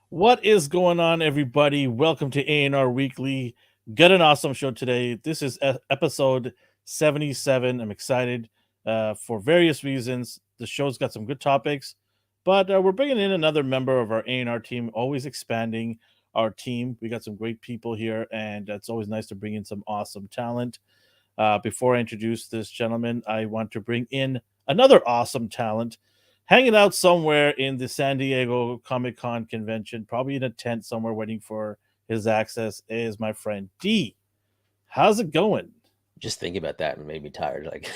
What is going on, everybody? Welcome to ANR Weekly. Got an awesome show today. This is episode 77. I'm excited for various reasons. The show's got some good topics, but we're bringing in another member of our ANR team, always expanding our team. We got some great people here, and it's always nice to bring in some awesome talent. Before I introduce this gentleman, I want to bring in another awesome talent hanging out somewhere in the San Diego Comic Con convention, probably in a tent somewhere waiting for his access, is my friend D. How's it going? Just thinking about that and made me tired. Like,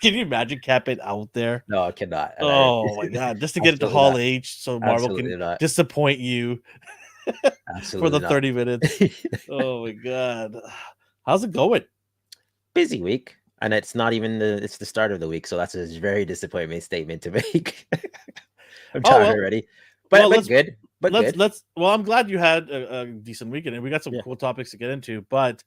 Can you imagine Cap it out there? no, I cannot. Oh my god, just to get it to Absolutely Hall not. H so Marvel Absolutely can not. disappoint you for the Absolutely not. 30 minutes. Oh my god. How's it going? Busy week, and it's not even it's the start of the week, so that's a very disappointing statement to make. I'm Oh tired well, already, well but let's good, but let's good. let's well, I'm glad you had a decent weekend and we got some Yeah. cool topics to get into, but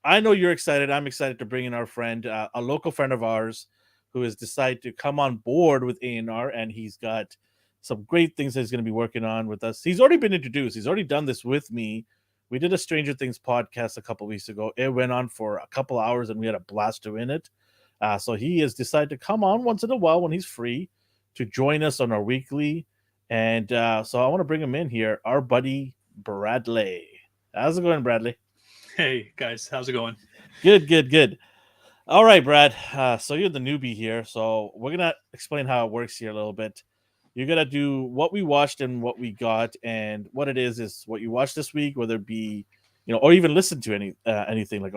I know you're excited. I'm excited to bring in our friend, a local friend of ours, who has decided to come on board with ANR, and he's got some great things that he's going to be working on with us. He's already been introduced. He's already done this with me. We did a Stranger Things podcast a couple weeks ago. It went on for a couple hours, and we had a blast doing it. So he has decided to come on once in a while when he's free to join us on our weekly. And so I want to bring him in here, our buddy Bradley. How's it going, Bradley? Hey guys, how's it going? Good, good, good. All right, Brad. So you're the newbie here. So we're gonna explain how it works here a little bit. You're gonna do what we watched and what we got, and what it is what you watched this week, whether it be, or even listen to anything like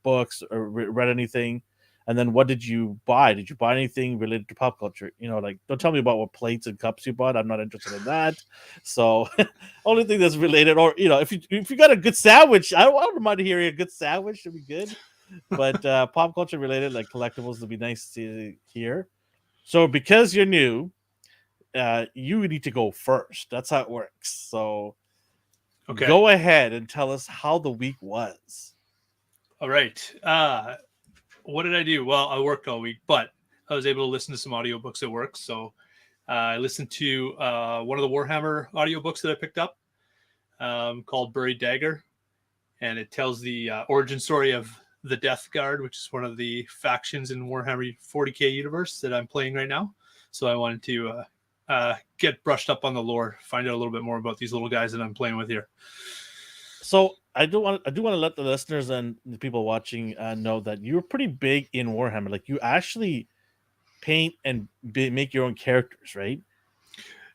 books or read anything, and then what did you buy? Did you buy anything related to pop culture? Like don't tell me about what plates and cups you bought. I'm not interested in that. So only thing that's related, or if you got a good sandwich, I don't mind hearing a good sandwich. Should be good. But pop culture related, like collectibles, would be nice to hear. So because you're new, you need to go first. That's how it works. So Okay. go ahead and tell us how the week was. All right. What did I do? Well, I worked all week, but I was able to listen to some audiobooks at work. So I listened to one of the Warhammer audiobooks that I picked up called Buried Dagger. And it tells the origin story of the Death Guard, which is one of the factions in Warhammer 40K universe that I'm playing right now. So I wanted to get brushed up on the lore, find out a little bit more about these little guys that I'm playing with here. So I do want to let the listeners and the people watching know that you're pretty big in Warhammer. Like you actually paint and make your own characters, right?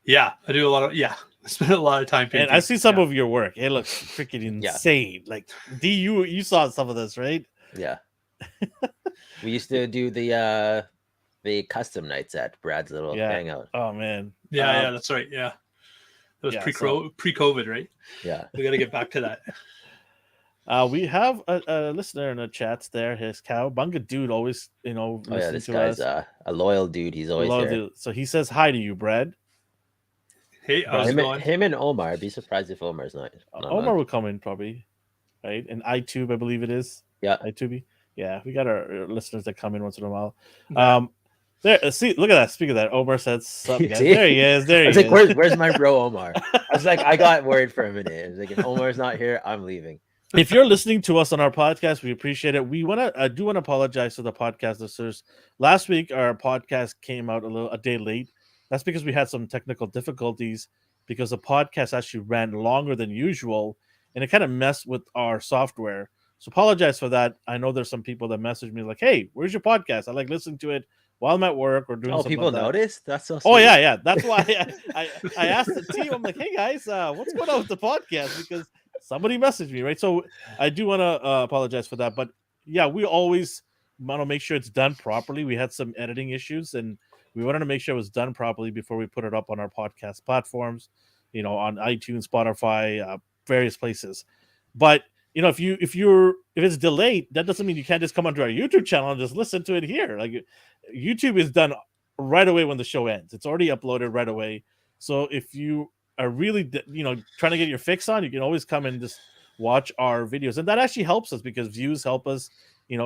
Yeah, I do a lot of I spend a lot of time painting. And I see some of your work. It looks freaking insane. Like D, you saw some of this, right? Yeah. We used to do the custom nights at Brad's little hangout. Oh man. Yeah, that's right. Yeah. That was pre-COVID, right? Yeah. We got to get back to that. We have a listener in the chats there. His Cowabunga dude always, this guy's a loyal dude. He's always here. Dude. So he says hi to you, Brad. Hey, how's it going? Him and Omar. I'd be surprised if Omar's not. Omar will come in probably, right? And iTube, I believe it is. Yeah, iTube. Yeah, we got our listeners that come in once in a while. Yeah. There, see, look at that. Speaking of that, Omar said something. There he is. There he is. I was like, where's my bro Omar? I was like, I got worried for a minute. I was like, if Omar's not here, I'm leaving. If you're listening to us on our podcast, we appreciate it. I do want to apologize to the podcast listeners. Last week, our podcast came out a day late. That's because we had some technical difficulties because the podcast actually ran longer than usual, and it kind of messed with our software. So apologize for that. I know there's some people that message me like, "Hey, where's your podcast? I like listening to it while I'm at work or doing." Oh, something people like noticed? That's so sweet. Oh yeah. That's why I asked the team. I'm like, "Hey guys, what's going on with the podcast?" Because somebody messaged me, right? So I do want to apologize for that. But yeah, we always want to make sure it's done properly. We had some editing issues, and we wanted to make sure it was done properly before we put it up on our podcast platforms, on iTunes, Spotify, various places. But if it's delayed, that doesn't mean you can't just come onto our YouTube channel and just listen to it here. Like YouTube is done right away when the show ends. It's already uploaded right away. So if you are really trying to get your fix on, you can always come and just watch our videos, and that actually helps us because views help us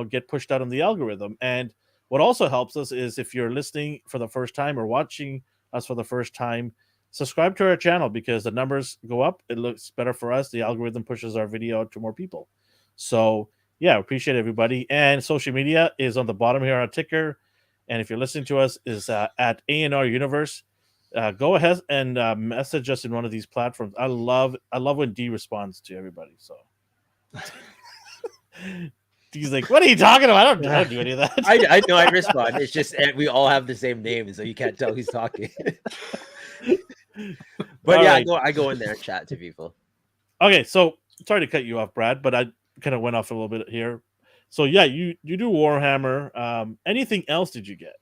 get pushed out on the algorithm. And what also helps us is if you're listening for the first time or watching us for the first time, subscribe to our channel because the numbers go up. It looks better for us. The algorithm pushes our video out to more people. So yeah, appreciate everybody. And social media is on the bottom here on ticker. And if you're listening to us, is at ANR Universe. Go ahead and message us in one of these platforms. I love when D responds to everybody. So D's like, "What are you talking about? I don't do any of that." I know I respond. It's just we all have the same name, so you can't tell who's talking. But All yeah, right. I go in there and chat to people. Okay, so sorry to cut you off, Brad, but I kind of went off a little bit here. So yeah, you do Warhammer. Anything else did you get?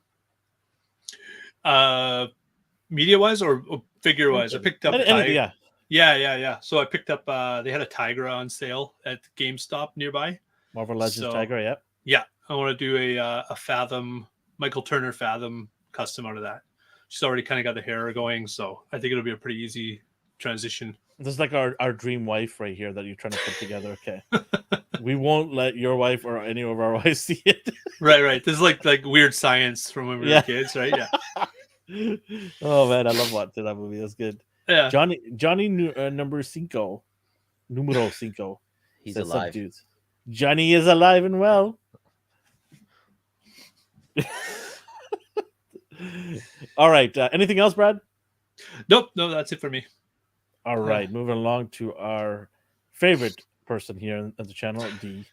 Media wise or figure wise, I picked up Anything, yeah. Yeah. So I picked up. They had a Tigra on sale at GameStop nearby. Marvel Legends So- Tiger, yeah. Yeah, I want to do a Fathom, Michael Turner Fathom custom out of that. She's already kind of got the hair going, so I think it'll be a pretty easy transition. This is like our dream wife right here that you're trying to put together. Okay, we won't let your wife or any of our wives see it. Right. This is like weird science from when we were kids, right? Yeah. Oh man, I love watching that movie. That's good. Yeah. Johnny number cinco, numero cinco. He's says, alive. Dudes. Johnny is alive and well. All right. Anything else, Brad? Nope. No, that's it for me. All right. Moving along to our favorite person here on the channel, D.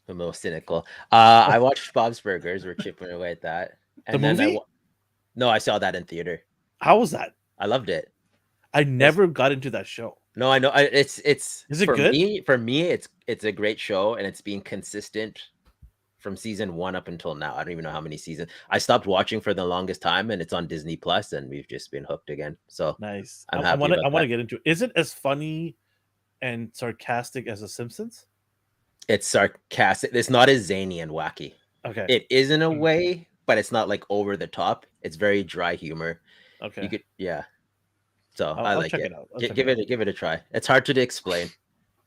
The most cynical. I watched Bob's Burgers. We're chipping away at that. And The then movie? No, I saw that in theater. How was that? I loved it. I never got into that show. No, I know. It's Is it for good? For me, it's a great show, and it's being consistent from season 1 up until now. I don't even know how many seasons. I stopped watching for the longest time, and it's on Disney Plus, and we've just been hooked again. So Nice. I'm I happy want about to that. get into it. Is it as funny and sarcastic as The Simpsons? It's sarcastic. It's not as zany and wacky. Okay. It is in a way, but it's not like over the top. It's very dry humor. Okay. You could, yeah. So I'll I like check it. it out. Give it a try. It's hard to explain.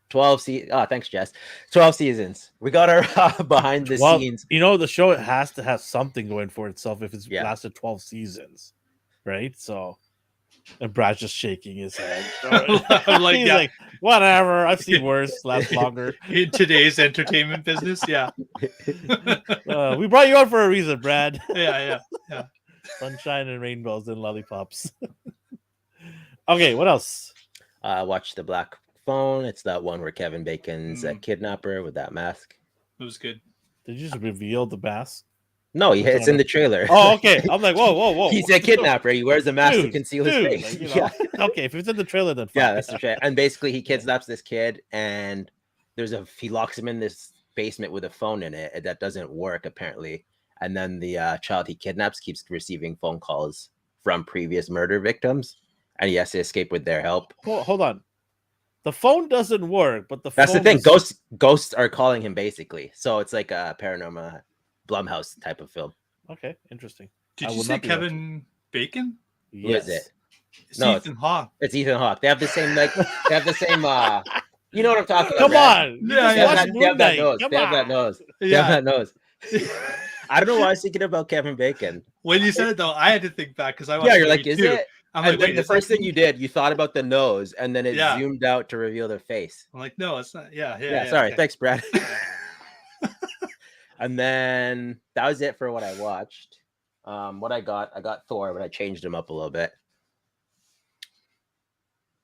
12 seasons. Oh, thanks, Jess. 12 seasons. We got our behind the scenes. You know, the show has to have something going for itself if it's Yeah. lasted 12 seasons, right? So, and Brad's just shaking his head. I'm like, He's yeah. like, whatever. I've seen worse last longer. In today's entertainment business, yeah. We brought you on for a reason, Brad. Yeah. Sunshine and rainbows and lollipops. Okay, what else? Watch The Black Phone. It's that one where Kevin Bacon's a Mm. kidnapper with that mask. It was good. Did you just reveal the mask? No, it's in the trailer. Oh, okay. I'm like, whoa. He's a kidnapper. He wears a mask to Dude, conceal his face. like, you know, Yeah. Okay, if it's in the trailer, then fine. Yeah, that's the trailer. And basically, he kidnaps this kid, and he locks him in this basement with a phone in it that doesn't work apparently. And then the child he kidnaps keeps receiving phone calls from previous murder victims, and he has to escape with their help. Hold on. The phone doesn't work, but That's the phone thing. is- Ghosts are calling him basically. So it's like a paranormal Blumhouse type of film. Okay, interesting. Did I you will say not be Kevin Bacon? Who is it? It's No, Ethan Hawke. It's Ethan Hawke. They have the same you know what I'm talking about. Come Brad. on. You Yeah, just They have watched that, they have that Moon Knight. nose. Come They have that on. nose. They Yeah. have that nose. I don't know why I was thinking about Kevin Bacon. When you said it though, I had to think back because I watched Yeah, you're the like, movie is too. it? I'm And like, then wait, the is first that- thing you did, you thought about the nose, and then it Yeah. zoomed out to reveal the face. I'm like, no, it's not. Yeah. Sorry, okay. thanks, Brad. And then that was it for what I watched. What I got Thor, but I changed him up a little bit.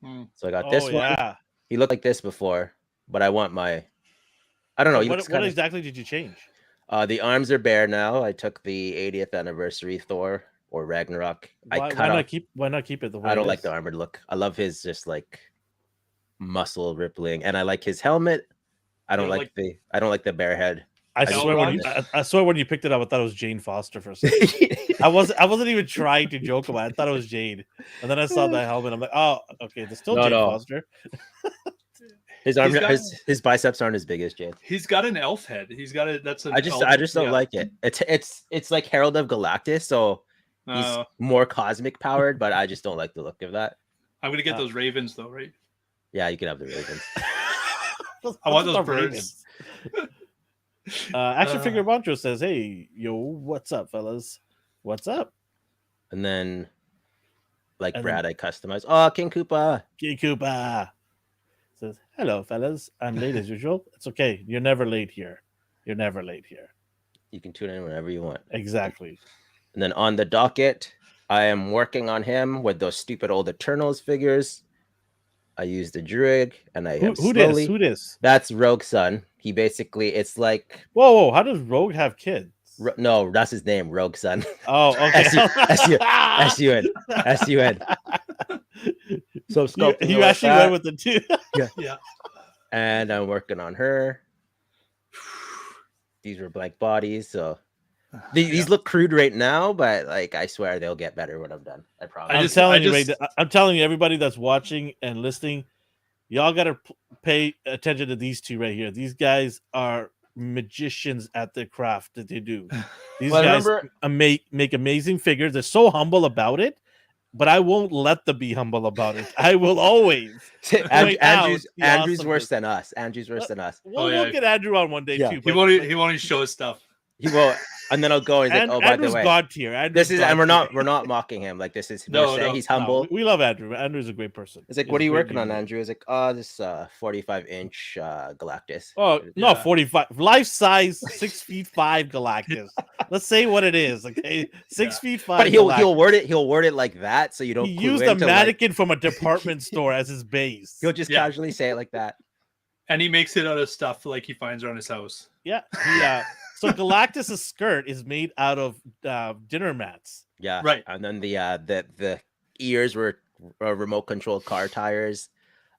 Hmm. So I got this one. Yeah. He looked like this before, but I want my. I don't know. He looks What kind of. exactly did you change? The arms are bare now. I took the 80th anniversary Thor or Ragnarok. Why not keep it the way I don't it like is? the armored look. I love his just like muscle rippling, and I like his helmet. I don't like the bare head. I Hell swear when Run? I swear when you picked it up, I thought it was Jane Foster for a second. I wasn't even trying to joke about it. I thought it was Jade. And then I saw the helmet. I'm like, oh, okay, there's still No, Jane no. Foster. His arm, He's got- his biceps aren't as big as Jade. He's got an elf head. He's got a. That's an I just don't yeah. like it. It's like Herald of Galactus, so he's Uh, more cosmic powered, but I just don't like the look of that. I'm gonna get those ravens though, right? Yeah, you can have the Ravens. I want What's those with the birds. Action Figure Boncho says, "Hey, yo, what's up, fellas? What's up?" And then Like And Brad, I customize. Oh, King Koopa. King Koopa says, "Hello, fellas. I'm late as usual. It's okay. You're never late here. You're never late here." You can tune in whenever you want. Exactly. And then on the docket, I am working on him with those stupid old Eternals figures. I use the Druid, and I am Who slowly. this? Who this? That's Rogue Son. He basically, it's like Whoa! How does Rogue have kids? No, that's his name, Rogue Son. Oh, okay. S-U-N. So I'm sculpting you her like actually that. went with the two. Yeah. And I'm working on her. These were blank bodies, so these look crude right now, but like I swear they'll get better when I'm done. I promise. I'm telling you, everybody that's watching and listening, y'all gotta pay attention to these two right here. These guys are magicians at their craft that they do. These guys make amazing figures. They're so humble about it, but I won't let them be humble about it. I will always. Andrew's worse than us. Andrew's worse than us. We'll get Andrew on one day too. He won't even show his stuff. He will, and then I'll go. He's like, "Oh, by the way, God tier. This is, and we're not mocking him. Like this is, he's humble. We love Andrew. Andrew's a great person. It's like, what are you working on, Andrew? It's like, oh, this 45-inch Galactus. Oh no, 45 life size, 6'5" Galactus. Let's say what it is, okay? 6'5". But he'll word it like that, so you don't. He used a mannequin from a department store as his base. He'll just casually say it like that, and he makes it out of stuff like he finds around his house. Yeah. So Galactus's skirt is made out of dinner mats. Yeah, right. And then the ears were remote controlled car tires,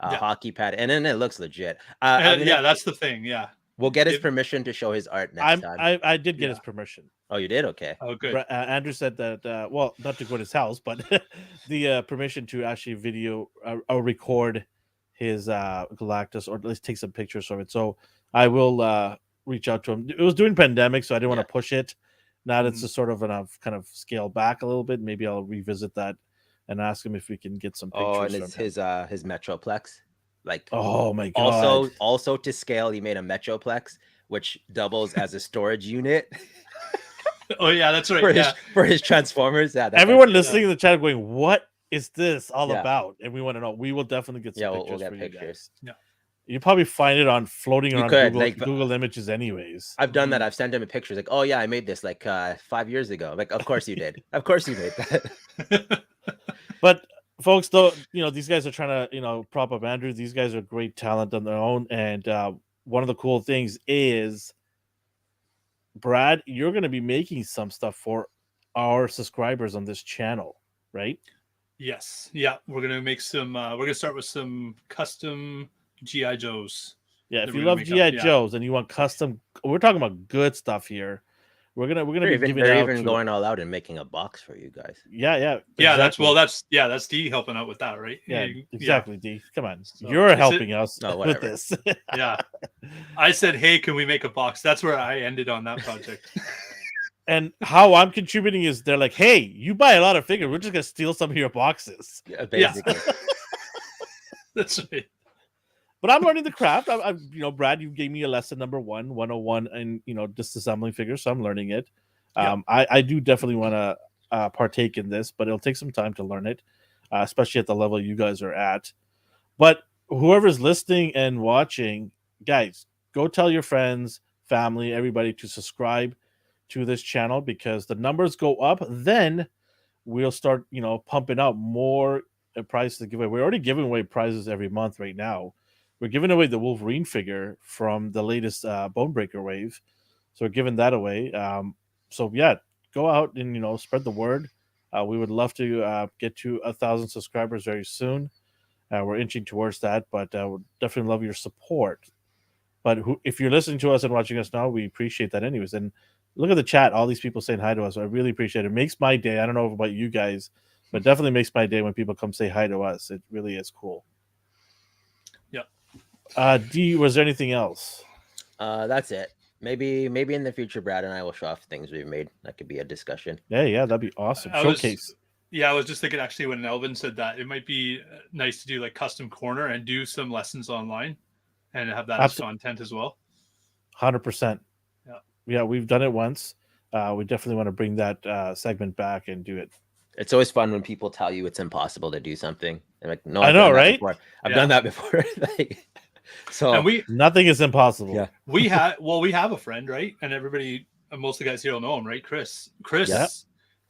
hockey pad, and then it looks legit. That's the thing. Yeah, we'll get his permission to show his art next time. I did get his permission. Oh, you did? Okay. Oh, good. Andrew said that. Well, not to go to his house, but the permission to actually video or record his Galactus, or at least take some pictures of it. So I will reach out to him. It was during pandemic, so I didn't want to push it. Now that it's just sort of kind of scale back a little bit, maybe I'll revisit that and ask him if we can get some pictures. Oh, and it's his Metroplex. Like, oh my god! Also to scale, he made a Metroplex, which doubles as a storage unit. Oh yeah, that's right. For his Transformers. Yeah. Everyone listening in the chat going, "What is this all about?" And we want to know. We will definitely get some pictures. We'll get pictures. Yeah. You probably find it on floating around Google Images anyways. I've done that. I've sent him a picture like, oh yeah, I made this like 5 years ago. Like, of course you did. Of course you made that. But folks, though, these guys are trying to, prop up Andrew. These guys are great talent on their own. And one of the cool things is, Brad, you're going to be making some stuff for our subscribers on this channel, right? Yes. Yeah. We're going to make some, we're going to start with some custom G.I. Joes. Yeah, if you love G.I. Joes and you want custom, we're talking about good stuff here. We're gonna be giving out. Even going all out and making a box for you guys. Yeah. Exactly. That's D helping out with that, right? Yeah, exactly. D, come on, you're helping us with this. Yeah, I said, hey, can we make a box? That's where I ended on that project. And how I'm contributing is they're like, hey, you buy a lot of figures, we're just gonna steal some of your boxes. Yeah, basically. That's right. But I'm learning the craft. Brad, you gave me a lesson number 101, and disassembling figures, so I'm learning it. I do definitely want to partake in this, but it'll take some time to learn it, especially at the level you guys are at. But whoever's listening and watching, guys, go tell your friends, family, everybody to subscribe to this channel, because the numbers go up, then we'll start, pumping out more prizes to give away. We're already giving away prizes every month right now. We're giving away the Wolverine figure from the latest Bonebreaker wave. So we're giving that away. So yeah, go out and, spread the word. We would love to get to 1,000 subscribers very soon. We're inching towards that, but we'll definitely love your support. But if you're listening to us and watching us now, we appreciate that anyways. And look at the chat. All these people saying hi to us. I really appreciate it. It makes my day. I don't know about you guys, but it definitely makes my day when people come say hi to us. It really is cool. D, was there anything else? That's it. Maybe in the future, Brad and I will show off things we've made. That could be a discussion. Yeah, that'd be awesome. Showcase. I was just thinking, actually, when Elvin said that, it might be nice to do like custom corner and do some lessons online and have that as content as well. 100%. Yeah, we've done it once. We definitely want to bring that segment back and do it. It's always fun when people tell you it's impossible to do something. They're like, no, I I've know, done that right? before. I've Yeah. done that before. Like, so And Nothing is impossible. Yeah. we have a friend, right? And everybody, most of the guys here will know him, right? Chris Yeah.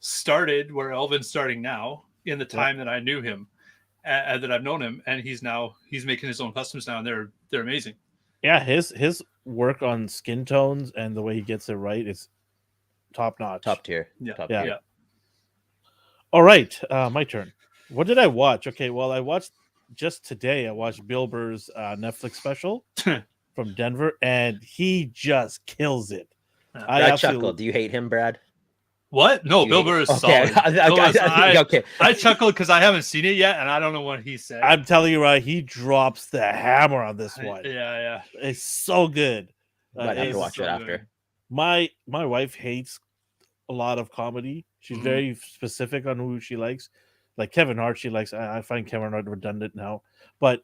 started where Elvin's starting now in the time that I knew him, that I've known him, and he's making his own customs now, and they're amazing. Yeah, his work on skin tones and the way he gets it right is top notch. top tier. Yeah. Top Yeah. tier. All right, my turn. What did I watch? Okay, well, I watched just today. I watched Bill Burr's Netflix special from Denver, and he just kills it. Yeah. I chuckle. Do you hate him, Brad? What? No, Do you Bill hate- Burr is okay. solid. Okay. I chuckled because I haven't seen it yet, and I don't know what he said. I'm telling you, right? He drops the hammer on this one. Yeah. It's so good. Might have it's to watch it so after. good. My wife hates a lot of comedy. She's Mhm. very specific on who she likes. Like Kevin Hart, she likes. I find Kevin Hart redundant now, but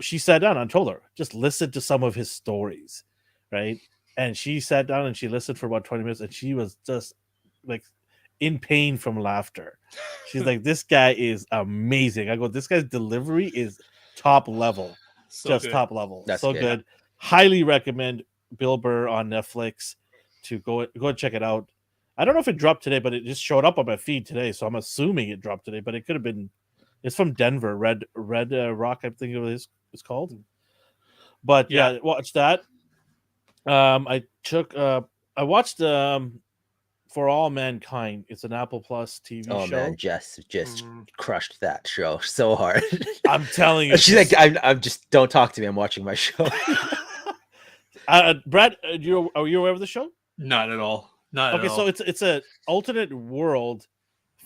she sat down and I told her just listen to some of his stories, right? And she sat down and she listened for about 20 minutes, and she was just like in pain from laughter. She's like, "This guy is amazing." I go, "This guy's delivery is top level, So just good. top level, That's so good. good." Highly recommend Bill Burr on Netflix to go and check it out. I don't know if it dropped today, but it just showed up on my feed today, so I'm assuming it dropped today. But it could have been. It's from Denver, Red Rock, I think it is. It's called. But yeah, watch that. I watched For All Mankind. It's an Apple Plus TV Oh show. man, Jess just Mhm. crushed that show so hard. I'm telling you, She's like, I'm just don't talk to me. I'm watching my show. Brad, are you aware of the show? Not at all. Not Okay, at all. so it's a alternate world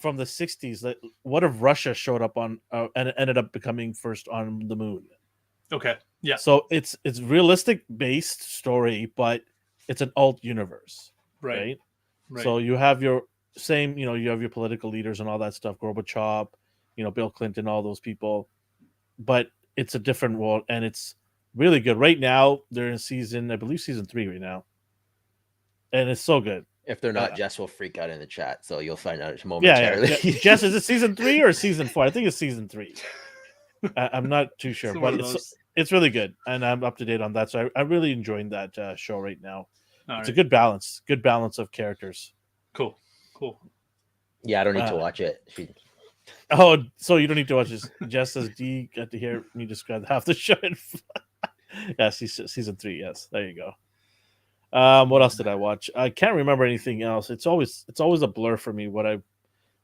from the 60s. That what if Russia showed up on and ended up becoming first on the moon? Okay. Yeah. So it's realistic based story, but it's an alt universe, Right. right? So you have your same, you have your political leaders and all that stuff, Gorbachev, Bill Clinton, all those people, but it's a different world and it's really good. Right now, they're in I believe season 3 right now, and it's so good. If they're not, Jess will freak out in the chat, so you'll find out Yeah, momentarily. Jess, is it season 3 or season 4? I think it's season 3. I'm not too sure, It's one but of those. it's really good, and I'm up to date on that. So I'm really enjoying that show right now. All It's right. a good balance of characters. Cool. Yeah, I don't need to watch it. Oh, so you don't need to watch this. Jess says, "D got to hear me describe half the show." Yeah, season 3. Yes, there you go. What else did I watch? I can't remember anything else. It's always a blur for me what I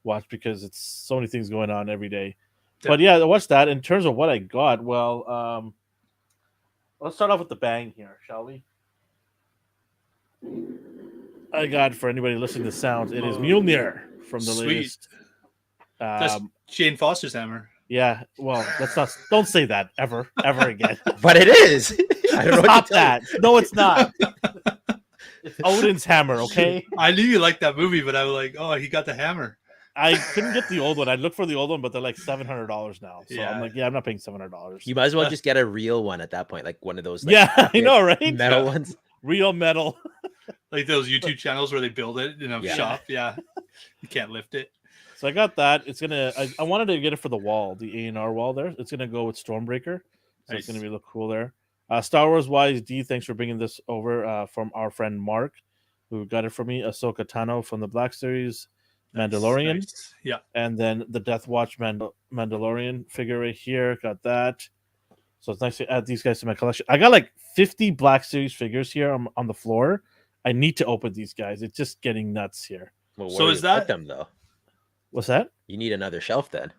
watch because it's so many things going on every day. Yeah. But yeah, I watched that. In terms of what I got, well, let's start off with the bang here, shall we? I got, for anybody listening to sounds, it is Mjolnir from the Sweet. latest. That's Jane Foster's hammer. Yeah, well, don't say that ever again. But it is. I don't know Stop what to tell that. No, it's not. It's Odin's hammer, okay? I knew you liked that movie, but I was like, oh, he got the hammer. I couldn't get the old one. I looked for the old one, but they're like $700 now. So Yeah. I'm like, I'm not paying $700. You might as well just get a real one at that point, like one of those. Like, Yeah, I know, right? metal Yeah. ones. Real metal. Like those YouTube channels where they build it in a Yeah. shop. Yeah. You can't lift it. So I got that. It's gonna. I wanted to get it for the wall, the ANR wall there. It's gonna go with Stormbreaker, so it's Nice. gonna be look cool there. Star Wars wise, D, thanks for bringing this over from our friend Mark, who got it for me. Ahsoka Tano from the Black Series, Mandalorian, Nice. Yeah. and then the Death Watch Mandalorian figure right here. Got that. So it's nice to add these guys to my collection. I got like 50 Black Series figures here on the floor. I need to open these guys. It's just getting nuts here. Well, So where is do you put that- them though? What's that? You need another shelf then.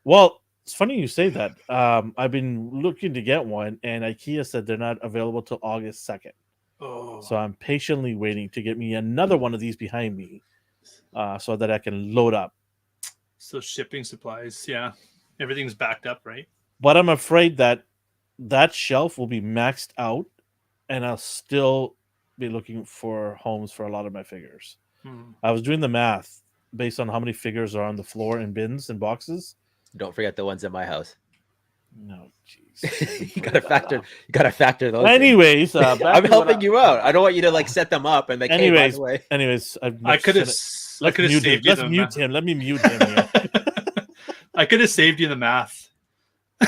Well, it's funny you say that. I've been looking to get one, and IKEA said they're not available till August 2nd. Oh. So I'm patiently waiting to get me another one of these behind me so that I can load up. So shipping supplies. Yeah. Everything's backed up, right? But I'm afraid that shelf will be maxed out, and I'll still be looking for homes for a lot of my figures. Hmm. I was doing the math based on how many figures are on the floor in bins and boxes. Don't forget the ones in my house. No, jeez. You gotta factor those. in. Anyways, back I'm to what helping I- you out. I don't want you to like set them up and like. Hey, by Anyways, the way. I could have let's saved you Let's them. mute him. Let me mute him here. I could have saved you the math. I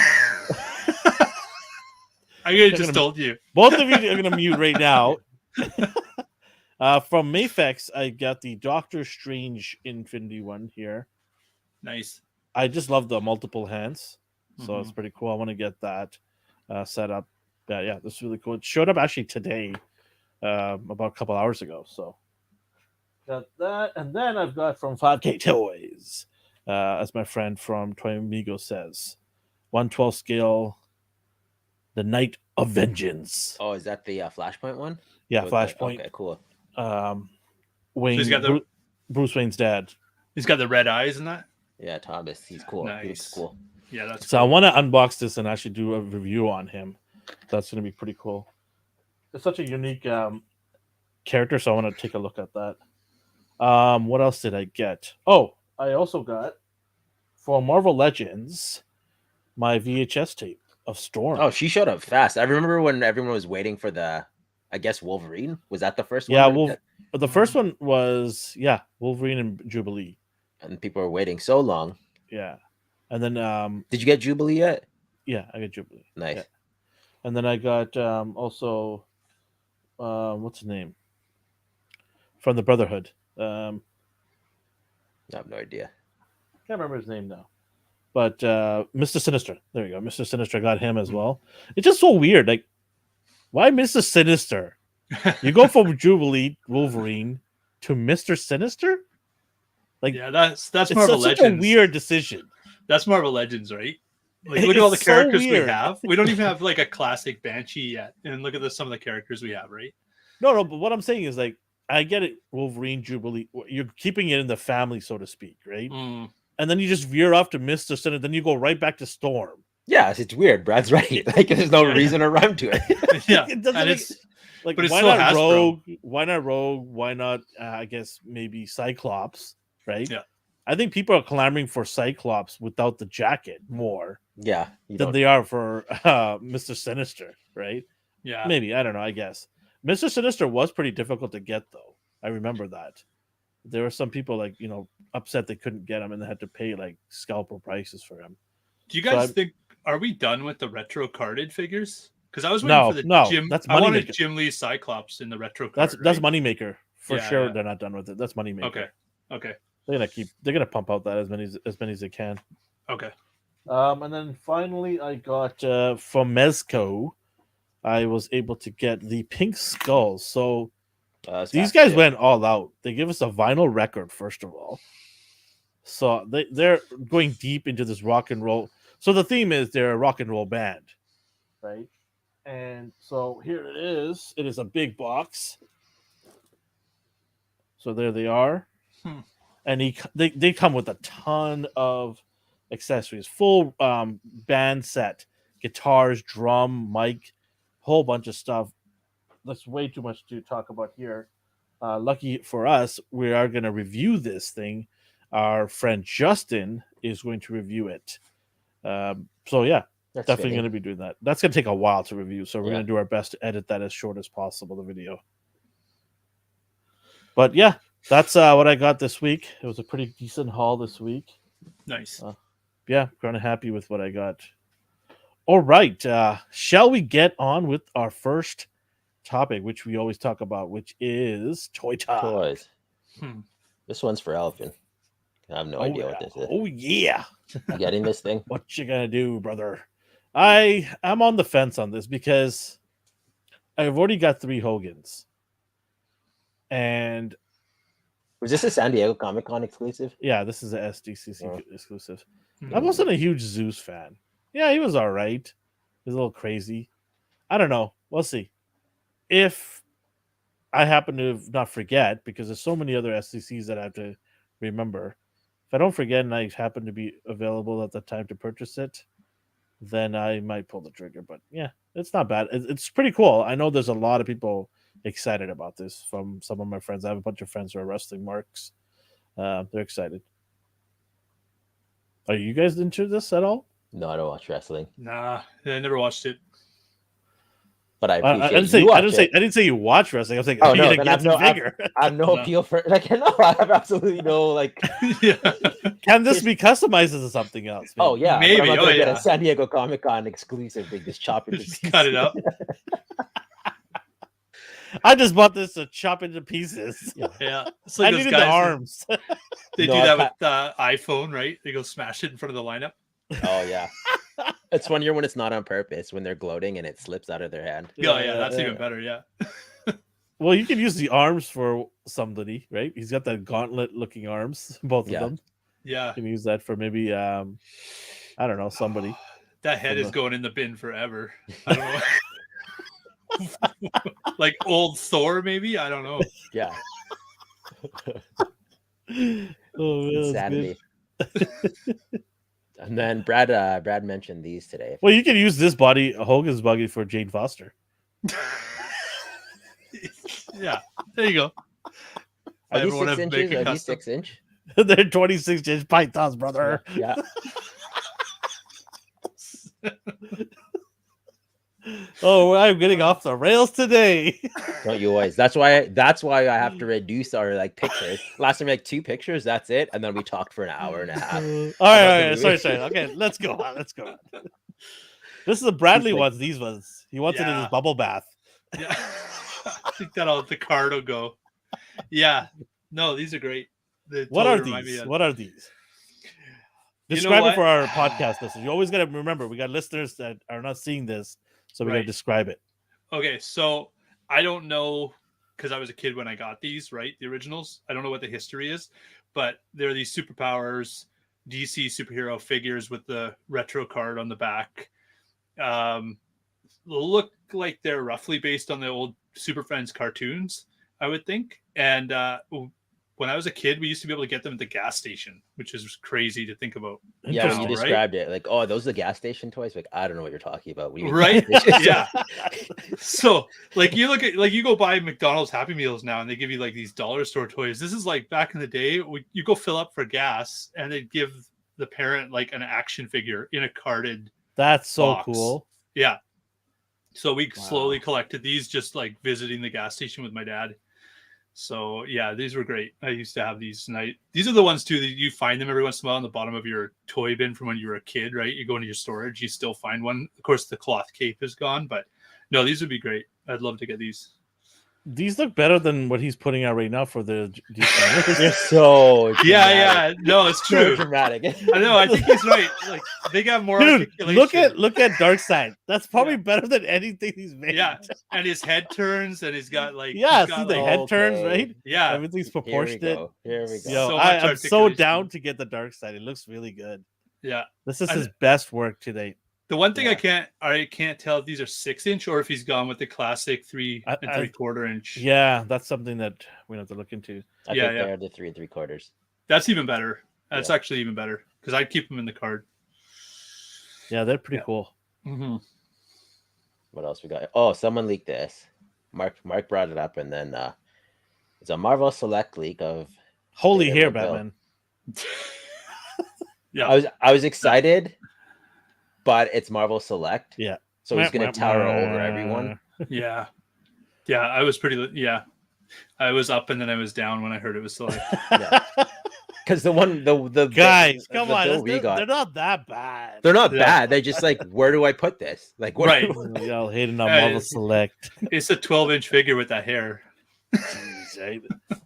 could have just told you. Both of you are going to mute right now. From Mayfex, I got the Doctor Strange Infinity one here. Nice. I just love the multiple hands. So it's Mhm. pretty cool. I want to get that set up. Yeah, this is really cool. It showed up actually today, about a couple hours ago. So got that. And then I've got from 5K Toys, as my friend from Toy Amigo says, 1/12 scale, The Night of Vengeance. Oh, is that the Flashpoint one? Yeah, With Flashpoint. Okay, cool. Wayne, he's got the- Bruce Wayne's dad. He's got the red eyes and that. Yeah, Thomas. He's cool. He looks Nice. cool. Yeah, that's So cool. I want to unbox this and actually do a review on him. That's going to be pretty cool. It's such a unique character, so I want to take a look at that. What else did I get? Oh, I also got for Marvel Legends my VHS tape of Storm. Oh, she showed up fast. I remember when everyone was waiting for the, I guess, Wolverine. Was that the first yeah. one? The first one was Wolverine and Jubilee. And people were waiting so long. Yeah, and then Did you get Jubilee yet? yeah, I got Jubilee. Nice. Yeah. And then I got also what's his name from the Brotherhood. I have no idea. Can't remember his name now, but Mr. Sinister. There you go, Mr. Sinister. I got him as well. It's just so weird. Like, why Mr. Sinister? You go from Jubilee Wolverine to Mr. Sinister. Like, Yeah, that's it's Marvel such Legends. a weird decision. That's Marvel Legends, right? Like, look at all the It's so characters we weird. have. We don't even have like a classic Banshee yet, and look at some of the characters we have, right? No, but what I'm saying is, like, I get it. Wolverine, Jubilee. You're keeping it in the family, so to speak, right? Mm. And then you just veer off to Mr. Sinister. Then you go right back to Storm. Yeah, it's weird. Brad's right. Like, there's no Yeah. reason or rhyme to it. Yeah, It doesn't and make- it's Like, But it's why still not Hasbro. Rogue? Why not Rogue? Why not? I guess maybe Cyclops, right? Yeah. I think people are clamoring for Cyclops without the jacket more Yeah. You than don't. they are for Mr. Sinister, right? yeah. Maybe, I don't know. I guess Mr. Sinister was pretty difficult to get, though. I remember that. There were some people like upset they couldn't get him and they had to pay like scalper prices for him. Do you So guys I'm- think are we done with the retro carded figures? Because I was waiting No, for the no, Jim. that's I wanted Moneymaker. Jim Lee Cyclops in the retro card. That's right? Moneymaker for Yeah, sure. yeah. They're not done with it. That's Moneymaker. Okay. They're gonna pump out that as many as they can. Okay. And then finally, I got from Mezco. I was able to get the Pink Skulls. So That's these fast, guys yeah. went all out. They give us a vinyl record first of all. So they're going deep into this rock and roll. So the theme is they're a rock and roll band, right? And so here it is. It is a big box. So there they are. Hmm. And they come with a ton of accessories, full band set, guitars, drum, mic, whole bunch of stuff. That's way too much to talk about here. Lucky for us, we are going to review this thing. Our friend Justin is going to review it. So yeah, That's definitely fitting. going to be doing that. That's going to take a while to review, so we're Yeah. going to do our best to edit that as short as possible, the video. But yeah, that's what I got this week. It was a pretty decent haul this week. Nice. Yeah, kind of happy with what I got. All right, shall we get on with our first topic, which we always talk about, which is Toy Talk. Toys. Hmm. This one's for Elfin. I have no idea what this is. Oh yeah, You getting this thing? what you gonna do, brother? I'm on the fence on this because I've already got 3 Hogans, and Was this a San Diego Comic Con exclusive? yeah, this is a SDCC Oh. exclusive. Hmm. I wasn't a huge Zeus fan. Yeah, he was all right. He was a little crazy. I don't know. We'll see. If I happen to not forget, because there's so many other SCCs that I have to remember. If I don't forget and I happen to be available at the time to purchase it, then I might pull the trigger. But yeah, it's not bad. It's pretty cool. I know there's a lot of people excited about this from some of my friends. I have a bunch of friends who are wrestling marks. They're excited. Are you guys into this at all? No, I don't watch wrestling. Nah, I never watched it. but I I appreciate didn't say you I watch didn't say it. I didn't say you watch wrestling. I was like, Oh are you no, gonna then get some I figure? have no No. appeal for like no, I have absolutely no like. Yeah. Can this be customized into something else? Oh maybe? yeah, but I'm Maybe, not gonna oh, get yeah. a San Diego Comic Con exclusive. They just chop it to Just pieces. cut it up. I just bought this to chop into pieces. Yeah. It's I like those needed the guys. arms. They No, do I that with iPhone, right? They go smash it in front of the lineup. Oh yeah, it's funnier when it's not on purpose when they're gloating and it slips out of their hand. Yeah, that's even better. Yeah. Well, you can use the arms for somebody, right? He's got that gauntlet-looking arms, both Yeah. of them. Yeah. You can use that for maybe I don't know, somebody. That head From is the- going in the bin forever. I don't know. Like old Thor, maybe? I don't know. Yeah, Oh, man, that's good. insanity. And then Brad mentioned these today. Well, you can use this body, Hogan's body, for Jane Foster. Yeah. There you go. Are these Everyone 6 have make inches? a Are these custom. 6-inch? They're 26-inch pythons, brother. Yeah. Oh, I'm getting off the rails today. Don't you always? That's why I have to reduce our like pictures. Last time, like 2 pictures. That's it, and then we talked for an hour and a half. All right, about the sorry. movie? Okay, let's go on. This is the Bradley like- ones. These ones. He wants it in his Yeah. bubble bath. Yeah. I think that'll the card will go. Yeah. No, these are great. They What totally are remind me these? of- What are these? You know Describe it what? for our podcast listeners. You always got to remember, we got listeners that are not seeing this, so we got to Right. describe it. Okay, so I don't know because I was a kid when I got these, right? The originals. I don't know what the history is, but there are these superpowers, DC superhero figures with the retro card on the back. Look like they're roughly based on the old Super Friends cartoons, I would think. And when I was a kid, we used to be able to get them at the gas station, which is crazy to think about. Yeah, when you Right? described it, like, oh, those are the gas station toys. Like, I don't know what you're talking about. What do you mean Right? gas station? Yeah. So, like, you look at, like, you go buy McDonald's Happy Meals now, and they give you like these dollar store toys. This is like back in the day, you go fill up for gas, and they give the parent like an action figure in a carded. That's so Box. cool. Yeah. So we Wow. slowly collected these, just like visiting the gas station with my dad. So yeah, these were great. I used to have these, and these are the ones too that you find them every once in a while on the bottom of your toy bin from when you were a kid, right? You go into your storage, you still find one. Of course, the cloth cape is gone, but no, these would be great. I'd love to get these. These look better than what he's putting out right now for the You're so Yeah, no, it's so true. dramatic. I know. I think he's right. Like they got more Dude, articulation. look at Darkseid. That's probably Yeah. better than anything he's made. Yeah, and his head turns, and he's got like Yeah, he's got, see the like- head turns, right? Yeah, Everything's Here we proportionate. go. Here we go. Yo, So much I'm so articulation. down to get the Darkseid. It looks really good. yeah. This is And- his best work to date. The one thing Yeah. I can't tell if these are 6-inch or if he's gone with the classic 3 I- and I- 3/4 inch. Yeah, that's something that we have to look into. I Yeah, think yeah. they're the 3 3/4. That's even better. That's Yeah. actually even better because I'd keep them in the card. Yeah, they're pretty Yeah. cool. Mm-hmm. What else we got? Oh, someone leaked this. Mark brought it up, and then it's a Marvel Select leak of. Holy Daredevil hair, Bill. Batman. Yeah. I was excited, but it's Marvel Select. Yeah. So he's gonna tower over everyone. Yeah. Yeah. I was pretty. Yeah. I was up and then I was down when I heard it was select. Because the Guys, the come bill on. we They're got. not that bad. They're not Yeah. bad. They're just like, where do I put this? Like, what? Right. Y'all hating on Hey, Marvel Select. It's a 12-inch figure with that hair.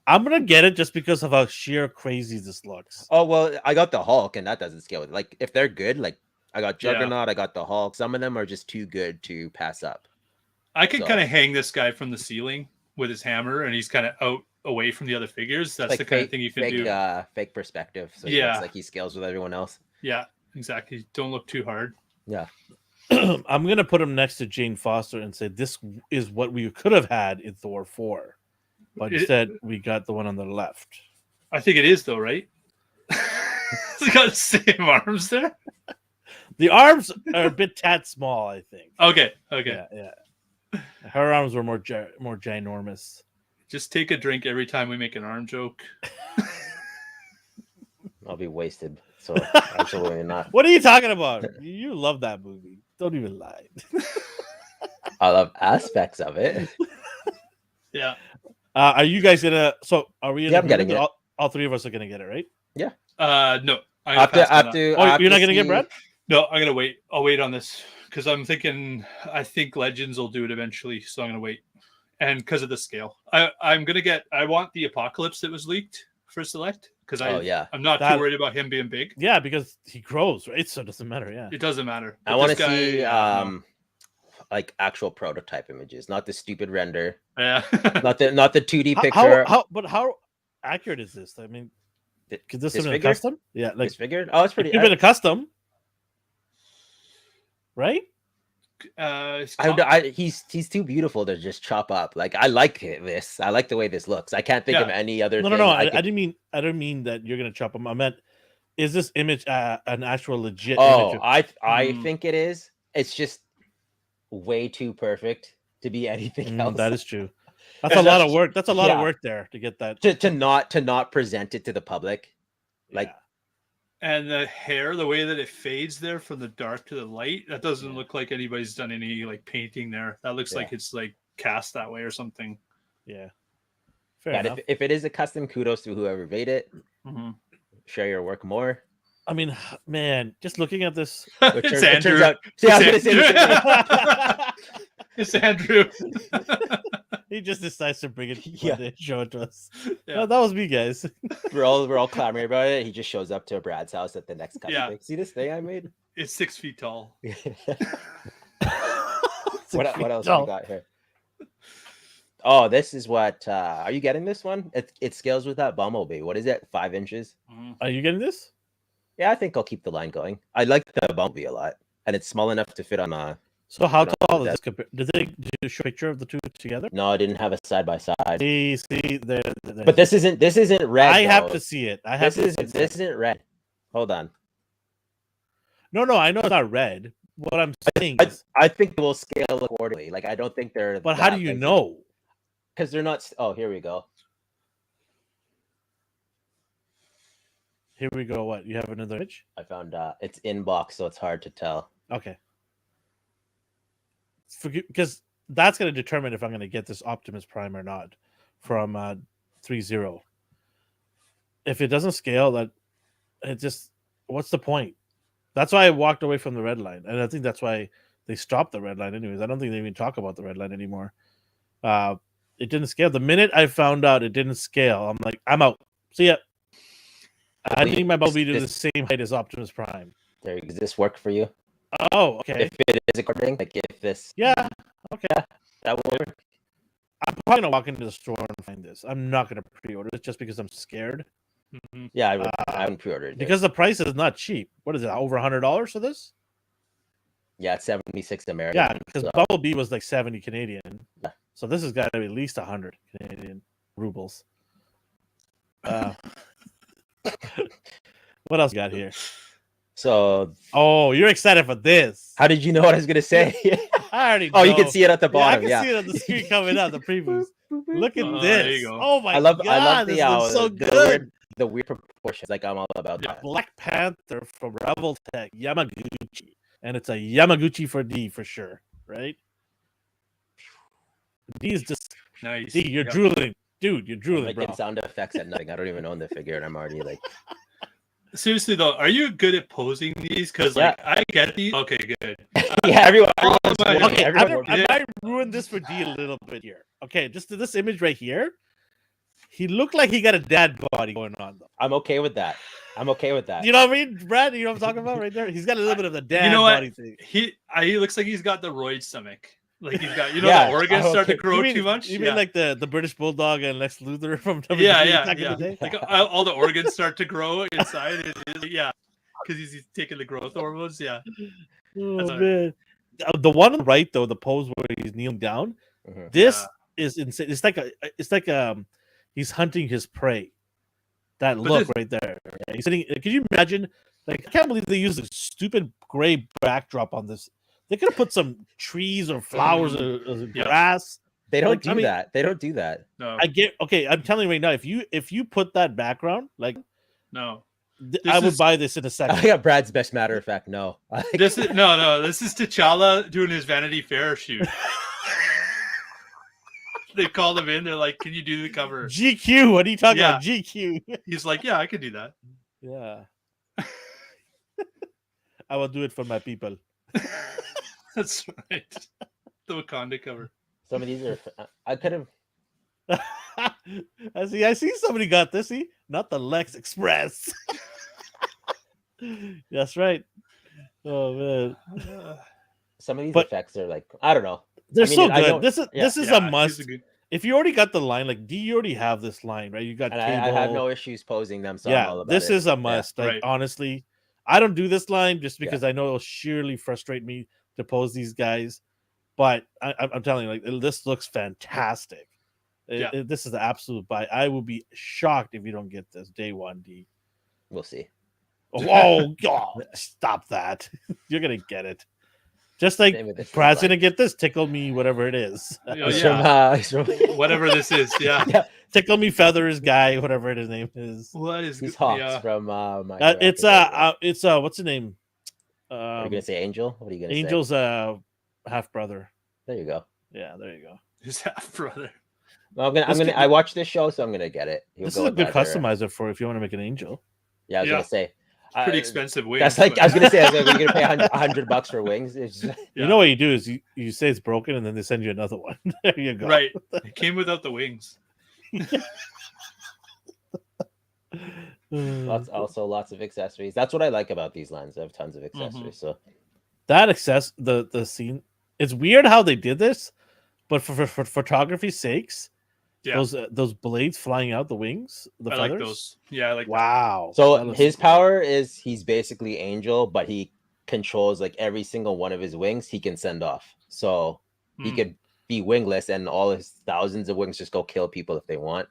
I'm gonna get it just because of how sheer crazy this looks. Oh well, I got the Hulk, and that doesn't scale. Like, if they're good, like I got Yeah. Juggernaut, I got the Hulk. Some of them are just too good to pass up. I could So- kind of hang this guy from the ceiling with his hammer and he's kind of out away from the other figures. That's Like the kind of fake- thing you can fake, do. Fake perspective. So Yeah. it's like he scales with everyone else. Yeah, exactly. Don't look too hard. I'm gonna put him next to Jane Foster and say this is what we could have had in Thor 4, but It- instead we got the one on the left. I think it is though, right? It's got the same arms there. The arms are a bit tad small, I think. Okay. Okay. Yeah. Her arms were more ginormous. Just take a drink every time we make an arm joke. I'll be wasted. So absolutely not. What are you talking about? You love that movie. Don't even lie. I love aspects of it. Yeah. Are you guys gonna? So are we? In Yeah, I'm agreement getting that it. all three of us are gonna get it, right? No. I I'm have to, I have to, I Oh, have you're to not gonna get see- Brad? No, I'm gonna wait. I'll wait on this because I'm thinking. I think Legends will do it eventually, so I'm gonna wait. And because of the scale, I'm gonna get. I want the Apocalypse that was leaked for Select because Oh yeah, I'm not That- too worried about him being big. Yeah, because he grows, right? So it doesn't matter. Yeah. It doesn't matter. I But want to this guy, see no. like actual prototype images, not the stupid render, Yeah. not the 2D How, picture. how accurate is this? I mean, could this have been a Disfigured? custom? Yeah, like Disfigured? Oh, it's pretty. you've been a custom, right? He's too beautiful to just chop up. Like I like this. I like the way this looks. I can't think of any other. No, thing no. I I could- didn't mean that you're gonna chop them. I meant, is this image an actual legit Oh, image? I think it is. It's just way too perfect to be anything else. That is true. That's a lot of work. That's a lot of Yeah. work there to get that. to not present it to the public. Like And the hair, the way that it fades there from the dark to the light, that doesn't look like anybody's done any like painting there. That looks like it's like cast that way or something. Yeah. Fair but enough. if it is a custom, kudos to whoever made it. Mm-hmm. Share your work more. I mean, man, just looking at this. It It's turns- it turns Andrew. out- See, I was gonna say the same thing. It's Andrew. He just decides to bring it. Yeah. Yeah, show it to us. Yeah. No, that was me, guys. We're all clamoring about it. He just shows up to Brad's house at the next custom. Yeah. Thing. See this thing I made? It's 6 feet tall. what else we got here? Oh, this is what are you getting this one? It scales with that Bumblebee. What is it? 5 inches? Mm-hmm. Are you getting this? Yeah, I think I'll keep the line going. I like the Bumblebee a lot. And it's small enough to fit on So how No, tall is this compared? Did they do show a picture of the two together? no, I didn't have a side by side. See, there. But this isn't red. I have though. to see it. I have This to. this isn't red. Hold on. No, I know it's not red. What I'm saying is, I think it will scale accordingly. Like I don't think they're. but how do you know? Because they're not. Oh, here we go. Here we go. What? You have another image? I found it's in box, so it's hard to tell. Okay. Because that's going to determine if I'm going to get this Optimus Prime or not from 3.0. If it doesn't scale, that it just what's the point? That's why I walked away from the red line, and I think that's why they stopped the red line. Anyways, I don't think they even talk about the red line anymore. It didn't scale. The minute I found out it didn't scale, I'm like, I'm out. See ya. I need my Bumblebee to the same height as Optimus Prime. Does this work for you? Oh, okay. If it is according, like if this, Yeah. Okay. that will work. I'm probably gonna walk into the store and find this. I'm not gonna pre-order it just because I'm scared. Mm-hmm. Yeah, I haven't pre-ordered it. Because the price is not cheap. What is it? Over $100 for this? Yeah, it's 76 American. Yeah, because so- Bumblebee was like 70 Canadian. Yeah. So this has got to be at least 100 Canadian rubles. What else you got here? So, Oh, you're excited for this. how did you know what I was gonna say? I already know. Oh, you can see it at the Yeah, I bottom. can Yeah, see it on the screen coming out, the previews. Look at Oh, this. there you go. Oh my I love god, the this looks so the good. weird proportions. Like I'm all about Yeah, that. Black Panther from Revoltech Yamaguchi. And it's a Yamaguchi for D for sure, right? D is just Nice. D, you're Yeah. drooling. Dude, you're I'm drooling, making bro. sound effects at nothing. I don't even own the figure, and I'm already like, Seriously though, are you good at posing these? Because Yeah. like I get these. Okay, good. yeah, everyone. Oh everyone's my working, Okay, everyone I Yeah. might ruin this for D a little bit here. Okay, just to this image right here. He looked like he got a dad body going on, though. I'm okay with that. I'm okay with that. You know what I mean, Brad? You know what I'm talking about right there? He's got a little bit of the dad know what? body thing. He looks like he's got the roid stomach. Like he's got, Yeah, the organs I'm start to okay. grow You mean, too much. You mean like the British Bulldog and Lex Luthor from WWE yeah, back in the day? Like all the organs start to grow inside. Yeah, because he's taking the growth hormones. Yeah. Oh, That's all right. man. The one on the right, though, the pose where he's kneeling down, Mhm. this is insane. It's like he's hunting his prey. That But look this- right there. Yeah, he's sitting. Could you imagine? Like, I can't believe they used a stupid gray backdrop on this. They could have put some trees or flowers or Yeah. grass. They don't Like, do I mean- that. They don't do that. No. I get. Okay, I'm telling you right now. If you put that background, like, No. I would is- buy this in a I second. got Brad's best matter of fact. No. This is T'Challa doing his Vanity Fair shoot. They called him in. They're like, "Can you do the cover?" GQ. What are you talking Yeah. about? GQ. He's like, "Yeah, I could do that." Yeah. I will do it for my people. That's right. The Wakanda cover. Some of these are. I could have. I see somebody got this. See, not the Lex Express. That's right. Oh man, Some of these But- effects are like, I don't know. they're I mean, so I good. don't- This is yeah. this is Yeah, a he's must. good. If you already got the line, like D, you already have this line, right? You got And cable. I have no issues posing them. So I'm Yeah, all about this it. is a must. Like Right. honestly, I don't do this line just because I know it'll surely frustrate me to pose these guys. But I'm telling you, like this looks fantastic. Yeah. This is the absolute buy. I will be shocked if you don't get this day one, D. We'll see. Oh God, stop that! You're gonna get it. Just like Same with this Brad's line. gonna get this. Tickle me, whatever it is. Oh, It's yeah. from, it's from- Whatever this is, yeah. Tickle me, feathers guy, whatever his name is. What is He's good- Hawks yeah. from My Hero It's Academia. what's the name? Are you gonna say Angel? What are you gonna say? Angel's half brother. There you go. Yeah, there you go. His half brother. Well, This could I watched this show, so I'm gonna get it. He'll This go is a with good that era. customizer for if you want to make an angel. Yeah, I was Yeah. gonna say. Pretty expensive wings. That's like but- I was gonna say. I was like, you're gonna pay $100 for wings. It's just, Yeah. You know what you do is you say it's broken and then they send you another one. There you go. Right. It came without the wings. lots of accessories. That's what I like about these lines. I have tons of accessories. So That the scene. It's weird how they did this, but for photography's sakes, Yeah. those blades flying out the wings, the I feathers. like those. Yeah, I like that. Wow. That So looks his cool. power is he's basically Angel, but he controls like every single one of his wings he can send off. So he Mm. could be wingless and all his thousands of wings just go kill people if they want.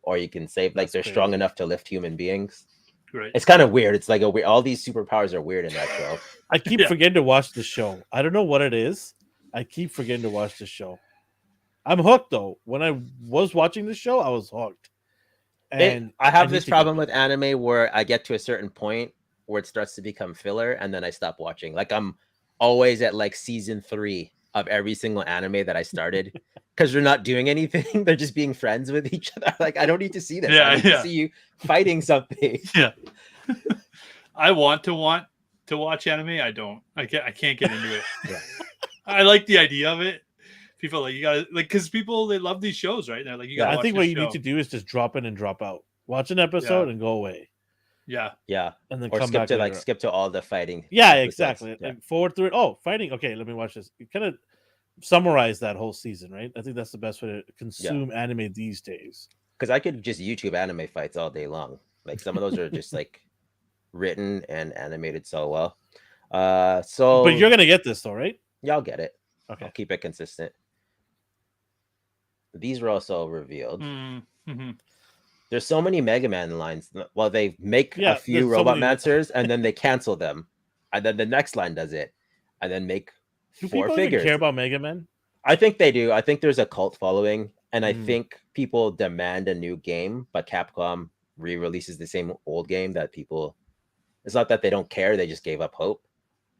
Or you can save like That's they're strong crazy. enough to lift human beings. Great. It's kind of weird. It's like all these superpowers are weird in that show. I keep Yeah. forgetting to watch the show. I don't know what it is. I keep forgetting to watch the show. I'm hooked though. When I was watching the show, I was hooked. And I have need this to get problem back. with anime where I get to a certain point where it starts to become filler and then I stop watching. Like I'm always at like season 3 of every single anime that I started because they're not doing anything. They're just being friends with each other. Like I don't need to see this. Yeah, I need yeah. to see you fighting something. I want to watch anime. I don't. I can't get into it. Yeah. I like the idea of it. People like you gotta like because people they love these shows, right? They're like you gotta. I watch think this what you show. need to do is just drop in and drop out. Watch an episode Yeah. and go away, Yeah. Yeah. and then Or come skip back to later. skip to all the fighting. Yeah, episodes. exactly. Yeah. Like forward through it. Oh, fighting. Okay, let me watch this. You kind of summarize that whole season, right? I think that's the best way to consume anime these days. Because I could just YouTube anime fights all day long. Like some of those are just like written and animated so well. So But you're gonna get this though, right? yeah, I'll get it. Okay. I'll keep it consistent. These were also revealed. Mm-hmm. There's so many Mega Man lines. Well, they make Yeah, a few there's so Robot many- Mancers and then they cancel them. And then the next line does it. And then make Do 4 people figures. even care about Mega Man? I think they do. I think there's a cult following. And I Mm. think people demand a new game, but Capcom re-releases the same old game that people. It's not that they don't care; they just gave up hope.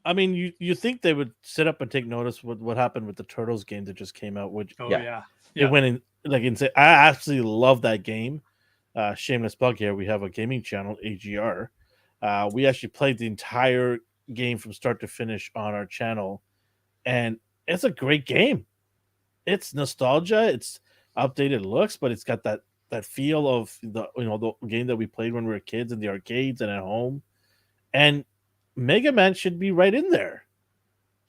I mean, you think they would sit up and take notice what happened with the Turtles game that just came out, which Oh Yeah. yeah. it Yeah. went in like insane. I absolutely love that game. Shameless plug here. We have a gaming channel, AGR. We actually played the entire game from start to finish on our channel, and it's a great game. It's nostalgia. It's updated looks, but it's got that feel of the game that we played when we were kids in the arcades and at home. And Mega Man should be right in there.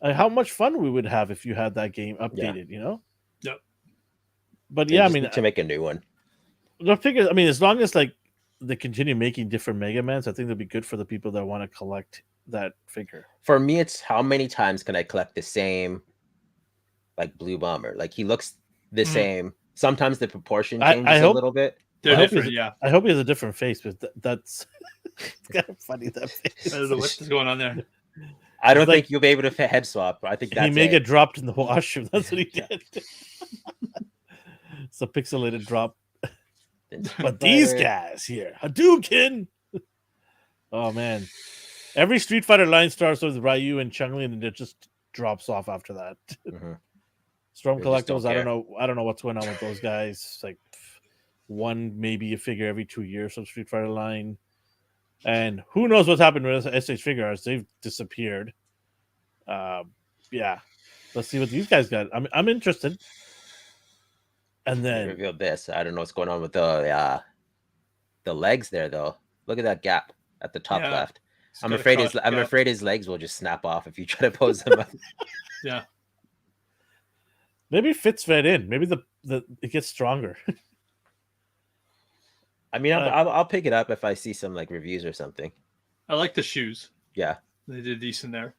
How much fun we would have if you had that game updated, you know? Yep. But They yeah, I just mean, need to make a new one. the figure. I mean, as long as like they continue making different Mega Mans, I think that'd be good for the people that want to collect that figure. For me, it's how many times can I collect the same, like Blue Bomber? Like he looks the Mhm. same. Sometimes the proportion I changes a hope- little bit. They're I hope different. he's- Yeah. I hope he has a different face, but that's it's kind of funny that face. I don't know what's going on there. I don't Like- think you'll be able to head swap. I think He that's may it. get dropped in the washroom. That's what he Yeah. did. It's a pixelated drop. But these guys here, Hadouken. Oh man, every Street Fighter line starts with Ryu and Chun-Li, and it just drops off after that. Mhm. Storm They just don't Collectibles. I care. don't know what's going on with those guys. Like one maybe a figure every 2 years from Street Fighter line, and who knows what's happened with SH Figure Arts? They've disappeared. Yeah, let's see what these guys got. I'm interested. And They then revealed this. I don't know what's going on with the legs there though. Look at that gap at the top Yeah. left. He's I'm got a afraid crotch gap. afraid his legs will just snap off if you try to pose them up. Yeah. maybe fits right in. Maybe the it gets stronger. I mean, I'll pick it up if I see some like reviews or something. I like the shoes. Yeah. They did decent there.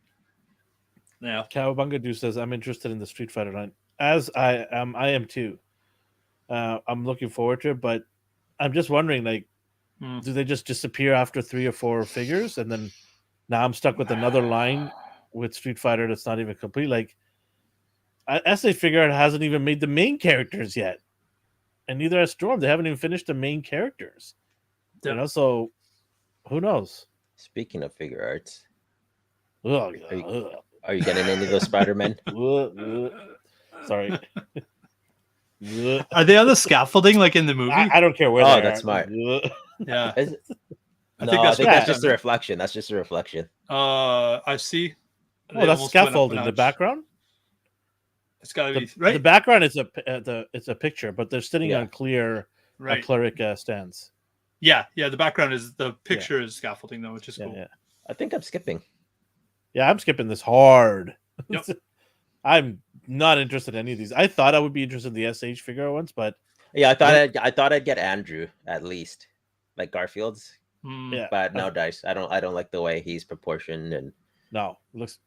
Yeah. Cowabunga Dude says, I'm interested in the Street Fighter line. As I am too. I'm looking forward to it, but I'm just wondering, like, do they just disappear after 3 or 4 figures, and then now I'm stuck with another line with Street Fighter that's not even complete? Like, SH Figure Art hasn't even made the main characters yet, and neither has Storm. They haven't even finished the main characters. Yep. You know, so who knows? Speaking of figure arts, Ugh, are you getting any of those Spider-Men? Sorry. Are they on the scaffolding like in the movie? I don't care where Oh, they that's are. smart. Yeah. Is it? I No, think that's that's what just a reflection. That's just a reflection. I see. Oh, They that's almost went up a scaffolding. The notch. background. It's got to be The right. background is it's a picture, but they're sitting Yeah. on clear Right. acrylic stands. Yeah. Yeah. The background is the picture is scaffolding though, which is Yeah, cool. yeah. I think I'm skipping. Yeah, I'm skipping this hard. Yep. I'm not interested in any of these. I thought I would be interested in the SH figure ones, but Yeah, I thought I'd get Andrew at least, like Garfield's, Mm. yeah, but no dice. I don't like the way he's proportioned, and no, this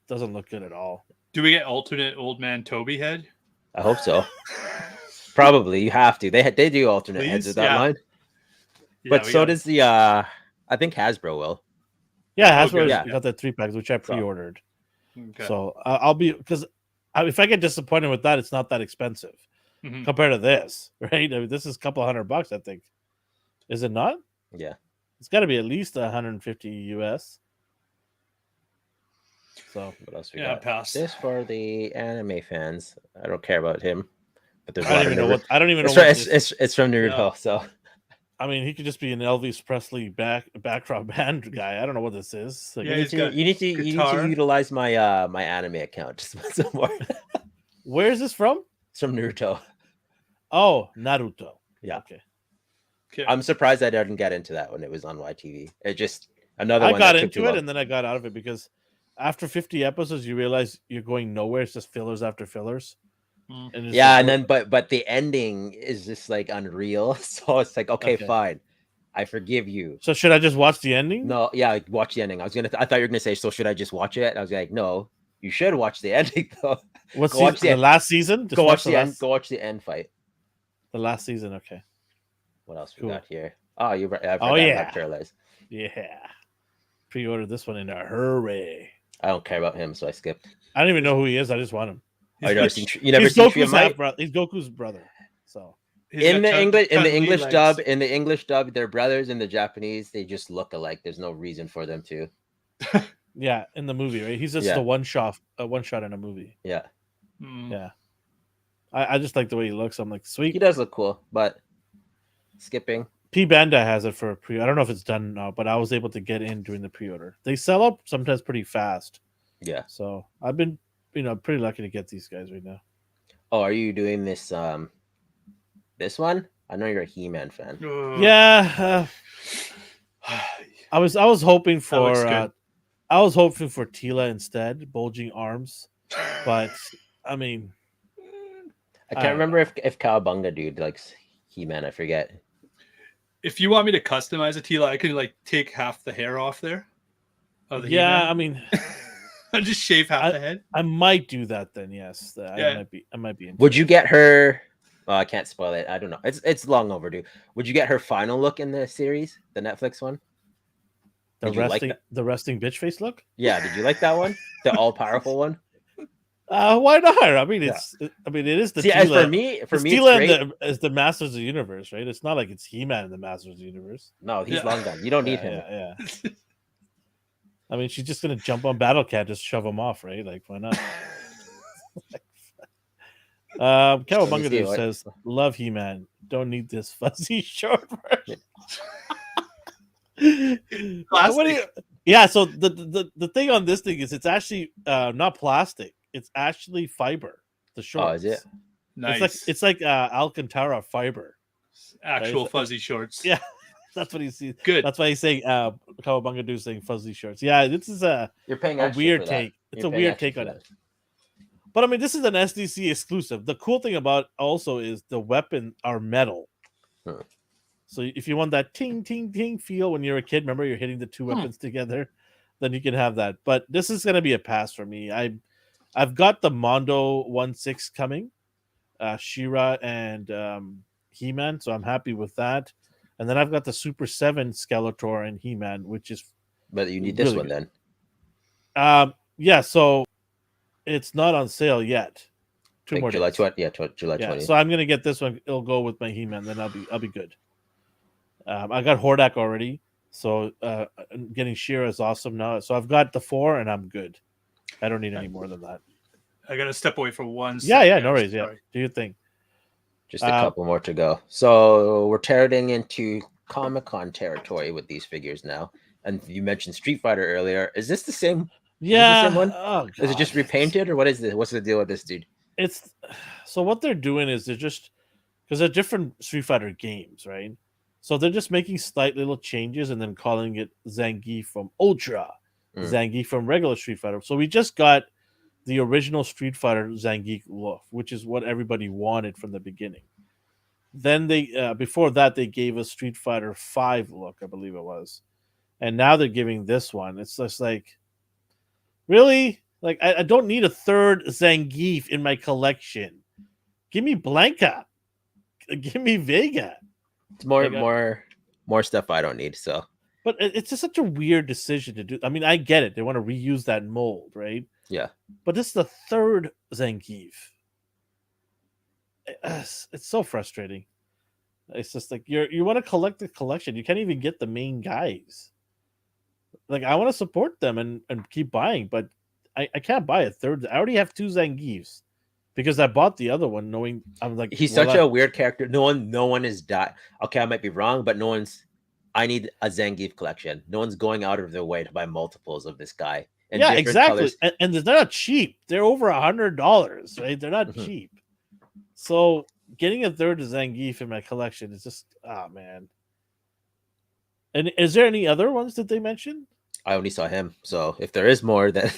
doesn't look good at all. Do we get alternate old man Toby head? I hope so. Probably you have to. They do alternate heads Please? with that Yeah. line, Yeah, but we so got- does the I think Hasbro will. Yeah, Oh, Hasbro good. got the 3 packs, which I So- pre-ordered. Okay. So I'll be, because if I get disappointed with that, it's not that expensive Mhm. compared to this, right? I mean, this is a couple $100, I think. Is it not? Yeah. It's got to be at least 150 US. So What else we Yeah, got? pass. This for the anime fans. I don't care about him, but there's a I lot don't of even know what. I don't even know It's what. from, This, it's from Naruto, Yeah. so I mean, he could just be an Elvis Presley backdrop band guy. I don't know what this is. Like, Yeah, you he's need to got you need to guitar. utilize my my anime account just some more. where is this from? It's from Naruto. Oh, Naruto. Yeah. Okay. Okay. I'm surprised I didn't get into that when it was on YTV. It just another I one got that took into too it long. and then I got out of it because after 50 episodes, you realize you're going nowhere. It's just fillers after fillers. Mm. And it's Yeah, like, and then but the ending is just like unreal. So it's like, okay, Okay. fine. I forgive you. so should I just watch the ending? No, yeah, watch the ending. I thought you were gonna say, so should I just watch it? I was like, no, you should watch the ending though. What's Go watch the last season? Just Go watch the end. last, Go watch the end fight. the last season. Okay. What else we Cool. got here? Oh, you. I've Oh, read yeah. about Paralyzed. Yeah. Pre-ordered this one in a hurry. I don't care about him, so I skipped. I don't even know who he is. I just want him. Oh, you never seen? You never He's seen Tree of Goku's Might? half-brother. He's Goku's brother. So He's In got the English, Chun-Li legs. in the English dub, they're brothers. In the Japanese, they just look alike. There's no reason for them to. yeah, in the movie, right? He's just Yeah. a one shot in a movie. Yeah, Mm. Yeah. I just like the way he looks. I'm like, he sweet. does look cool, but skipping. P Bandai has it for a pre. I don't know if it's done now, but I was able to get in during the pre-order. They sell up sometimes pretty fast. Yeah. So I've been, pretty lucky to get these guys right now. Oh, are you doing this? This one? I know you're a He-Man fan. Yeah. I was hoping looks for good. Tila instead, bulging arms, but I mean, I I can't don't remember if Cowabunga dude likes He-Man. I forget. If you want me to customize a Tila, I could like take half the hair off there. Of the yeah, He-Man. I mean, I just shave half the head. I might do that then. Yes, Yeah. I might be. Into Would it. you get her? Well, I can't spoil it. I don't know. It's long overdue. Would you get her final look in the series, the Netflix one? the did you like resting that? the resting bitch face look? Yeah. Did you like that one? The all powerful one. Why not? I mean, Yeah. it is the See, as Tila. for me, It's it's Tila great. is the Masters of the Universe, right? It's not like it's He-Man in the Masters of the Universe. No, he's Yeah. long gone. You don't need Yeah, him. yeah. I mean, she's just gonna jump on Battle Cat, just shove him off, right? Like, why not? Cowabunga see Dude what- says, "Love He-Man. Don't need this fuzzy short version." What do you? Yeah. So the thing on this thing is it's actually not plastic. It's actually fiber. The Oh, shorts. is it? Nice. It's like Alcantara fiber. Actual Right? fuzzy shorts. Yeah. That's what he sees. Good. That's why he's saying Cowabunga Dude saying fuzzy shorts. Yeah, this is a You're paying a extra weird for that. take. It's You're a paying weird extra take for on that. it. But I mean, this is an SDC exclusive. The cool thing about also is the weapon are metal. Hmm. So if you want that ting ting ting feel when you're a kid, remember you're hitting the two weapons together, then you can have that. But this is gonna be a pass for me. I've got the Mondo 1/6 coming, She-Ra and He-Man, so I'm happy with that. And then I've got the Super 7 Skeletor and He-Man, which is But you need this really one good. then. Yeah, so it's not on sale yet. Two Like more July days. 20. Yeah, July Yeah, 20. so I'm gonna get this one. It'll go with my He-Man, then I'll be good. I got Hordak already, so getting She-Ra is awesome now. So I've got the 4, and I'm good. I don't need any more than that. I gotta step away for one. Yeah, second. no worries. Yeah, Sorry. do your thing. Just a couple more to go. So we're tearing into Comic-Con territory with these figures now. And you mentioned Street Fighter earlier. Is this the same? Yeah. same one? Oh, Is it just God. repainted, or what is this? What's the deal with this dude? It's so what they're doing is they're just because they're different Street Fighter games, right? So they're just making slight little changes and then calling it Zangief from Ultra, Zangief from regular Street Fighter. So we just got the original Street Fighter Zangief look, which is what everybody wanted from the beginning. Then they before that they gave us Street Fighter 5 look, I believe it was, and now they're giving this one. It's just like, really, like I don't need a third Zangief in my collection. Give me Blanca, give me Vega. It's more stuff I don't need. So, But it's just such a weird decision to do. I mean, I get it; they want to reuse that mold, right? yeah. But this is the third Zangief. It's so frustrating. It's just like you want to collect the collection. You can't even get the main guys. Like I want to support them and keep buying, but I can't buy a third. I already have 2 Zangiefs because I bought the other one knowing I'm like He's such a weird character. No one is died. Okay, I might be wrong, but no one's. I need a Zangief collection. No one's going out of their way to buy multiples of this guy. And yeah, different exactly. colors. And they're not cheap. They're over $100, right? They're not Mhm. cheap. So getting a third Zangief in my collection is just man. And is there any other ones that they mentioned? I only saw him. So if there is more, then.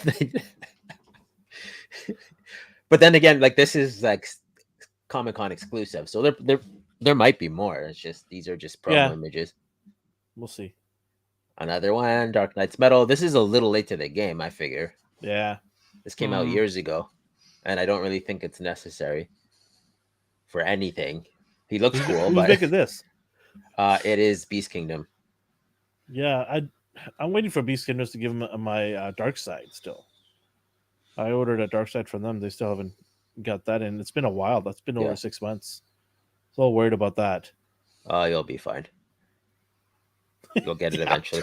But then again, like this is like Comic-Con exclusive, so there might be more. It's just these are just promo images. We'll see. Another one, Dark Knight's Metal. This is a little late to the game, I figure. Yeah. This came out years ago, and I don't really think it's necessary for anything. He looks cool, Who's but making this? it is Beast Kingdom. Yeah, I'm waiting for Beast Kingdoms to give him my Dark Side still. I ordered a Dark Side from them. They still haven't got that in. It's been a while. That's been over 6 months. So worried about that. You'll be fine. You'll get it eventually.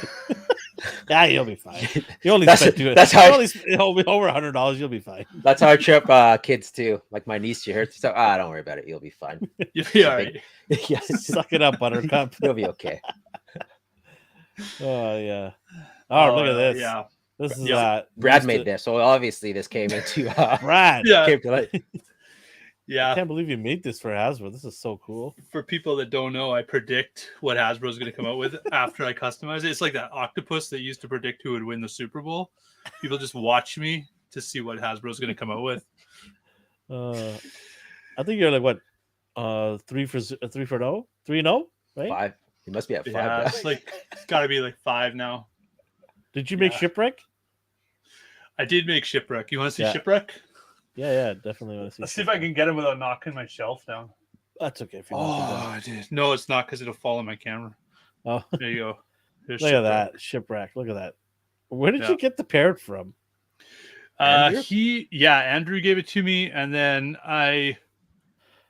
Yeah, you'll be fine. You only That's- spent two. that's how I- it'll be over $100. You'll be fine. That's how I trip kids too. Like my niece, she hurts. So don't worry about it. You'll be fine. You'll be all right. Yeah, Suck it up, Buttercup. you'll be okay. Oh yeah. Oh, look at this. Yeah. This is Brad made this, so obviously this came into Brad. Yeah. came to light. I Yeah. can't believe you made this for Hasbro. This is so cool. For people that don't know, I predict what Hasbro's going to come out with after I customize it. It's like that octopus that used to predict who would win the Super Bowl. People just watch me to see what Hasbro's going to come out with. I think you're like what? 3 for 0? 3-0, right? 5. He must be at 5. Yeah, now. it's like it's got to be like 5 now. Did you make Yeah. Shipwreck? I did make Shipwreck. You want to see Yeah. Shipwreck? Yeah, definitely want to see. Let's see if I can get him without knocking my shelf down. That's okay. If you I did. No, it's not because it'll fall on my camera. oh, There you go. There's look at Shipwreck. that Shipwreck. Look at that. Where did Yeah. you get the parrot from? Andrew? Andrew gave it to me, and then I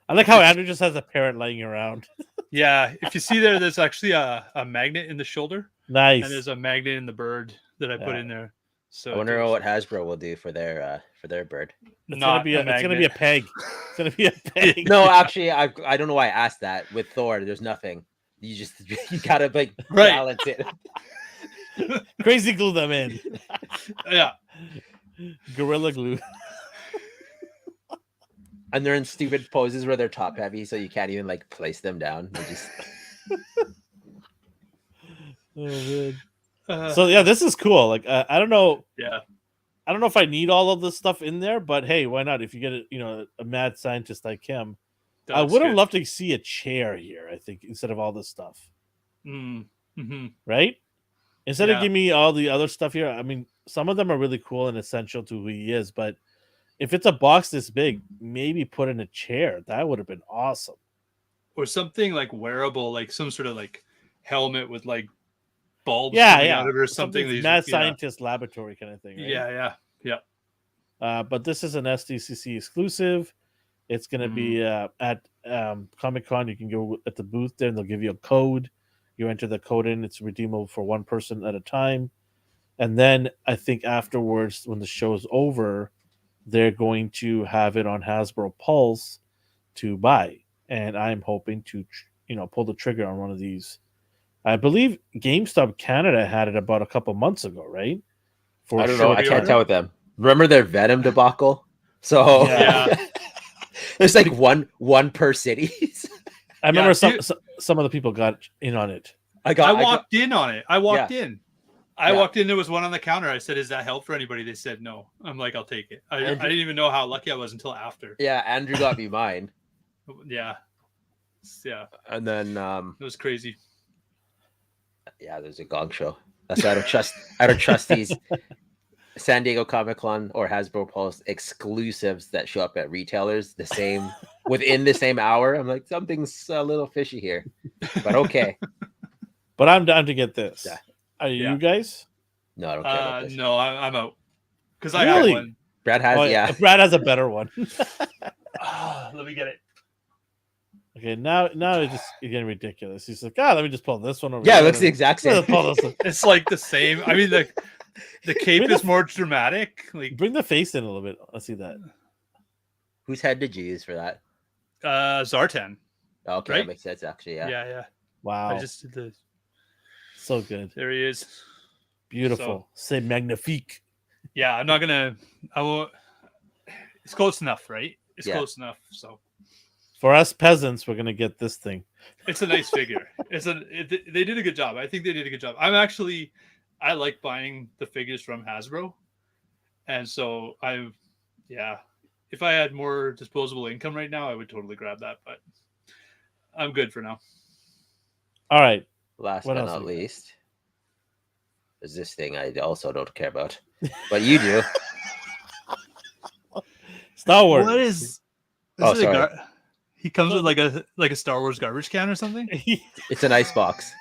like how Andrew just has a parrot laying around. if you see there's actually a magnet in the shoulder, Nice. and there's a magnet in the bird that I put Yeah. in there. So I wonder what Hasbro will do for their bird. It's gonna be a peg. It's gonna be a peg. No, actually, I don't know why I asked that. With Thor, there's nothing. You gotta like Right. balance it. Crazy glue them in. Yeah. Gorilla glue. And they're in stupid poses where they're top heavy, so you can't even like place them down. They just Oh man. So yeah, this is cool. Like I don't know. Yeah. I don't know if I need all of this stuff in there, but hey, why not? If you get a mad scientist like him, I would have loved to see a chair here. I think instead of all this stuff, right? Instead of giving me all the other stuff here, I mean, some of them are really cool and essential to who he is, but if it's a box this big, maybe put in a chair. That would have been awesome. Or something like wearable, like some sort of like helmet with like bulbs coming out of it or something. Mad scientist laboratory kind of thing. Right? Yeah. But this is an SDCC exclusive. It's going to be at Comic-Con. You can go at the booth there and they'll give you a code. You enter the code in. It's redeemable for one person at a time. And then I think afterwards, when the show's over, they're going to have it on Hasbro Pulse to buy. And I'm hoping to, pull the trigger on one of these. I believe GameStop Canada had it about a couple months ago, right? I don't know. I can't tell with them. Remember their Venom debacle? So there's like one per city. I remember some of the people got in on it. I walked in on it. I walked in. I walked in. There was one on the counter. I said, "Is that help for anybody?" They said, "No." I'm like, "I'll take it." I didn't even know how lucky I was until after. Yeah, Andrew got me mine. Yeah. And then it was crazy. Yeah, there's a gong show. That's why I don't trust these San Diego Comic-Con or Hasbro Pulse exclusives that show up at retailers within the same hour. I'm like, something's a little fishy here, but okay. But I'm down to get this. Yeah. Are you guys? No, I don't care about this. No, I'm out because I have one. Brad has Brad has a better one. Let me get it. Okay, now it's just getting ridiculous. He's like, let me just pull this one over. Yeah, it looks the exact same. It's like the same. I mean, the cape is more dramatic. Like, bring the face in a little bit. Let's see that. Whose head did you use for that? Zartan. Okay, right? That makes sense actually. Yeah. Wow. I just did the. So good. There he is. Beautiful. C'est magnifique. Yeah, I'm not gonna. I won't. It's close enough, right? It's close enough. So. For us peasants, we're gonna get this thing. It's a nice figure. They did a good job. I think they did a good job. I like buying the figures from Hasbro, and so if I had more disposable income right now, I would totally grab that. But I'm good for now. All right. Last but not least, is this thing I also don't care about, but you do. Star Wars. What is? Sorry. He comes with like a Star Wars garbage can or something. It's an ice box.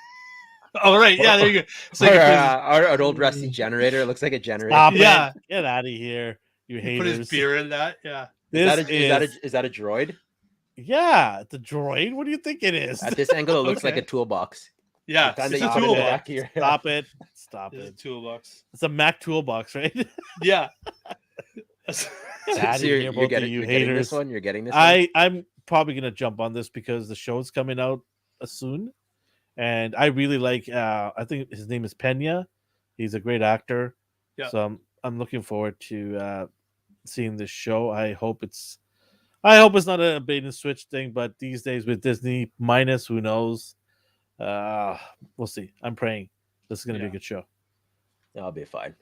Oh right, yeah, there you go. It's like an old rusty generator. It looks like a generator. Stop it. Get out of here, you haters. Put his beer in that. Yeah. Is that a droid? Yeah, the droid. What do you think it is? At this angle, it looks like a toolbox. Yeah, it's a toolbox. Stop it. It's a toolbox. It's a Mac toolbox, right? Yeah. So you're getting this one. You're getting this one. I'm probably gonna jump on this because the show's coming out soon, and I really like. I think his name is Pena. He's a great actor. Yeah. So I'm looking forward to seeing this show. I hope it's not a bait and switch thing, but these days with Disney minus, who knows? We'll see. I'm praying this is gonna be a good show. I'll be fine.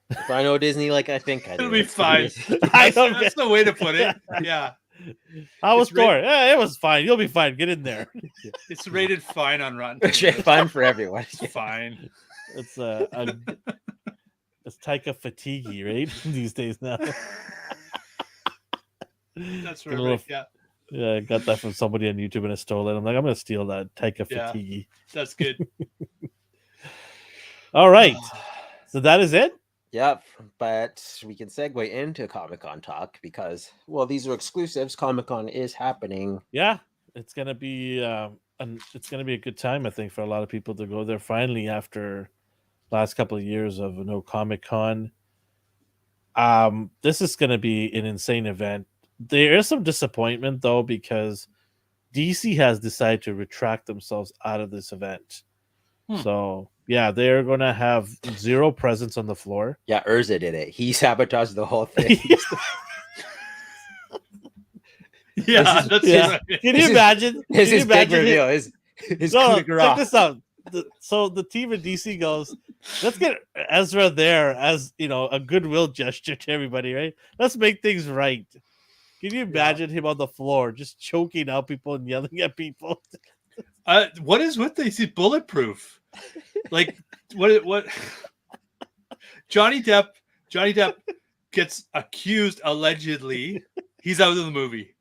If I know Disney like I think I do, it'll be fine. That's the way to put it. Yeah. How was Thor? Yeah, it was fine. You'll be fine. Get in there. It's rated fine on Rotten. It's fine for everyone. It's fine. It's it's Taika fatigue, right? These days now. That's right. Yeah, I got that from somebody on YouTube and I stole it. I'm like, I'm gonna steal that Taika fatigue. That's good. All right. So that is it. Yep, but we can segue into Comic-Con talk because, well, these are exclusives. Comic-Con is happening. Yeah, it's gonna be a good time, I think, for a lot of people to go there finally after last couple of years of no Comic-Con. This is going to be an insane event. There is some disappointment though, because DC has decided to retract themselves out of this event. So yeah, they're going to have zero presence on the floor. Yeah, Urza did it. He sabotaged the whole thing. Yeah, that's right. Can you imagine? His Can you big imagine reveal. His no, coup de check grace. this out. So the team in DC goes, let's get Ezra there as a goodwill gesture to everybody, right? Let's make things right. Can you imagine him on the floor just choking out people and yelling at people? What is with this? He's bulletproof. Like what? Johnny Depp gets accused allegedly. He's out of the movie.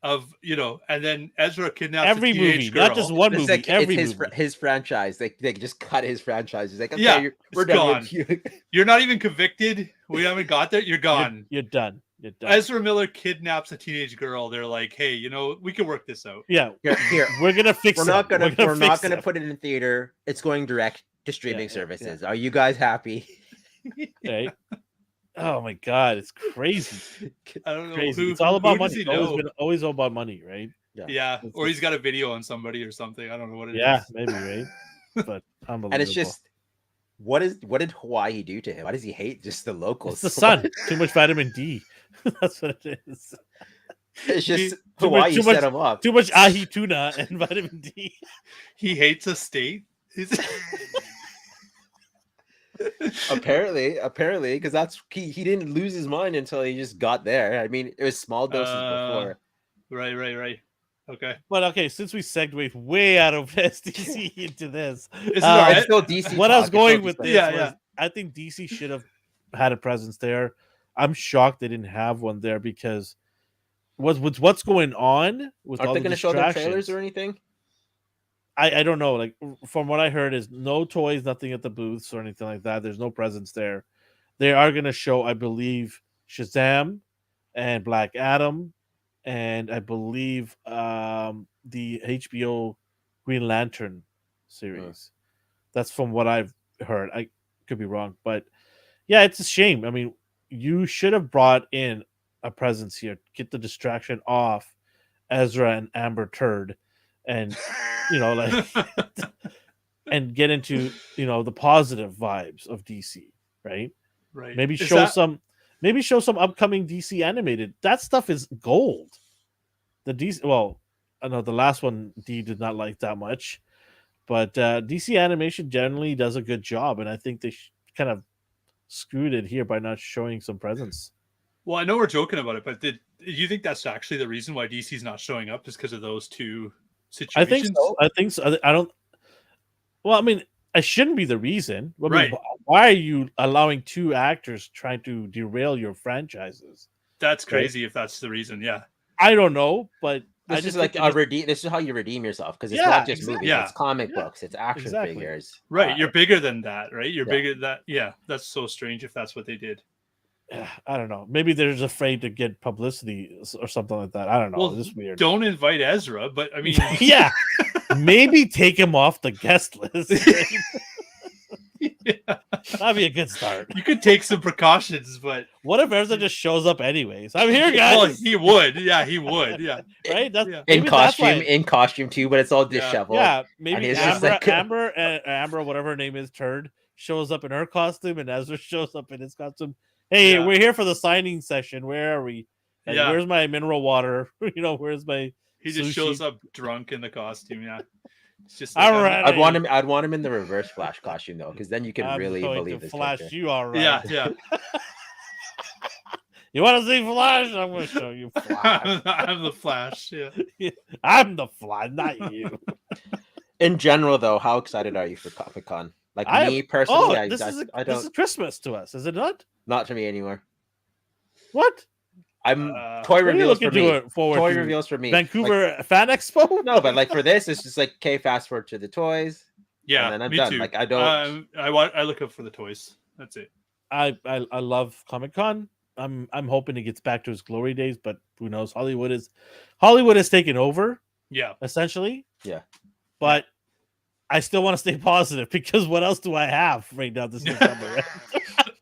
And then Ezra kidnaps Every a teenage movie, girl. not just one It's movie. like Every it's movie. his franchise. They just cut his franchise. He's like, okay, Yeah, we're it's done. gone. You're not even convicted. We haven't got there. You're gone. You're done. You're done. Ezra Miller kidnaps a teenage girl. They're like, hey, we can work this out. Yeah, Here, we're gonna fix we're it. not gonna fix it. put it in theater. It's going direct to streaming Yeah. services. Are you guys happy? Right? Oh my god, it's crazy. I don't know. Crazy. Who, It's all about who does money. he It's know? always all about money, right? Yeah, or he's got a video on somebody or something. I don't know what it is. Yeah, maybe, right? But unbelievable. And it's just what did Hawaii do to him? Why does he hate just the locals? it's the sun. Too much vitamin D. That's what it is. It's just Too Hawaii much- set him up. Too much ahi tuna and vitamin D. He hates a state. Apparently, because he didn't lose his mind until he just got there. I mean, it was small doses before. Right. Okay. But okay, since we segued way out of SDC into this, Is it Uh, all right? It's still DC. what I was talk. It's still going with DC. this Yeah, was, yeah. I think DC should have had a presence there. I'm shocked they didn't have one there because with what's going on with Aren't all they the going to show their distractions, trailers or anything? I don't know. Like from what I heard, is no toys, nothing at the booths or anything like that. There's no presence there. They are going to show, I believe, Shazam and Black Adam, and I believe the HBO Green Lantern series. That's from what I've heard. I could be wrong, but yeah, it's a shame. I mean, you should have brought in a presence here. Get the distraction off Ezra and Amber Turd, and like and get into the positive vibes of DC, right? Right. Maybe Is show that- some upcoming DC animated. That stuff is gold. The DC, well, I know the last one D did not like that much, but DC animation generally does a good job, and I think they kind of screwed it here by not showing some presence. Well, I know we're joking about it, but do you think that's actually the reason why DC's not showing up? Is because of those two I situations? think so. I don't. Well, I mean, it shouldn't be the reason. I mean, Right. why are you allowing two actors trying to derail your franchises? That's crazy if that's the reason. Yeah. I don't know, but I This is just like think it just- this is how you redeem yourself because it's Yeah, not just exactly. movies, Yeah. it's comic Yeah. books, it's action Exactly. figures. Right. You're bigger than that, right? You're Yeah. bigger than that. Yeah. That's so strange if that's what they did. I don't know. Maybe they're just afraid to get publicity or something like that. I don't know. Well, It's just weird. Don't invite Ezra, but I mean, Yeah, maybe take him off the guest list. yeah, That'd be a good start. you could take some precautions, but What if Ezra just shows up anyways? I'm here, well, guys. he would. Yeah, he would. Yeah. Right? That's, Yeah. In maybe that's why- costume too, but it's all Yeah. disheveled. Yeah, And maybe he's just Amber, like- Amber, whatever her name is, Turd, shows up in her costume, and Ezra shows up in his costume. Hey, Yeah. we're here for the signing session. Where are we? And Yeah. where's my mineral water? Where's my? He just Sushi. shows up drunk in the costume. Yeah. It's just All I'm- right. I'd want him in the reverse Flash costume though, because then you can I'm really going believe to this flash character. you, all right? Yeah, yeah. You want to see Flash? I'm going to show you Flash. I'm the Flash. Yeah. I'm the Flash, not you. In general, though, how excited are you for Comic Con? Like I- me personally, Oh, this is I Christmas to us, is it not? not for me anymore. What? I'm toy What are you reveals for looking me. to forward Toy to? reveals for me. Like, Vancouver Fan Expo? no, but like for this, it's just like okay, fast forward to the toys. Yeah. And then I'm me done. too. Like, I don't- I look up for the toys. That's it. I love Comic Con. I'm hoping it gets back to its glory days, but who knows? Hollywood has taken over Yeah. essentially. Yeah. But I still want to stay positive because what else do I have right now this November? Right?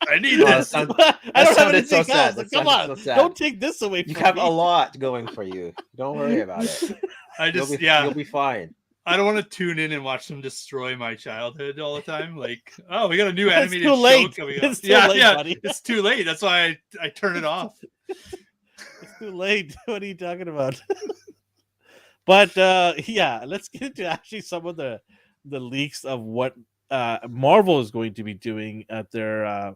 I need Oh, this. that I don't have sounded anything so sad. else. That Like, come sounded on, so sad. don't take this away You from have me. a lot going for you. Don't worry about it. You'll be fine. I don't want to tune in and watch them destroy my childhood all the time. Like, oh, we got a new It's animated too show late. coming up. It's too late, buddy. It's too late. That's why I turn it off. It's too late. What are you talking about? But yeah, let's get into actually some of the leaks of what Marvel is going to be doing at their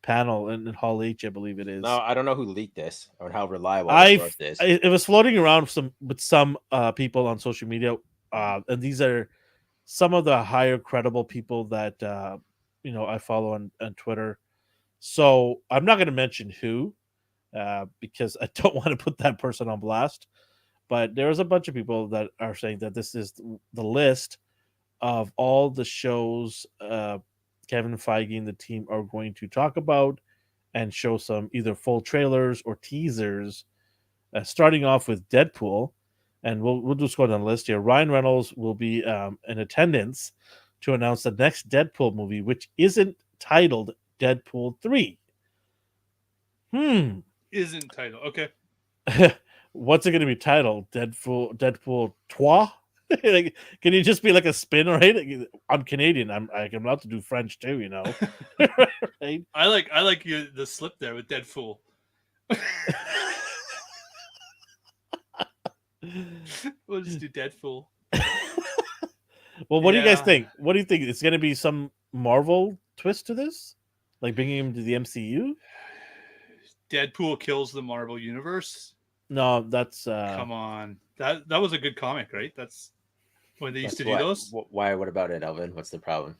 panel in Hall H, I believe it is. No, I don't know who leaked this or how reliable the source is. It was floating around with some people on social media, and these are some of the higher credible people that I follow on Twitter. So I'm not going to mention who because I don't want to put that person on blast. But there's a bunch of people that are saying that this is the list of all the shows Kevin Feige and the team are going to talk about and show some either full trailers or teasers. Starting off with Deadpool, and we'll just go down the list here. Ryan Reynolds will be in attendance to announce the next Deadpool movie, which isn't titled Deadpool 3. Isn't titled. Okay. What's it going to be titled? Deadpool 3? Like, can you just be like a spin, right? I'm Canadian. I'm allowed to do French too, right? I like the slip there with Deadpool. We'll just do Deadpool. Well, what do you guys think? What do you think? It's going to be some Marvel twist to this, like bringing him to the MCU? Deadpool kills the Marvel universe. No, that's come on. That was a good comic, right? That's when they used to do those. Why? What about it, Elvin? What's the problem?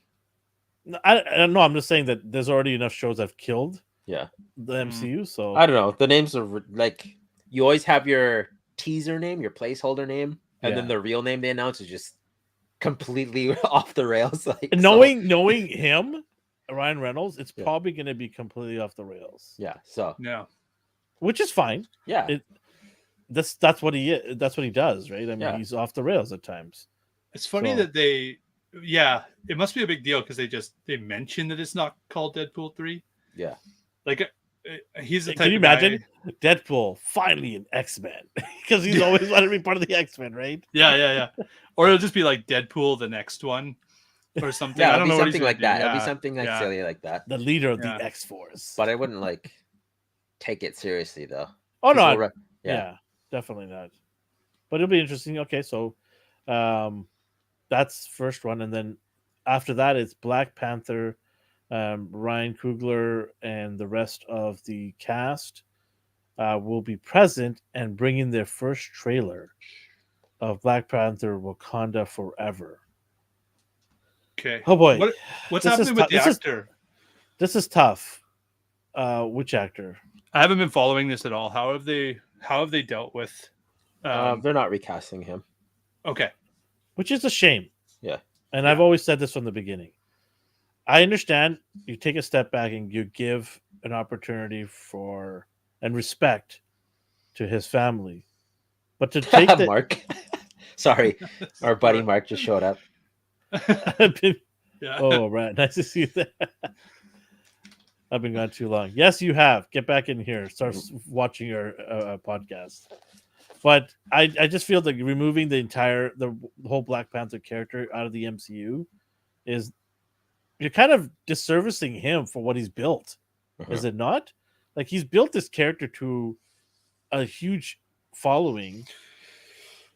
I don't know. I'm just saying that there's already enough shows that have killed the MCU. So I don't know. The names are like you always have your teaser name, your placeholder name, and then the real name they announce is just completely off the rails. Like knowing him, Ryan Reynolds, it's probably going to be completely off the rails. Yeah. So which is fine. Yeah. That's what he does, right? I mean, he's off the rails at times. It's funny that it must be a big deal because they mention that it's not called Deadpool 3. Yeah. Like he's the type. Can you imagine Deadpool finally an X-Men because he's always wanted to be part of the X-Men, right? Yeah. Or it'll just be like Deadpool the next one or something. Yeah, I don't know something like that. Yeah. It'll be something like silly like that. The leader of the X-Force. But I wouldn't like take it seriously though. Oh no. Yeah, definitely not. But it'll be interesting. Okay, so that's first one, and then after that it's Black Panther. Ryan Coogler and the rest of the cast will be present and bring in their first trailer of Black Panther: Wakanda Forever. Okay. Oh boy, what's happening with the actor? This is tough. Which actor? I haven't been following this at all. How have they dealt with? They're not recasting him. Okay. Which is a shame. Yeah. And I've always said this from the beginning. I understand you take a step back and you give an opportunity for and respect to his family. But to take Mark. Sorry. Our buddy Mark just showed up. Oh, right. Nice to see you there. I've been gone too long. Yes, you have. Get back in here. Start watching your podcast. But I just feel like removing the whole Black Panther character out of the MCU is you're kind of disservicing him for what he's built. Is it not? Like he's built this character to a huge following.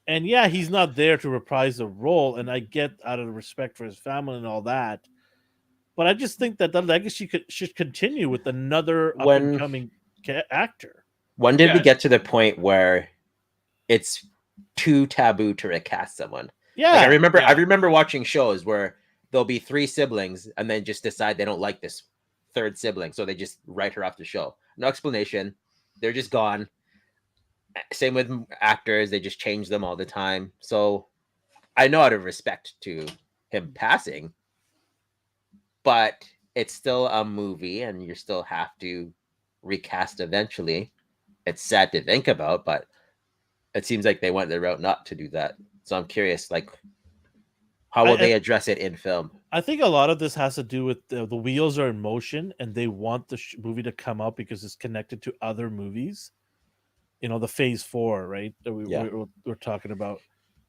And yeah, he's not there to reprise the role. And I get out of respect for his family and all that. But I just think that the legacy should continue with another up-and-coming actor. When did we get to the point where it's too taboo to recast someone? Yeah. Like I remember watching shows where there'll be 3 siblings and then just decide they don't like this third sibling. So they just write her off the show. No explanation. They're just gone. Same with actors. They just change them all the time. So I know out of respect to him passing, but it's still a movie and you still have to recast eventually. It's sad to think about, but it seems like they went the route not to do that. So I'm curious, like, How will I- they address it in film? I think a lot of this has to do with the wheels are in motion, and they want the movie to come out because it's connected to other movies. The Phase 4, right? That Yeah. we're talking about.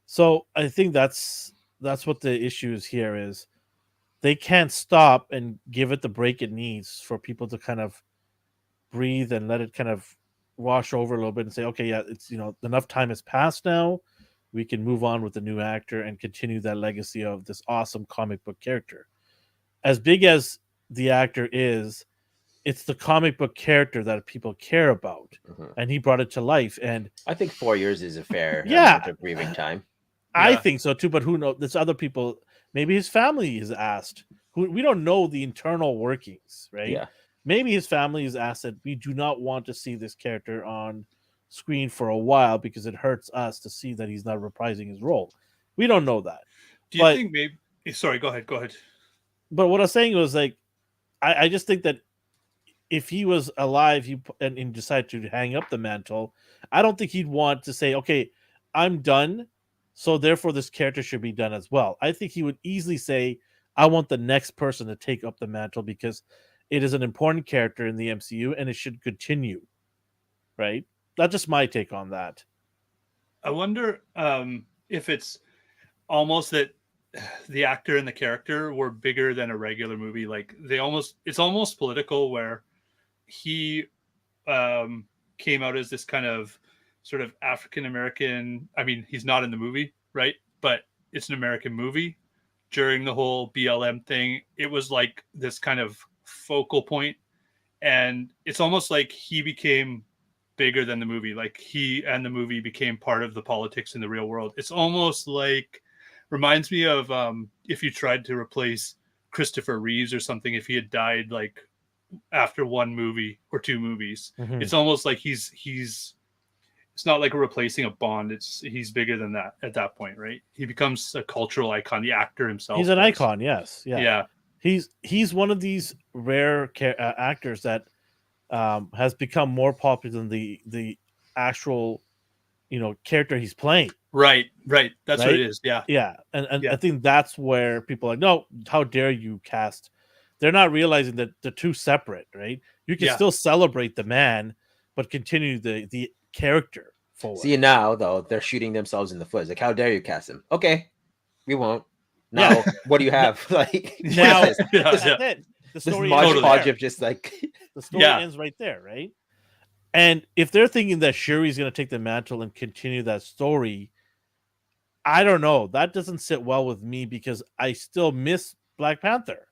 So I think that's what the issue is here is they can't stop and give it the break it needs for people to kind of breathe and let it kind of wash over a little bit and say, okay, yeah, it's enough time has passed now. We can move on with the new actor and continue that legacy of this awesome comic book character. As big as the actor is, it's the comic book character that people care about, Mhm. and he brought it to life. And I think 4 years is a fair Yeah. amount of breathing time. I Yeah. think so too, but who knows? There's other people. Maybe his family is asked. We don't know the internal workings, right? Yeah. Maybe his family is asked that we do not want to see this character on screen for a while because it hurts us to see that he's not reprising his role. We don't know that. Do you But- think maybe? Sorry, go ahead. Go ahead. But what I was saying was like, I just think that if he was alive, and decided to hang up the mantle, I don't think he'd want to say, okay, I'm done, so therefore this character should be done as well. I think he would easily say, I want the next person to take up the mantle because it is an important character in the MCU and it should continue. Right? That's just my take on that. I wonder if it's almost that the actor and the character were bigger than a regular movie. Like it's almost political where he came out as this kind of sort of African American. I mean, he's not in the movie, right? But it's an American movie. During the whole BLM thing, it was like this kind of focal point, and it's almost like he became bigger than the movie. Like he and the movie became part of the politics in the real world. It's almost like reminds me of if you tried to replace Christopher Reeves or something, if he had died like after one movie or two movies. Mhm. It's almost like he's it's not like replacing a Bond. He's bigger than that at that point, right? He becomes a cultural icon. The actor himself. He's an does. icon, yes. Yeah. He's one of these rare actors that has become more popular than the actual character he's playing. Right. That's what Right? it is. Yeah. Yeah, and Yeah. I think that's where people are like, no, how dare you cast? They're not realizing that they're two separate, right? You can Yeah. still celebrate the man, but continue the character forward. See, now though they're shooting themselves in the foot. It's like, how dare you cast him? Okay, we won't. Yeah. Now, what do you have? Like Now- this, Yeah, That's yeah. it. The this story Mod ends Podge there. of just like The story Yeah. ends right there, right? And if they're thinking that Shuri's going to take the mantle and continue that story, I don't know. That doesn't sit well with me because I still miss Black Panther.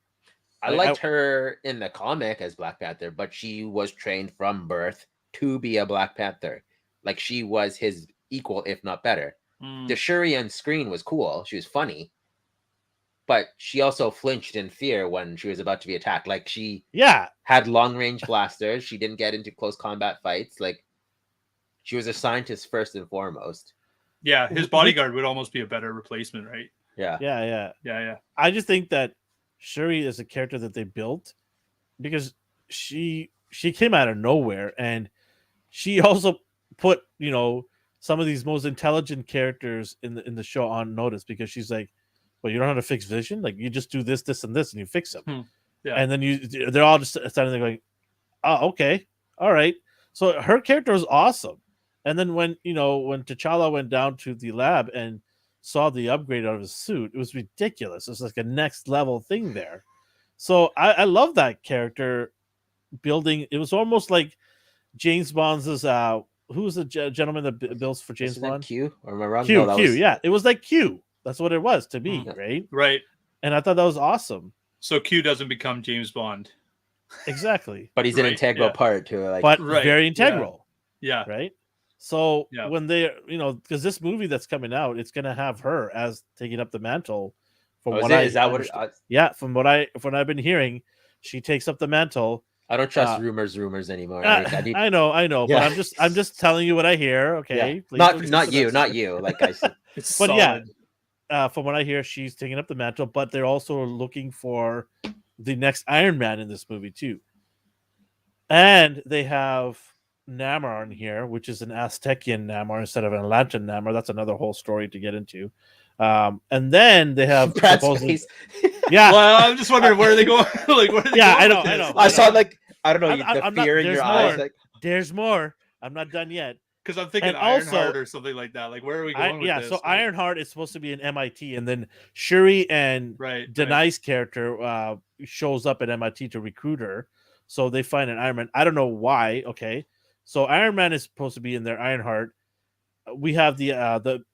I Like, liked her in the comic as Black Panther, but she was trained from birth to be a Black Panther. Like she was his equal, if not better. The Shuri on screen was cool. She was funny, but she also flinched in fear when she was about to be attacked. Like she Yeah, had long range blasters. She didn't get into close combat fights. Like she was a scientist first and foremost. Yeah. His bodyguard would almost be a better replacement, right? Yeah. yeah. Yeah. I just think that Shuri is a character that they built because she came out of nowhere, and she also put some of these most intelligent characters in the show on notice because she's like, well, you don't know how to fix Vision, like you just do this, and this, and you fix them. Yeah. And then they're all just standing there going, oh, okay, all right. So her character was awesome. And then when T'Challa went down to the lab and saw the upgrade out of his suit, it was ridiculous. It was like a next level thing there. So I love that character building. It was almost like James Bond's who's the gentleman that builds for James Isn't that Bond? Q? Or am I wrong? Q, No, that Q, was- yeah. It was like Q. That's what it was to me, Mm. right? Right. And I thought that was awesome. So Q doesn't become James Bond. Exactly. But he's an Right, integral yeah. part to it. Like, But Right, very yeah. integral. Yeah. Right. So Yeah. when they, because this movie that's coming out, it's gonna have her as taking up the mantle. From oh, what is that what? understand. Yeah, from what I've been hearing, she takes up the mantle. I don't trust rumors anymore. Uh, Like, I need, I know, Yeah. but I'm just telling you what I hear. Okay, yeah. Please not don't not listen to you, this. not you. Like I said, It's But yeah. solid. From what I hear, she's taking up the mantle, but they're also looking for the next Iron Man in this movie too. And they have Namor in here, which is an Aztecian Namor instead of an Atlantean Namor. That's another whole story to get into. And then they have Brad's supposedly, face. yeah, Well, I'm just wondering where are they going? Like, where are they Yeah, going I know, with I this? know. I saw like I don't know I'm the not. fear in There's your more. eyes. Like There's more. I'm not done yet. Because I'm thinking And also, Ironheart or something like that. Like, where are we going with this? so Like, Ironheart is supposed to be in MIT, and then Shuri and right. Denai's character shows up at MIT to recruit her. So they find an Iron Man. I don't know why. Okay, so Iron Man is supposed to be in there. Ironheart. We have the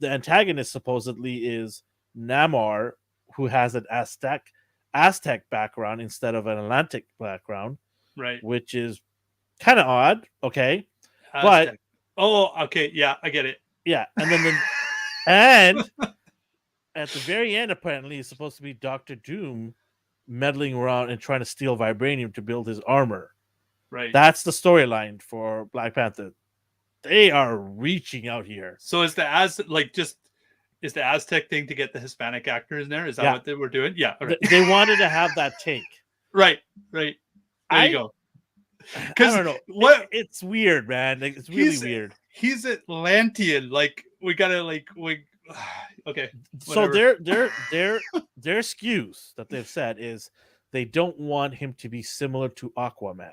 antagonist supposedly is Namor, who has an Aztec background instead of an Atlantic background, Right. which is kind of odd. Okay, but Aztec. Oh, okay. Yeah, I get it. yeah, and then and at the very end, apparently, it's supposed to be Doctor Doom meddling around and trying to steal vibranium to build his armor. Right. That's the storyline for Black Panther. They are reaching out here. So is the Aztec thing to get the Hispanic actors in there? Is that what they were doing? Yeah. Right. They wanted to have that take. Right. Right. There you go. I don't know. It's weird, man. Like, it's really weird. He's Atlantean. Like, we gotta okay. So their excuse that they've said is they don't want him to be similar to Aquaman.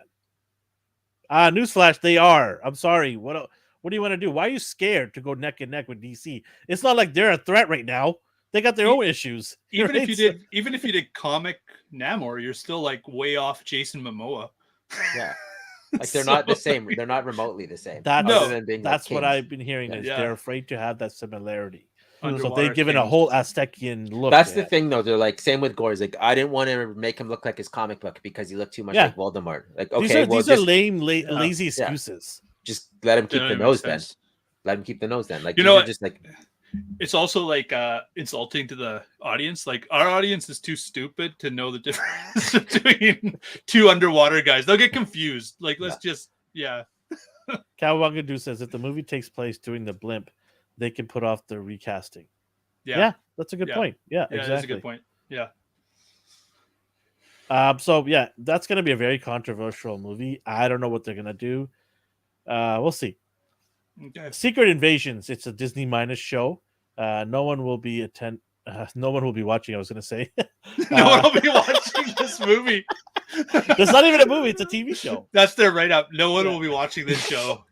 Newsflash, they are. I'm sorry. What do you want to do? Why are you scared to go neck and neck with DC? It's not like they're a threat right now. They got their own issues. Even if you did comic Namor, you're still like way off Jason Momoa. Yeah. Like they're not the same. They're not remotely the same. That's what I've been hearing. Is they're afraid to have that similarity. So they've given a whole Aztecian look. That's the thing, though. They're like same with Gore. Like I didn't want to make him look like his comic book because he looked too much like Voldemort. Like okay, these are lame, lazy excuses. Just let him keep the nose then. Let him keep the nose then. Like you know, what? Just like it's also like insulting to the audience. Like our audience is too stupid to know the difference between two underwater guys. They'll get confused. Like let's just Kawangadu says if the movie takes place during the blimp, they can put off the recasting. Yeah, that's a good point. Yeah, exactly. That's a good point. Yeah. So that's going to be a very controversial movie. I don't know what they're going to do. We'll see. Okay. Secret Invasions. It's a Disney minus show. No one will be no one will be watching. I was going to say. No one will be watching this movie. It's not even a movie. It's a TV show. That's their write up. No one will be watching this show.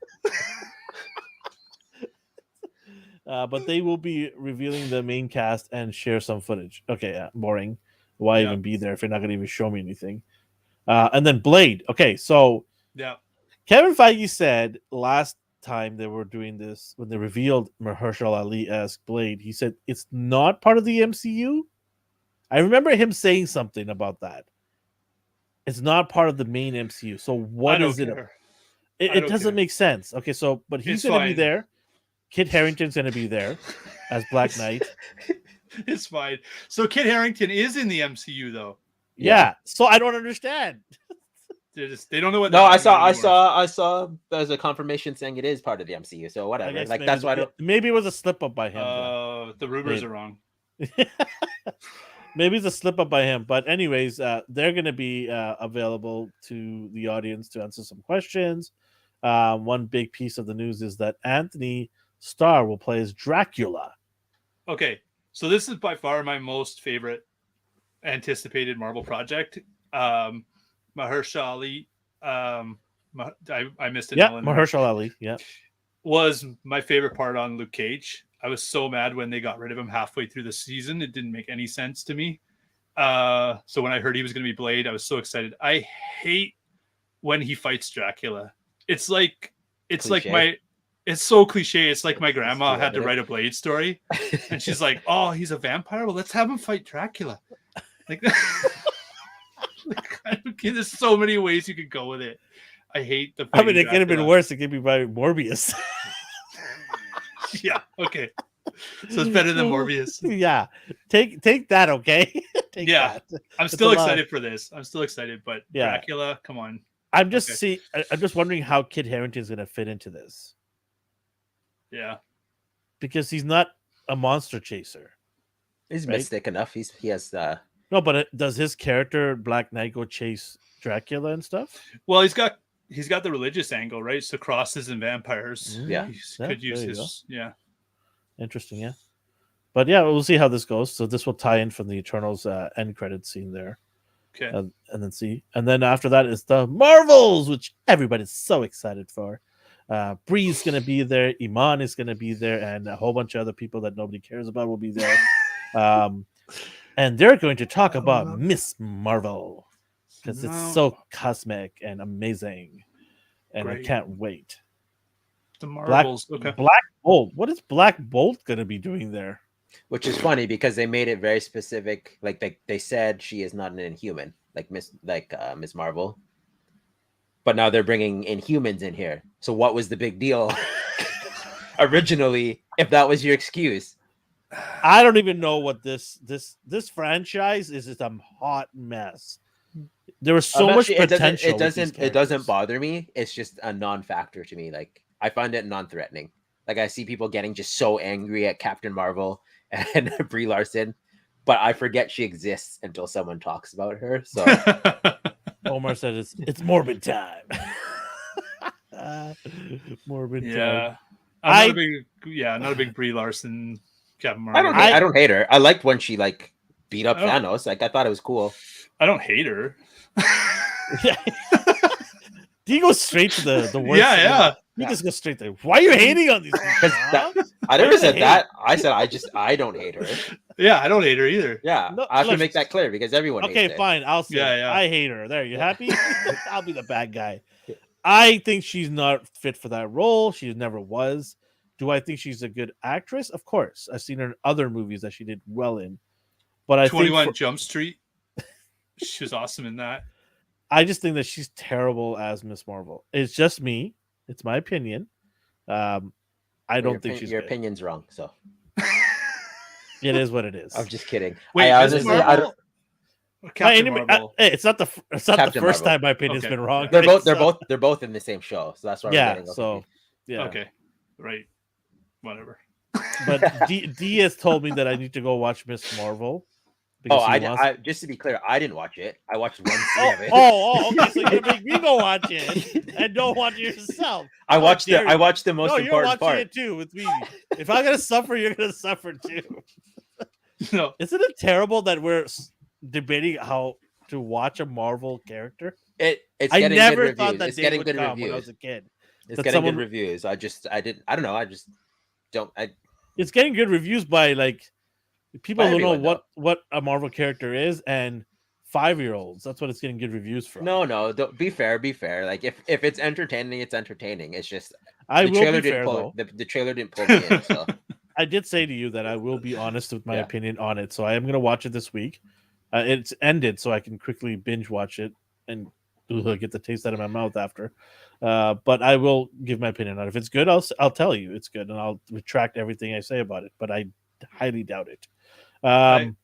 But they will be revealing the main cast and share some footage. Okay, boring. Why even be there if you're not going to even show me anything? And then Blade. Okay, so Kevin Feige said last time they were doing this, when they revealed Mahershala Ali as Blade, he said it's not part of the MCU. I remember him saying something about that. It's not part of the main MCU. So what is it? It doesn't make sense. Okay, so but he's going to be there. Kit Harington's going to be there as Black Knight. It's fine. So Kit Harington is in the MCU though. Yeah. So I don't understand. They don't know what. No, I saw. There's a confirmation saying it is part of the MCU. So whatever. Like that's why. Maybe it was a slip up by him. The rumors are wrong. Maybe it's a slip up by him. But anyways, they're going to be available to the audience to answer some questions. One big piece of the news is that Anthony Starr will play as Dracula. Okay, so this is by far my most favorite anticipated Marvel project. Mahershala Ali, I missed it. Yeah, Mahershala Ali. Yeah, was my favorite part on Luke Cage. I was so mad when they got rid of him halfway through the season. It didn't make any sense to me. So when I heard he was going to be Blade, I was so excited. I hate when he fights Dracula. It's like it's so cliche. It's like my grandma had to write a Blade story, and she's like, "Oh, he's a vampire. Well, let's have him fight Dracula." Like, there's so many ways you could go with it. I hate the. I mean, it could have been worse. It could be by Morbius. Yeah. Okay. So it's better than Morbius. Yeah. Take that. Okay. That. I'm still excited for this. I'm still excited, but Dracula, come on. I'm just wondering how Kit Harington is going to fit into this. Yeah. Because he's not a monster chaser. He's mystic enough. He has No, but does his character Black Knight go chase Dracula and stuff? Well, he's got the religious angle, right? So crosses and vampires. Yeah. He could use his. Yeah. Interesting. Yeah. But yeah, we'll see how this goes. So this will tie in from the Eternals end credit scene there. Okay. And then after that is the Marvels, which everybody's so excited for. Bree's gonna be there, Iman is gonna be there, and a whole bunch of other people that nobody cares about will be there. And they're going to talk about Miss Marvel because it's so cosmic and amazing, and Great. I can't wait. The Marvels. Okay. Black Bolt. What is Black Bolt gonna be doing there? Which is funny because they made it very specific. Like they said she is not an Inhuman, like Miss Marvel. But now they're bringing Inhumans in here. So what was the big deal originally? If that was your excuse, I don't even know what this franchise is. Just a hot mess. There was so much potential. It doesn't bother me. It's just a non-factor to me. Like I find it non-threatening. Like I see people getting just so angry at Captain Marvel and Brie Larson, but I forget she exists until someone talks about her. So Omar said it's morbid time. Morbid time. I'm not a big Brie Larson Captain Marvel. I don't hate her. I liked when she like beat up Thanos. Like I thought it was cool. I don't hate her. Do you go straight to the worst? Yeah. You just go straight there. Why are you hating on these people? I never said that. I said I don't hate her. Yeah, I don't hate her either. Yeah, No, I have to make that clear because everyone. Okay, hates fine. I'll say Yeah. I hate her. There, you happy? I'll be the bad guy. I think she's not fit for that role. She never was. Do I think she's a good actress? Of course. I've seen her in other movies that she did well in. But I 21 think Jump Street. She was awesome in that. I just think that she's terrible as Miss Marvel. It's just me. It's my opinion. I don't think she's your good. opinion's wrong. So it is what it is. I'm just kidding. Wait, honestly, I don't. Captain Marvel. It's not the first Marvel. time my opinion's Okay. been wrong. They're both in the same show. So that's why yeah. we're getting So yeah. Okay, right. Whatever. But D has told me that I need to go watch Miss Marvel. Oh, I just to be clear, I didn't watch it. I watched one scene of it. Okay. So you're gonna make me go watch it and don't watch it yourself. I watched the most important you're watching part. it too with me. If I'm gonna suffer, you're gonna suffer too. No, isn't it terrible that we're debating how to watch a Marvel character? It's I getting never good thought reviews. that It's day getting would good come reviews. when I was a kid. It's getting good reviews. I don't know. I just don't. It's getting good reviews by like people who know everyone, what a Marvel character is and 5-year-olds. That's what it's getting good reviews from. No. Don't be fair. Be fair. Like if it's entertaining, it's entertaining. It's just the trailer didn't pull me in. So I did say to you that I will be honest with my opinion on it. So I am going to watch it this week. It's ended, so I can quickly binge watch it and get the taste out of my mouth after. But I will give my opinion on it. If it's good, I'll tell you it's good, and I'll retract everything I say about it. But I highly doubt it. Did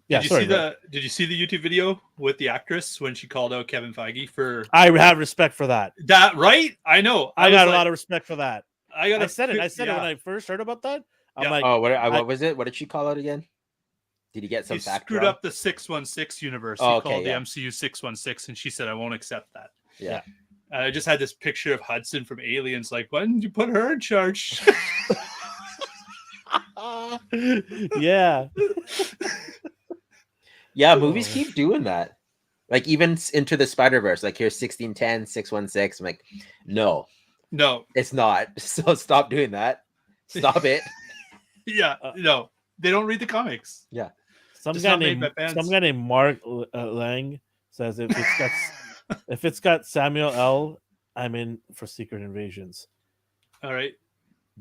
you see the YouTube video with the actress when she called out Kevin Feige for? I have respect for that. That right? I know. I got a lot of respect for that. I said it. I said it when I first heard about that. I'm like, what was it? What did she call it again? Did he get some facts screwed wrong? up the 616 universe. Oh, he called the MCU 616, and she said, "I won't accept that." Yeah. I just had this picture of Hudson from Aliens. Like, why didn't you put her in charge? Yeah. Yeah, movies keep doing that. Like even into the Spider-Verse, like here's 1610, 616. I'm like, no, it's not. So stop doing that. Stop it. Yeah, no, they don't read the comics. Yeah. Some guy named Mark Lang says if it's got Samuel L, I'm in for Secret Invasions. All right.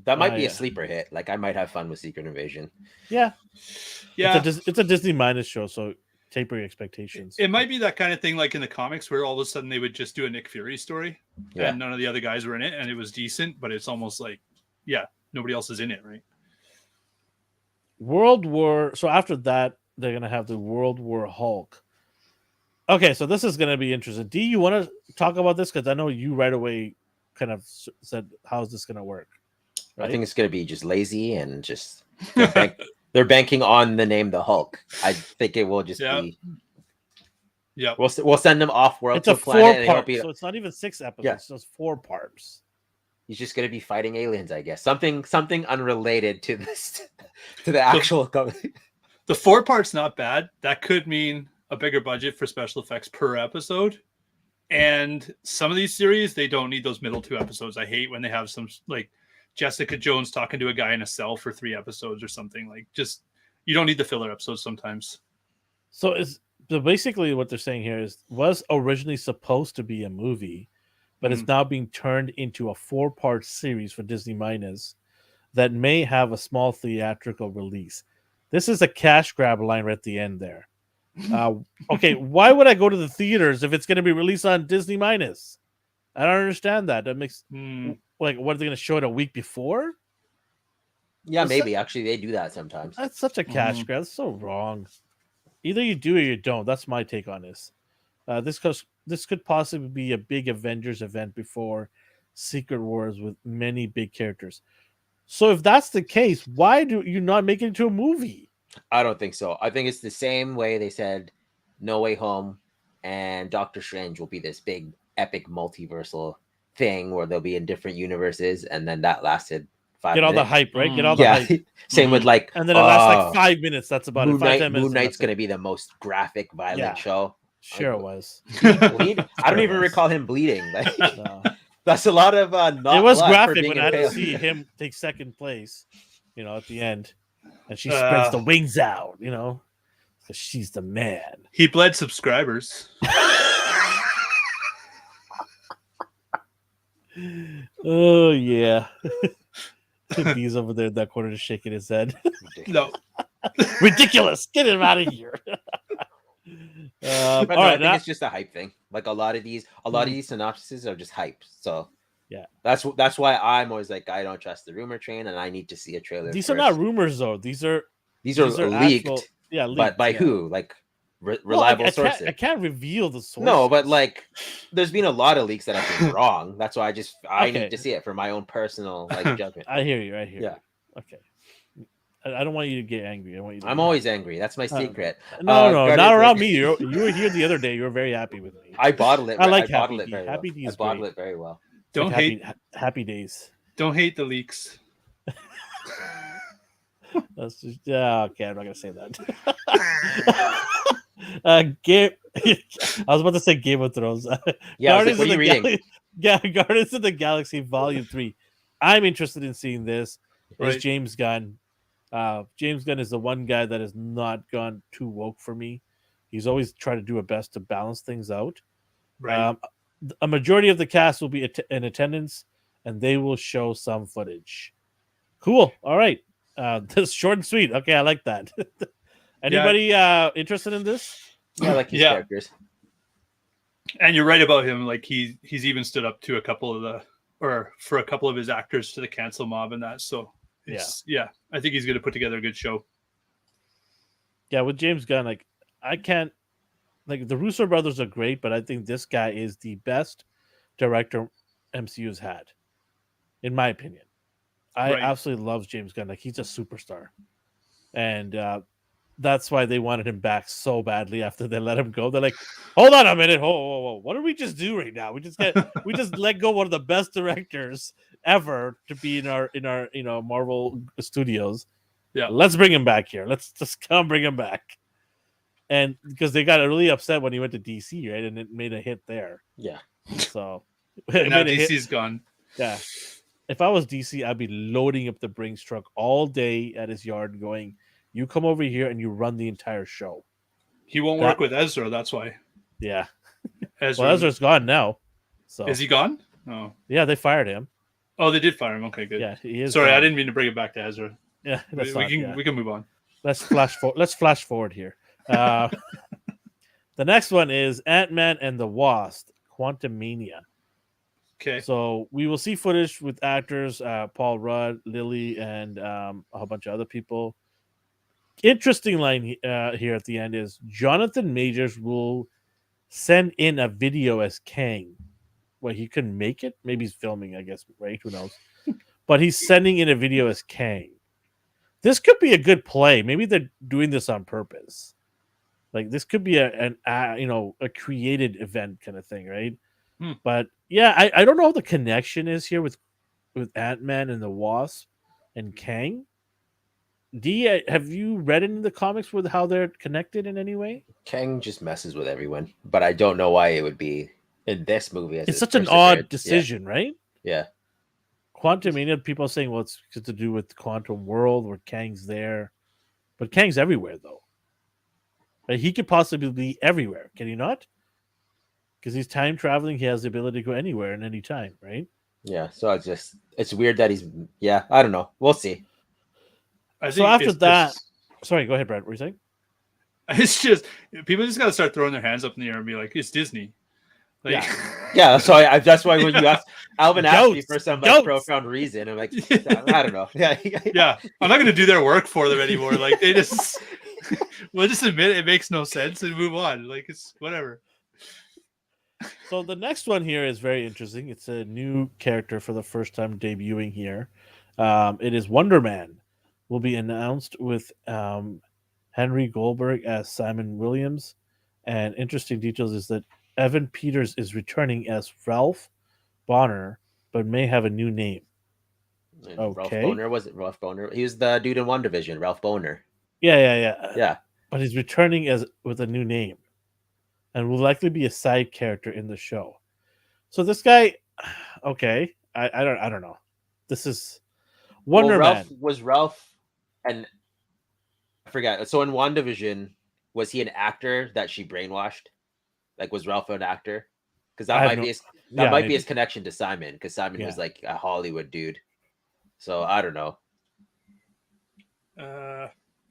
That might be a sleeper hit. Like I might have fun with Secret Invasion. Yeah. It's a Disney minus show, so taper your expectations. It might be that kind of thing, like in the comics, where all of a sudden they would just do a Nick Fury story, and none of the other guys were in it, and it was decent, but it's almost like, nobody else is in it, right? So after that, they're gonna have the World War Hulk. Okay, so this is gonna be interesting. D, you want to talk about this because I know you right away kind of said, "How's this gonna work?" Right? I think it's gonna be just lazy and just they're banking on the name the Hulk. I think it will just be. Yeah, we'll send them off world to a planet. So it's not even 6 episodes. So it's 4 parts. He's just gonna be fighting aliens, I guess. Something unrelated to this to the actual company. The 4-part's not bad. That could mean a bigger budget for special effects per episode. And some of these series, they don't need those middle 2 episodes. I hate when they have some like Jessica Jones talking to a guy in a cell for 3 episodes or something. Like, just you don't need the filler episodes sometimes. So basically what they're saying here is was originally supposed to be a movie, but it's now being turned into a 4-part series for Disney Minus that may have a small theatrical release. This is a cash grab line right at the end there. Okay, why would I go to the theaters if it's going to be released on Disney Minus? I don't understand that. That makes like, what are they going to show it a week before? Yeah, maybe actually they do that sometimes. That's such a cash grab. That's so wrong. Either you do or you don't. That's my take on this. This could possibly be a big Avengers event before Secret Wars with many big characters. So if that's the case, why do you not make it into a movie? I don't think so. I think it's the same way they said No Way Home and Doctor Strange will be this big epic multiversal thing where they'll be in different universes, and then that lasted 5 Get all minutes. the hype, right? Get all the hype. Same with like, and then it lasts like 5 minutes. That's about it. 5-10 minutes. Moon Knight's going to be the most graphic, violent show. Sure, it was. I don't even recall him bleeding. Like, that's a lot of it was graphic when I had to see him take second place, at the end, and she spreads the wings out, because she's the man. He bled subscribers. Oh yeah. He's over there in that corner just shaking his head. No. Ridiculous. Get him out of here. All right, I think it's just a hype thing. Like a lot of these synopses are just hype. So yeah, that's why I'm always like, I don't trust the rumor train, and I need to see a trailer. These are not rumors though. These are leaked. Actual, leaked, but by who? Like reliable sources. I can't reveal the source. No, but like, there's been a lot of leaks that have been wrong. That's why I need to see it for my own personal judgment. I hear you. Yeah. Okay. I don't want you to get angry. I want you. I'm always angry. That's my secret. No, not around me. You were here the other day. You were very happy with me. I bottle it. I like I bottle it Happy very Happy well. D is I bottle great. it very well. Don't like hate Happy Days. Don't hate the leaks. That's just, okay, I'm not gonna say that. Game. I was about to say Game of Thrones. Yeah, what are you reading? Guardians of the Galaxy Volume 3. I'm interested in seeing this. Right. Is James Gunn. James Gunn is the one guy that has not gone too woke for me. He's always tried to do a best to balance things out. Right. A majority of the cast will be in attendance, and they will show some footage. Cool. All right. This short and sweet. Okay, I like that. Anybody interested in this? Yeah, I like his characters. And you're right about him. Like he's even stood up to a couple of his actors to the cancel mob and that. So I think he's going to put together a good show. Yeah, with James Gunn, like I can't. Like the Russo brothers are great, but I think this guy is the best director MCU's had, in my opinion. I absolutely love James Gunn. Like he's a superstar, and that's why they wanted him back so badly after they let him go. They're like, "Hold on a minute, whoa. What did we just do right now? We just let go one of the best directors ever to be in our Marvel studios. Yeah, let's bring him back here. Let's just come bring him back." And because they got really upset when he went to DC, right? And it made a hit there. Yeah. So now DC's gone. Yeah. If I was DC, I'd be loading up the Brinks truck all day at his yard going, you come over here and you run the entire show. He won't work with Ezra, that's why. Yeah. Ezra's gone now. So is he gone? Oh. Yeah, they fired him. Oh, they did fire him. Okay, good. Yeah, he is. Sorry, gone. I didn't mean to bring it back to Ezra. Yeah, we can move on. Let's flash forward here. The next one is Ant-Man and the Wasp: Quantumania. Okay. So we will see footage with actors Paul Rudd, Lily, and a whole bunch of other people. Interesting line here at the end is Jonathan Majors will send in a video as Kang. Well, he couldn't make it. Maybe he's filming, I guess, right? Who knows? But he's sending in a video as Kang. This could be a good play. Maybe they're doing this on purpose. Like this could be a created event kind of thing, right? But yeah, I don't know how the connection is here with Ant-Man and the Wasp and Kang. Have you read any of the comics with how they're connected in any way? Kang just messes with everyone, but I don't know why it would be in this movie. As It's it such an first appeared. odd decision, right? Yeah. Quantumania, people are saying, well, it's to do with the quantum world where Kang's there. But Kang's everywhere, though. Right? He could possibly be everywhere, can he not? Because he's time traveling, he has the ability to go anywhere and any time, right? Yeah. So it's weird that he's, I don't know. We'll see. I So think after it's that, just- sorry, go ahead, Brad. What were you saying? it's just people just got to start throwing their hands up in the air and be like, it's Disney. Like, Yeah. So that's why when you asked, Alvin asked me Goats, for some goats. profound reason. I'm like, I don't know. Yeah. yeah, I'm not going to do their work for them anymore. Like they just, we'll just admit it makes no sense and move on. Like it's whatever. So the next one here is very interesting. It's a new character for the first time debuting here. It is Wonder Man. Will be announced with Henry Goldberg as Simon Williams. And interesting details is that Evan Peters is returning as Ralph Bonner, but may have a new name. Ralph Okay. Boner, was it Ralph Boner? He was the dude in WandaVision, Ralph Boner. Yeah. Yeah. But he's returning as with a new name, and will likely be a side character in the show. So this guy, okay, I don't know. This is Wonder Man. Ralph, and I forgot. So in WandaVision, was he an actor that she brainwashed? Like, was Ralph an actor? Because that might be his connection to Simon, because Simon was like a Hollywood dude. So I don't know.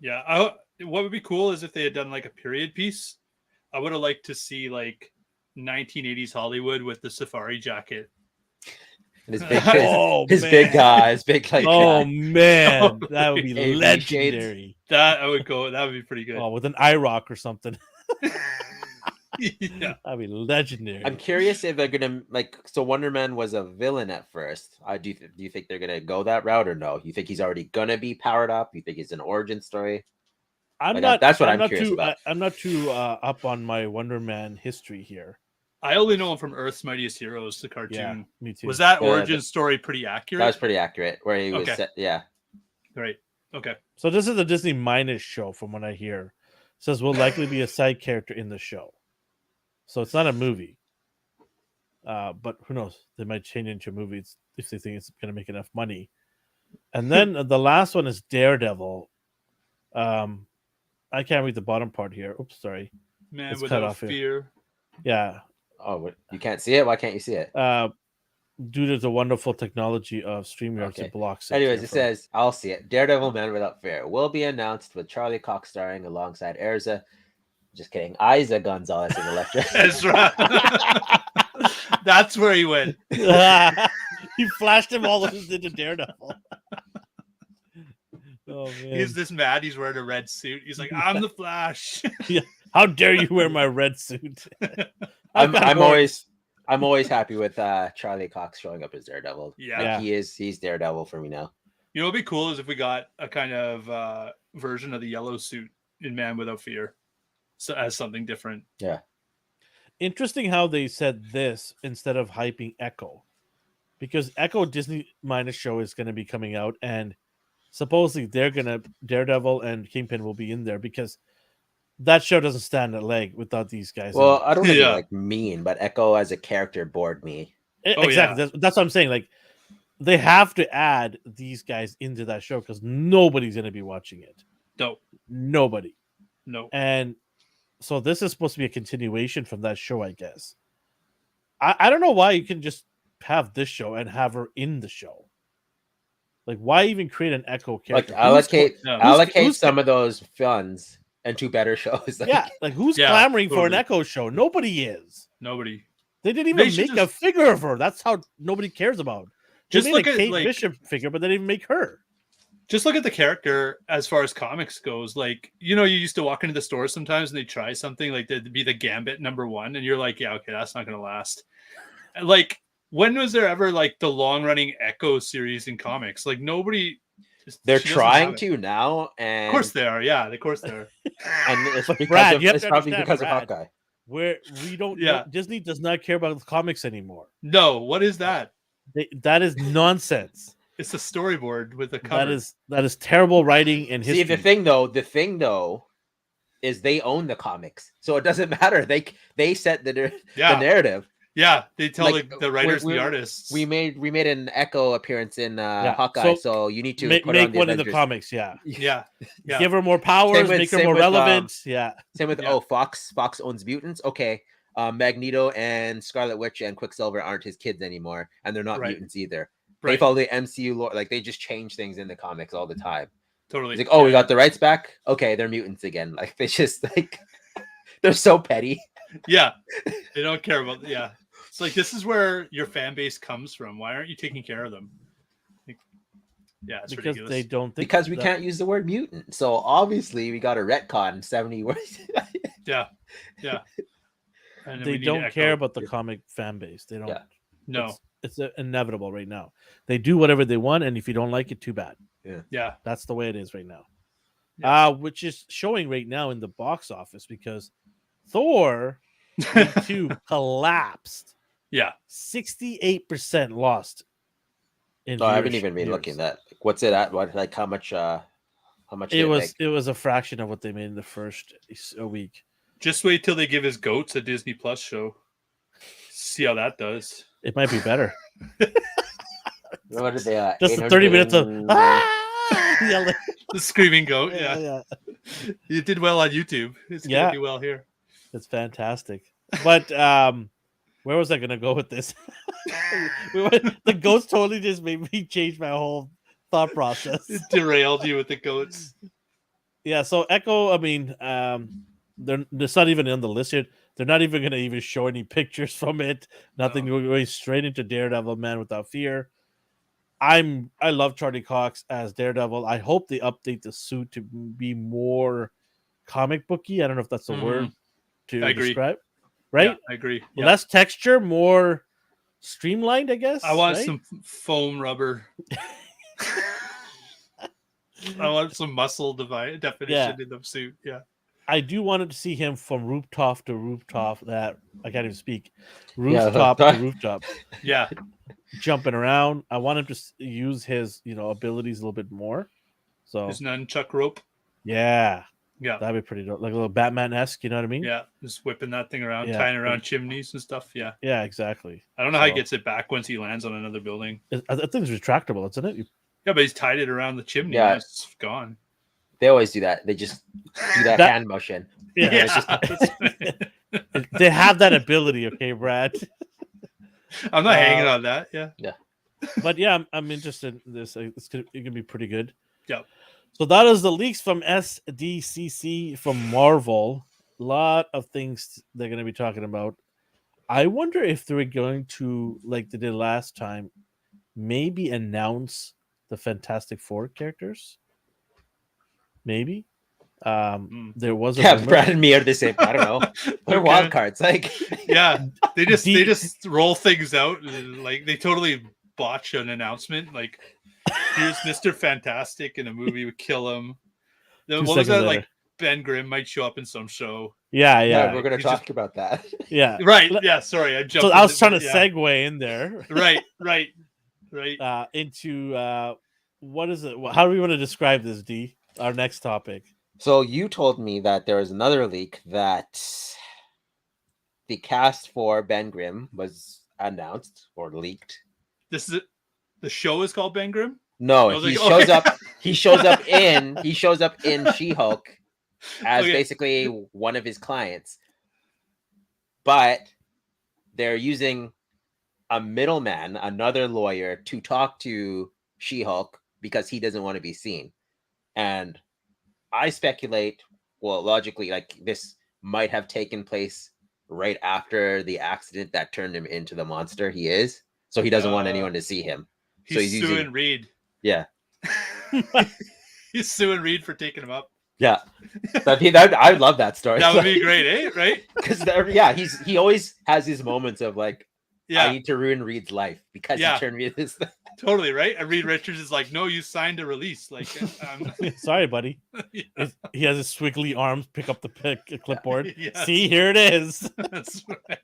Yeah. What would be cool is if they had done like a period piece. I would have liked to see like 1980s Hollywood with the safari jacket. And his big, his big guy, his big like. Oh man, that would be AV legendary. That would be pretty good. Oh, with an eye rock or something. Yeah, that'd be legendary. I'm curious if they're gonna so Wonder Man was a villain at first. Do you think they're gonna go that route or no? You think he's already gonna be powered up? You think it's an origin story? That's what I'm curious about. I'm not too up on my Wonder Man history here. I only know him from Earth's Mightiest Heroes, the cartoon. Yeah, me too. Was that origin story pretty accurate? That was pretty accurate. Where he was, yeah. Right. Okay. So this is a Disney Minus show, from what I hear. It says will likely be a side character in the show. So it's not a movie. But who knows? They might change it into a movie if they think it's going to make enough money. And then the last one is Daredevil. I can't read the bottom part here. Oops, sorry. Man it's without fear. Yeah. Oh, you can't see it? Why can't you see it? Due to the wonderful technology of StreamYard, it blocks it. Anyways, it says, I'll see it. Daredevil Man Without Fear will be announced with Charlie Cox starring alongside Erza. Just kidding. Isa Gonzalez is Electra. That's right. That's where he went. He flashed him all into Daredevil. Oh, man. He's this mad. He's wearing a red suit. He's like, I'm the Flash. Yeah. How dare you wear my red suit? I'm always happy with Charlie Cox showing up as Daredevil. Yeah. He's Daredevil for me now. You know what'd be cool is if we got a kind of version of the yellow suit in Man Without Fear. So as something different. Yeah. Interesting how they said this instead of hyping Echo. Because Echo Disney Minus show is going to be coming out, and supposedly Daredevil and Kingpin will be in there, because that show doesn't stand a leg without these guys. Well, I don't know mean, but Echo as a character bored me. Exactly. Yeah. That's what I'm saying. Like, they have to add these guys into that show because nobody's going to be watching it. No. Nobody. No. And so this is supposed to be a continuation from that show, I guess. I don't know why you can just have this show and have her in the show. Like, why even create an Echo character? Like, allocate some of those funds into better shows. Who's clamoring for an Echo show? Nobody is. Nobody. They didn't even make a figure of her. That's how nobody cares about. They just made look a at Kate Bishop figure, but they didn't even make her. Just look at the character as far as comics goes. Like, you used to walk into the store sometimes and they try something like they'd be the Gambit #1, and you're like, yeah, okay, that's not going to last. Like, when was there ever like the long running Echo series in comics? Like, nobody. They're trying to now, and of course they are. Yeah, of course they are. And it's because Brad, it's probably because of Hawkeye. Where we don't. Disney does not care about the comics anymore. No, what is that? That is nonsense. It's a storyboard with a cover. That is terrible writing and history. See, the thing though is they own the comics, so it doesn't matter. They set the narrative. Yeah, they tell Like, the writers and the we're- artists. We made an Echo appearance in Hawkeye, so you need to make put it on the one in the Avengers. comics. Yeah, yeah. give her more powers, make her same more with, relevant. Yeah, Same with Yeah. Fox owns mutants. Okay, Magneto and Scarlet Witch and Quicksilver aren't his kids anymore, and they're not Right. mutants either. Right. They follow the MCU lore, like they just change things in the comics all the time. Totally. It's like, oh, we got the rights back. Okay, they're mutants again. Like they just like they're so petty. Yeah, they don't care about. Yeah, it's like this is where your fan base comes from. Why aren't you taking care of them? Like, yeah, it's because ridiculous. they don't think Because we can't use the word mutant. So obviously we got a retcon 70 words. Yeah. And then they we need don't Echo. care about the comic fan base. They don't. Yeah. No. It's inevitable right now. They do whatever they want, and if you don't like it, too bad. Yeah. That's the way it is right now. Yeah. Which is showing right now in the box office because Thor 2 collapsed. Yeah. 68% lost. In No, I haven't even been viewers. looking at that. What's it at? What like how much did It was a fraction of what they made in the first week. Just wait till they give his goats a Disney Plus show. See how that does. It might be better. What did they Just the 30 minutes of yelling. The screaming goat. Yeah. Yeah. You did well on YouTube. It's gonna do well here. It's fantastic. But where was I gonna go with this? The goats totally just made me change my whole thought process. It derailed you with the goats. Yeah, so Echo, I mean, they're not even on the list yet. They're not even going to even show any pictures from it. Nothing. No. We're going straight into Daredevil, Man Without Fear. I love Charlie Cox as Daredevil. I hope they update the suit to be more comic booky. I don't know if that's the word to I agree. describe. Right? Yeah, I agree. Well, less texture, more streamlined, I guess. I want right? some foam rubber. I want some muscle definition in the suit. Yeah. I do want to see him from rooftop to rooftop. That I can't even speak. Rooftop to rooftop. Yeah. Jumping around. I want him to use his, abilities a little bit more. So His nunchuck rope. yeah, Yeah. that'd be pretty dope. Like a little Batman-esque. You know what I mean? Yeah. Just whipping that thing around, Yeah. tying around chimneys and stuff. Yeah. Yeah, exactly. I don't know how he So- gets it back once he lands on another building. I think it's retractable, isn't it? Yeah, but he's tied it around the chimney. Yeah. And it's gone. They always do that. They just do that hand motion. Yeah. Yeah. It's just- they have that ability, okay, Brad. I'm not hanging on that. Yeah. But yeah, I'm interested in this. It can be pretty good. Yep. So that is the leaks from SDCC from Marvel. A lot of things they're going to be talking about. I wonder if they're going to, like they did last time, maybe announce the Fantastic Four characters. Maybe. There was a rumor. Brad and me are the same. I don't know. They're Okay. wild cards. Like Yeah. They just Deep- they just roll things out. Like they totally botch an announcement. Like here's Mr. Fantastic in a movie with Kill Him. Then 2 what was seconds that? later. Like Ben Grimm might show up in some show. Yeah. we're gonna He's talk just- about that. Yeah. Right. Yeah. Sorry, I jumped. So I was into- trying to yeah. segue in there Right. into what is it? How do we want to describe this, D? Our next topic. So you told me that there was another leak that the cast for Ben Grimm was announced or leaked. This is it. The show is called Ben Grimm. No, I was he like, shows okay. up. He shows up in She-Hulk as Okay. basically one of his clients, but they're using a middleman, another lawyer, to talk to She-Hulk because he doesn't want to be seen. And I speculate, well, logically, like this might have taken place right after the accident that turned him into the monster he is. So he doesn't want anyone to see him. So He's he's suing using, Reed. yeah. He's suing Reed for taking him up. Yeah, I love that story. That would be great, eh? Right? Because he always has his moments of like, I Yeah, need to ruin Reed's life because Yeah. he turned me into this. totally right. And Reed Richards is like, no, you signed a release. Like, Sorry, buddy. yeah, He has his squiggly arms pick up the clipboard. Yes. See, here it is. that's right.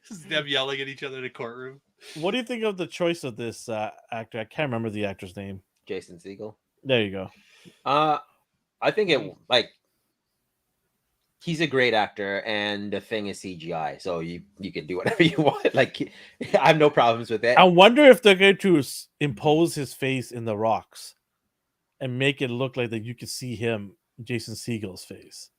Just them yelling at each other in a courtroom. What do you think of the choice of this actor? I can't remember the actor's name. Jason Segel. There you go. I think it like he's a great actor, and the thing is CGI, so you can do whatever you want. Like I have no problems with it. I wonder if they're going to impose his face in the rocks and make it look like that you could see him, Jason Segel's face.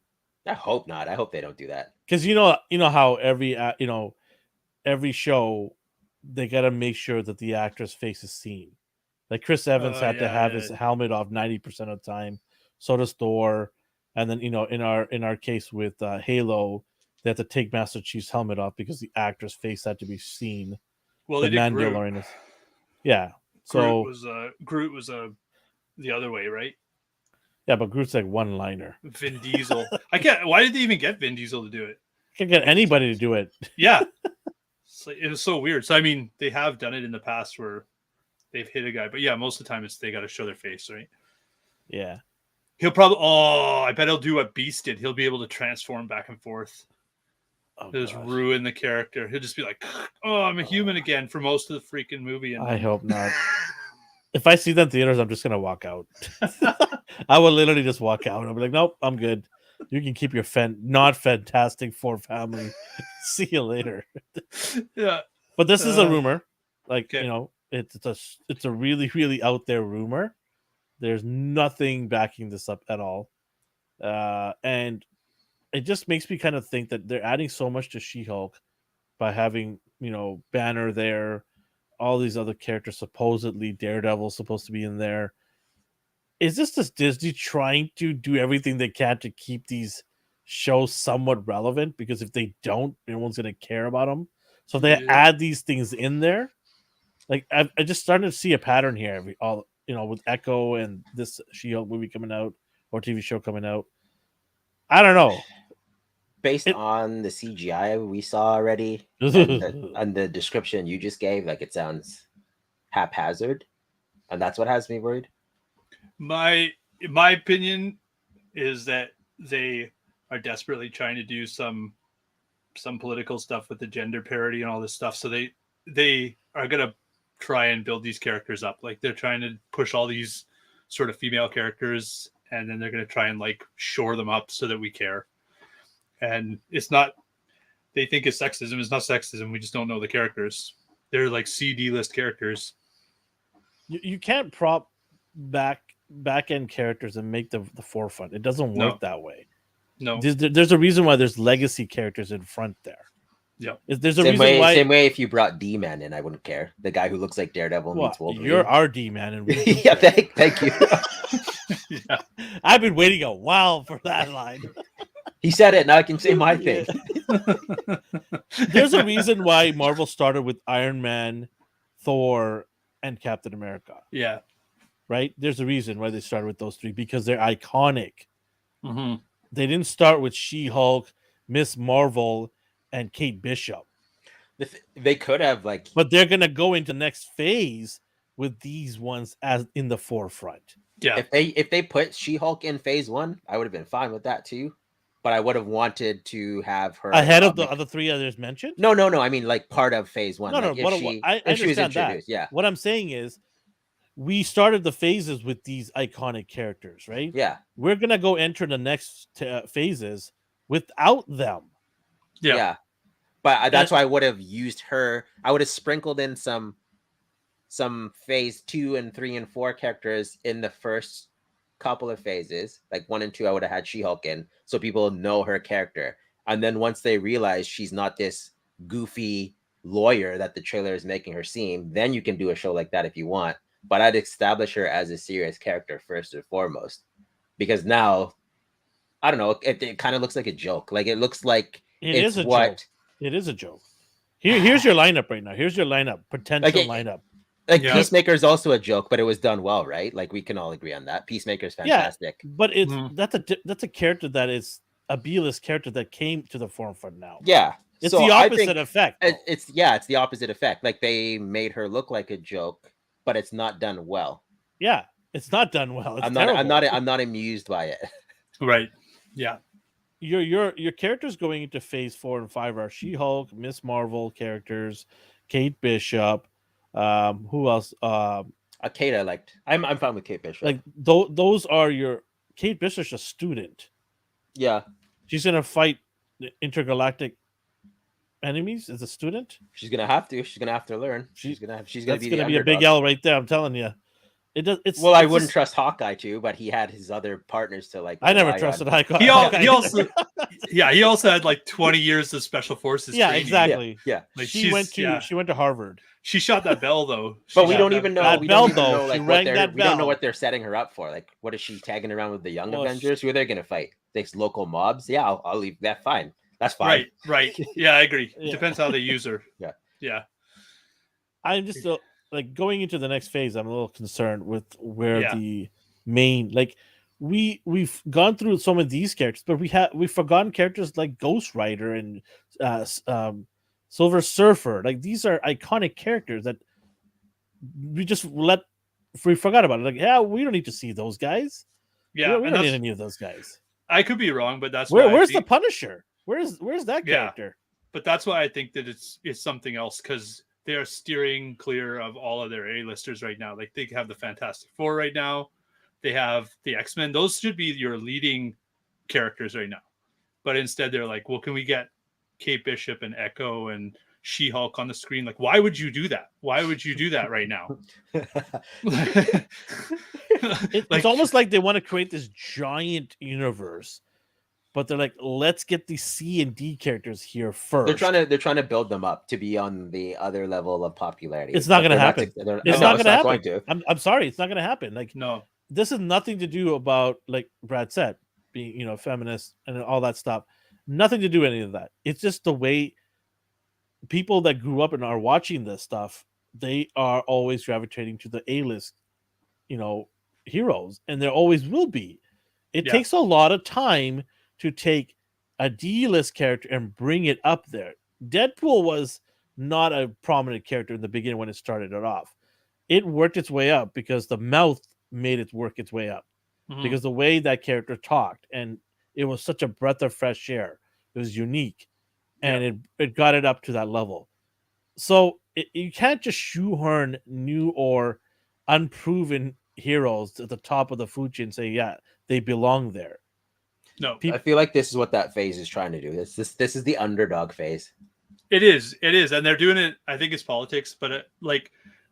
I hope not. I hope they don't do that. Because you know how every show they got to make sure that the actor's face is seen. Like Chris Evans had to have his helmet off 90% of the time. So does Thor. And then in our case with Halo, they had to take Master Chief's helmet off because the actor's face had to be seen. Well, they did Groot. Yeah. So Groot was the other way, right? Yeah, but Groot's like one-liner. Vin Diesel. Why did they even get Vin Diesel to do it? Can't get anybody to do it. Yeah. It was so weird. So I mean, they have done it in the past where they've hit a guy, but yeah, most of the time they got to show their face, right? Yeah. He'll probably. Oh, I bet he'll do what Beast did. He'll be able to transform back and forth. He'll just ruin the character. He'll just be like, "Oh, I'm a human again" for most of the freaking movie. And I hope not. If I see that in theaters, I'm just gonna walk out. I will literally just walk out. I'll be like, "Nope, I'm good. You can keep your not Fantastic Four family. See you later." Yeah, but this is a rumor. Like okay. It's a really really out there rumor. There's nothing backing this up at all, and it just makes me kind of think that they're adding so much to She-Hulk by having Banner there, all these other characters, supposedly Daredevil's supposed to be in there. Is this just Disney trying to do everything they can to keep these shows somewhat relevant? Because if they don't, no one's going to care about them. So if they add these things in there, like I just started to see a pattern here. With Echo and this She-Hulk movie coming out or TV show coming out. I don't know. Based on the CGI we saw already and the description you just gave, like it sounds haphazard, and that's what has me worried. My opinion is that they are desperately trying to do some political stuff with the gender parity and all this stuff. So they are gonna try and build these characters up. Like they're trying to push all these sort of female characters, and then they're gonna try and like shore them up so that we care. And it's not. They think it's sexism. It's not sexism. We just don't know the characters. They're like CD list characters. You can't prop back end characters and make the forefront. It doesn't work that way. No, there's a reason why there's legacy characters in front there. Yeah, there's a reason why. Same way, if you brought D-Man in, I wouldn't care. The guy who looks like Daredevil meets Wolverine. You're our D-Man, and yeah, thank you. Yeah, I've been waiting a while for that line. He said it. Now I can say my thing. There's a reason why Marvel started with Iron Man, Thor, and Captain America. Yeah. Right? There's a reason why they started with those three, because they're iconic. Mm-hmm. They didn't start with She-Hulk, Miss Marvel, and Kate Bishop. They could have but they're gonna go into the next phase with these ones as in the forefront. Yeah. If they put She-Hulk in phase 1, I would have been fine with that too. But I would have wanted to have her ahead of the other three others mentioned. No. I mean, like part of phase 1. No. I understand that. Yeah. What I'm saying is, we started the phases with these iconic characters, right? Yeah. We're gonna go enter the next phases without them. Yeah. But that's why I would have used her. I would have sprinkled in some phase 2 and 3 and 4 characters in the first couple of phases. Like 1 and 2, I would have had She-Hulk in, so people know her character. And then once they realize she's not this goofy lawyer that the trailer is making her seem, then you can do a show like that if you want. But I'd establish her as a serious character first and foremost, because now, I don't know, it kind of looks like a joke. Like it looks like it is a joke. It is a joke. Here's your lineup right now. Here's your lineup, potential lineup. Like Peacemaker is also a joke, but it was done well, right? Like we can all agree on that. Peacemaker's fantastic. Yeah, but it's that's a character that is a B-list character that came to the forefront now. Yeah. It's the opposite effect. It's the opposite effect. Like they made her look like a joke, but it's not done well. Yeah, it's not done well. It's I'm not amused by it. Right. Yeah. Your characters going into phase 4 and 5 are She-Hulk, Miss Marvel characters, Kate Bishop. Who else? Kate, I liked. I'm fine with Kate Bishop. Like those are your Kate Bishop's a student. Yeah, She's gonna fight the intergalactic enemies as a student. she's gonna have to. She's gonna have to learn. She's gonna That's be gonna the be a big underdog. L right there. I'm telling you. It does. It's Well, I it's wouldn't just- trust Hawkeye too, but he had his other partners to like. I never rely trusted on. Hawkeye. He also he also had like 20 years of special forces. Yeah, training. exactly. Yeah, Like She went to Harvard. She shot that bell though. but She we shot don't that even know. That We bell, don't even though, know she like rang what that we don't know bell. what they're setting her up for. Like, what is she tagging around with the young Well, Avengers? Who are they gonna fight? These local mobs? Yeah, I'll leave that. Fine, that's fine. Right. Yeah, I agree. Yeah. Depends how they use her. Yeah. Yeah. I'm just like going into the next phase. I'm a little concerned with where Yeah. the main like we've gone through some of these characters, but we've forgotten characters like Ghost Rider and Silver Surfer. Like these are iconic characters that we forgot about it. Like, yeah, we don't need to see those guys. Yeah. we and don't need that's, any of those guys. I could be wrong, but that's why I Where's the think- Punisher? Where's that Yeah. character? but that's why I think that it's something else because they are steering clear of all of their A-listers right now. Like they have the Fantastic Four right now. They have the X-Men. Those should be your leading characters right now. But instead they're like, well, can we get Kate Bishop and Echo and She-Hulk on the screen? Like, why would you do that? Why would you do that right now? It's almost like they want to create this giant universe, but they're like, let's get the C and D characters here first. they're trying to build them up to be on the other level of popularity. It's not But going to they're happen. it's not not going going to to. happen. I'm sorry, it's not going to happen. Like no. this is nothing to do about like Brad said, being feminist and all that stuff. Nothing to do with any of that. It's just the way people that grew up and are watching this stuff, they are always gravitating to the A-list, heroes, and there always will be. It Yeah. takes a lot of time to take a D-list character and bring it up there. Deadpool was not a prominent character in the beginning when it started it off. It worked its way up because the mouth made it work its way up. Mhm. Because the way that character talked, and it was such a breath of fresh air. It was unique, and it got it up to that level. So you can't just shoehorn new or unproven heroes to the top of the food chain and say, yeah, they belong there. No. I feel like this is what that phase is trying to do. This is the underdog phase. It is, and they're doing it. I think it's politics, but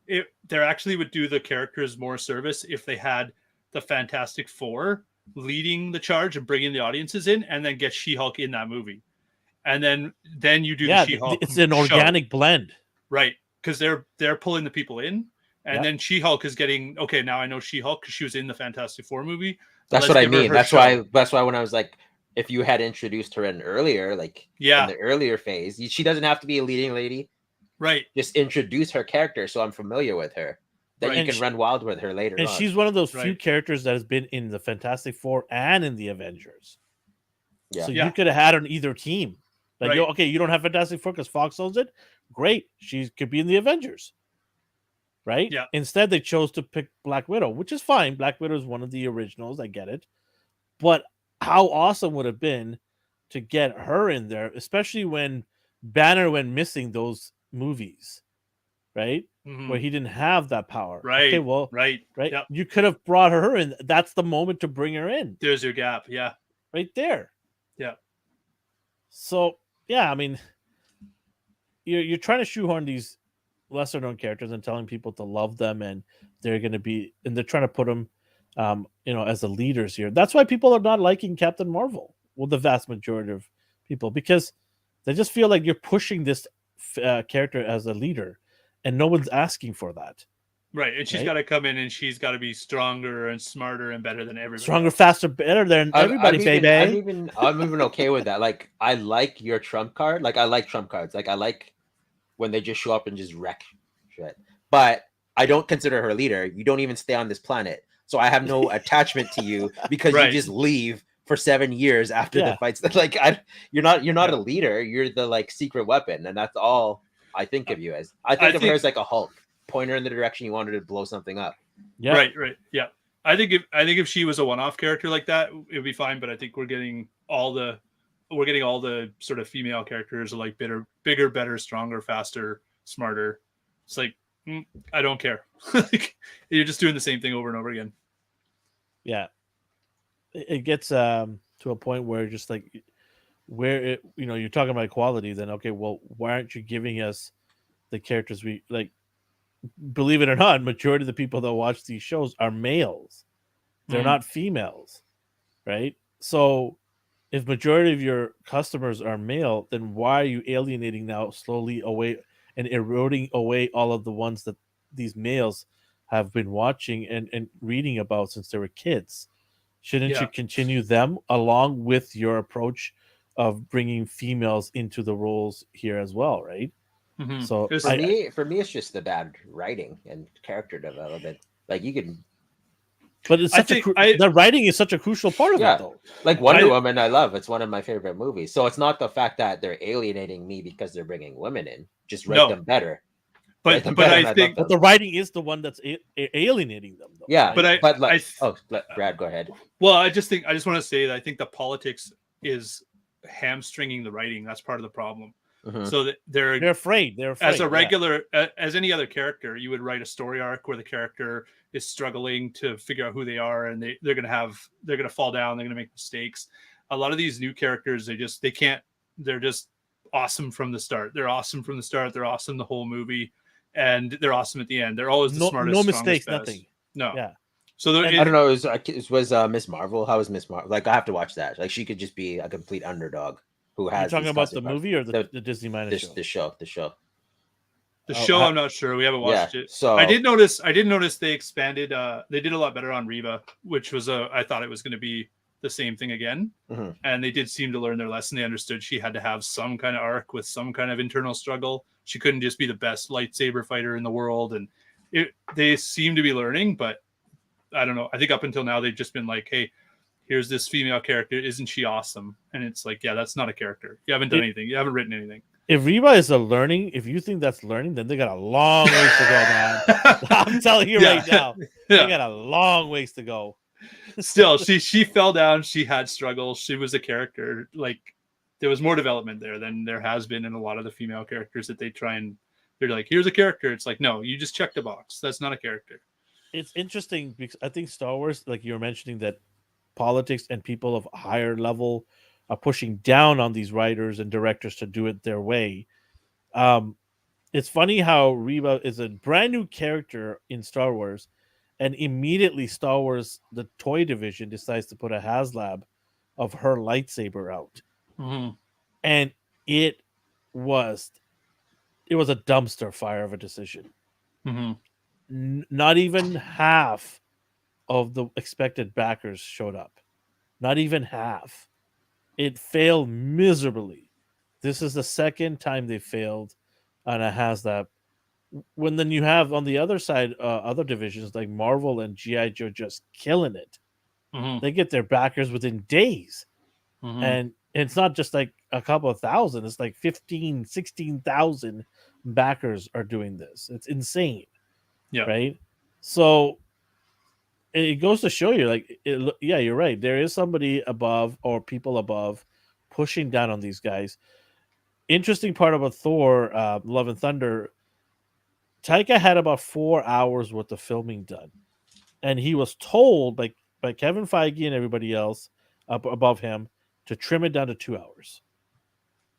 they actually would do the characters more service if they had the Fantastic Four leading the charge and bringing the audiences in, and then get She-Hulk in that movie, and then you do the She-Hulk. It's an show. organic blend, right? Because they're pulling the people in, and Yeah. then She-Hulk is getting okay. Now I know She-Hulk because she was in the Fantastic Four movie. That's Let's what I give her mean. her That's show. why when I was like, if you had introduced her in earlier, like Yeah. in the earlier phase, she doesn't have to be a leading lady. Right. Just introduce her character so I'm familiar with her. Then Right. you And can run wild with her later and on. she's one of those few Right. characters that has been in the Fantastic Four and in the Avengers. Yeah. So Yeah. you could have had her on either team. Like, Right. okay, you don't have Fantastic Four because Fox owns it. Great, she could be in the Avengers, right? Yeah. Instead, they chose to pick Black Widow, which is fine. Black Widow is one of the originals. I get it, but how awesome would it have been to get her in there, especially when Banner went missing those movies, right? Mhm. Where he didn't have that power. Right. Okay, well, Right. right. Yep. You could have brought her in. That's the moment to bring her in, There's your gap. Yeah. right there. Yeah. So yeah, I mean, you're trying to shoehorn these lesser known characters and telling people to love them, and they're going to be, and they're trying to put them, as the leaders here. That's why people are not liking Captain Marvel. Well, the vast majority of people, because they just feel like you're pushing this character as a leader, and no one's asking for that. Right. And she's Right. got to come in and she's got to be stronger and smarter and better than everybody. Stronger, else. faster, better than everybody, baby. I'm even okay with that. Like, I like your trump card. Like, I like trump cards. Like, I like when they just show up and just wreck shit. But I don't consider her a leader. You don't even stay on this planet, so I have no attachment to you because Right. you just leave for 7 years after Yeah. the fights. Like, you're not a leader. You're the like secret weapon, and that's all I think of you as. I think of her as like a Hulk. Point her in the direction you wanted to blow something up. Yeah. Right. Yeah. I think if she was a one-off character like that, it would be fine. But I think we're getting all the sort of female characters are like bigger, better, stronger, faster, smarter. It's like, I don't care. Like, you're just doing the same thing over and over again. Yeah, it gets to a point where just like where it, you're talking about equality. Then okay, well, why aren't you giving us the characters we like? Believe it or not, majority of the people that watch these shows are males. They're not females, right? So if majority of your customers are male, then why are you alienating now slowly away and eroding away all of the ones that these males have been watching and reading about since they were kids? Shouldn't you continue them along with your approach of bringing females into the roles here as well, right? Mm-hmm. So for me, it's just the bad writing and character development. Like you can, but it's such the writing is such a crucial part of it, though. Like Wonder Woman, I love. It's one of my favorite movies. So it's not the fact that they're alienating me because they're bringing women in. Just write them better. But I think the writing is the one that's alienating them, though. Yeah, right? Brad, go ahead. Well, I just want to say that I think the politics is hamstringing the writing. That's part of the problem. Mm-hmm. So that they're afraid. As a regular, as any other character, you would write a story arc where the character is struggling to figure out who they are, and they're gonna fall down, they're gonna make mistakes. A lot of these new characters, they're just awesome from the start. They're awesome from the start. They're awesome the whole movie, and they're awesome at the end. They're always the smartest. No mistakes, best. nothing. No. Yeah. So I don't know. It was Miss Marvel. How was Miss Marvel? Like I have to watch that. Like she could just be a complete underdog. Who has? You're talking about the movie or the Disney minus show? The show. The show, I'm not sure. We haven't watched it. So I did notice they expanded. They did a lot better on Reva, which was I thought it was going to be the same thing again. Mm-hmm. And they did seem to learn their lesson. They understood she had to have some kind of arc with some kind of internal struggle. She couldn't just be the best lightsaber fighter in the world. And they seem to be learning, but I don't know. I think up until now they've just been like, hey, here's this female character. Isn't she awesome? And it's like, yeah, that's not a character. You haven't done anything. You haven't written anything. If Reva is a learning, if you think that's learning, then they got a long ways to go, man. I'm telling you right now. They got a long ways to go. Still, she fell down. She had struggles. She was a character. Like, there was more development there than there has been in a lot of the female characters that they're like, here's a character. It's like, no, you just checked a box. That's not a character. It's interesting because I think Star Wars, like you were mentioning, that politics and people of higher level are pushing down on these writers and directors to do it their way. It's funny how Reva is a brand new character in Star Wars, and immediately Star Wars, the toy division, decides to put a HasLab of her lightsaber out. Mm-hmm. And it was a dumpster fire of a decision. Mm-hmm. Not even half of the expected backers showed up. Not even half. It failed miserably. This is the second time they failed on a HasLab. When then you have on the other side, other divisions like Marvel and G.I. Joe just killing it. Mm-hmm. They get their backers within days. Mm-hmm. And it's not just like a couple of thousand. It's like 15, 16,000 backers are doing this. It's insane. Yeah. Right? So it goes to show you, like, yeah, you're right. There is somebody above or people above pushing down on these guys. Interesting part about Thor, Love and Thunder, Taika had about 4 hours worth of filming done. And he was told by Kevin Feige and everybody else up above him to trim it down to 2 hours.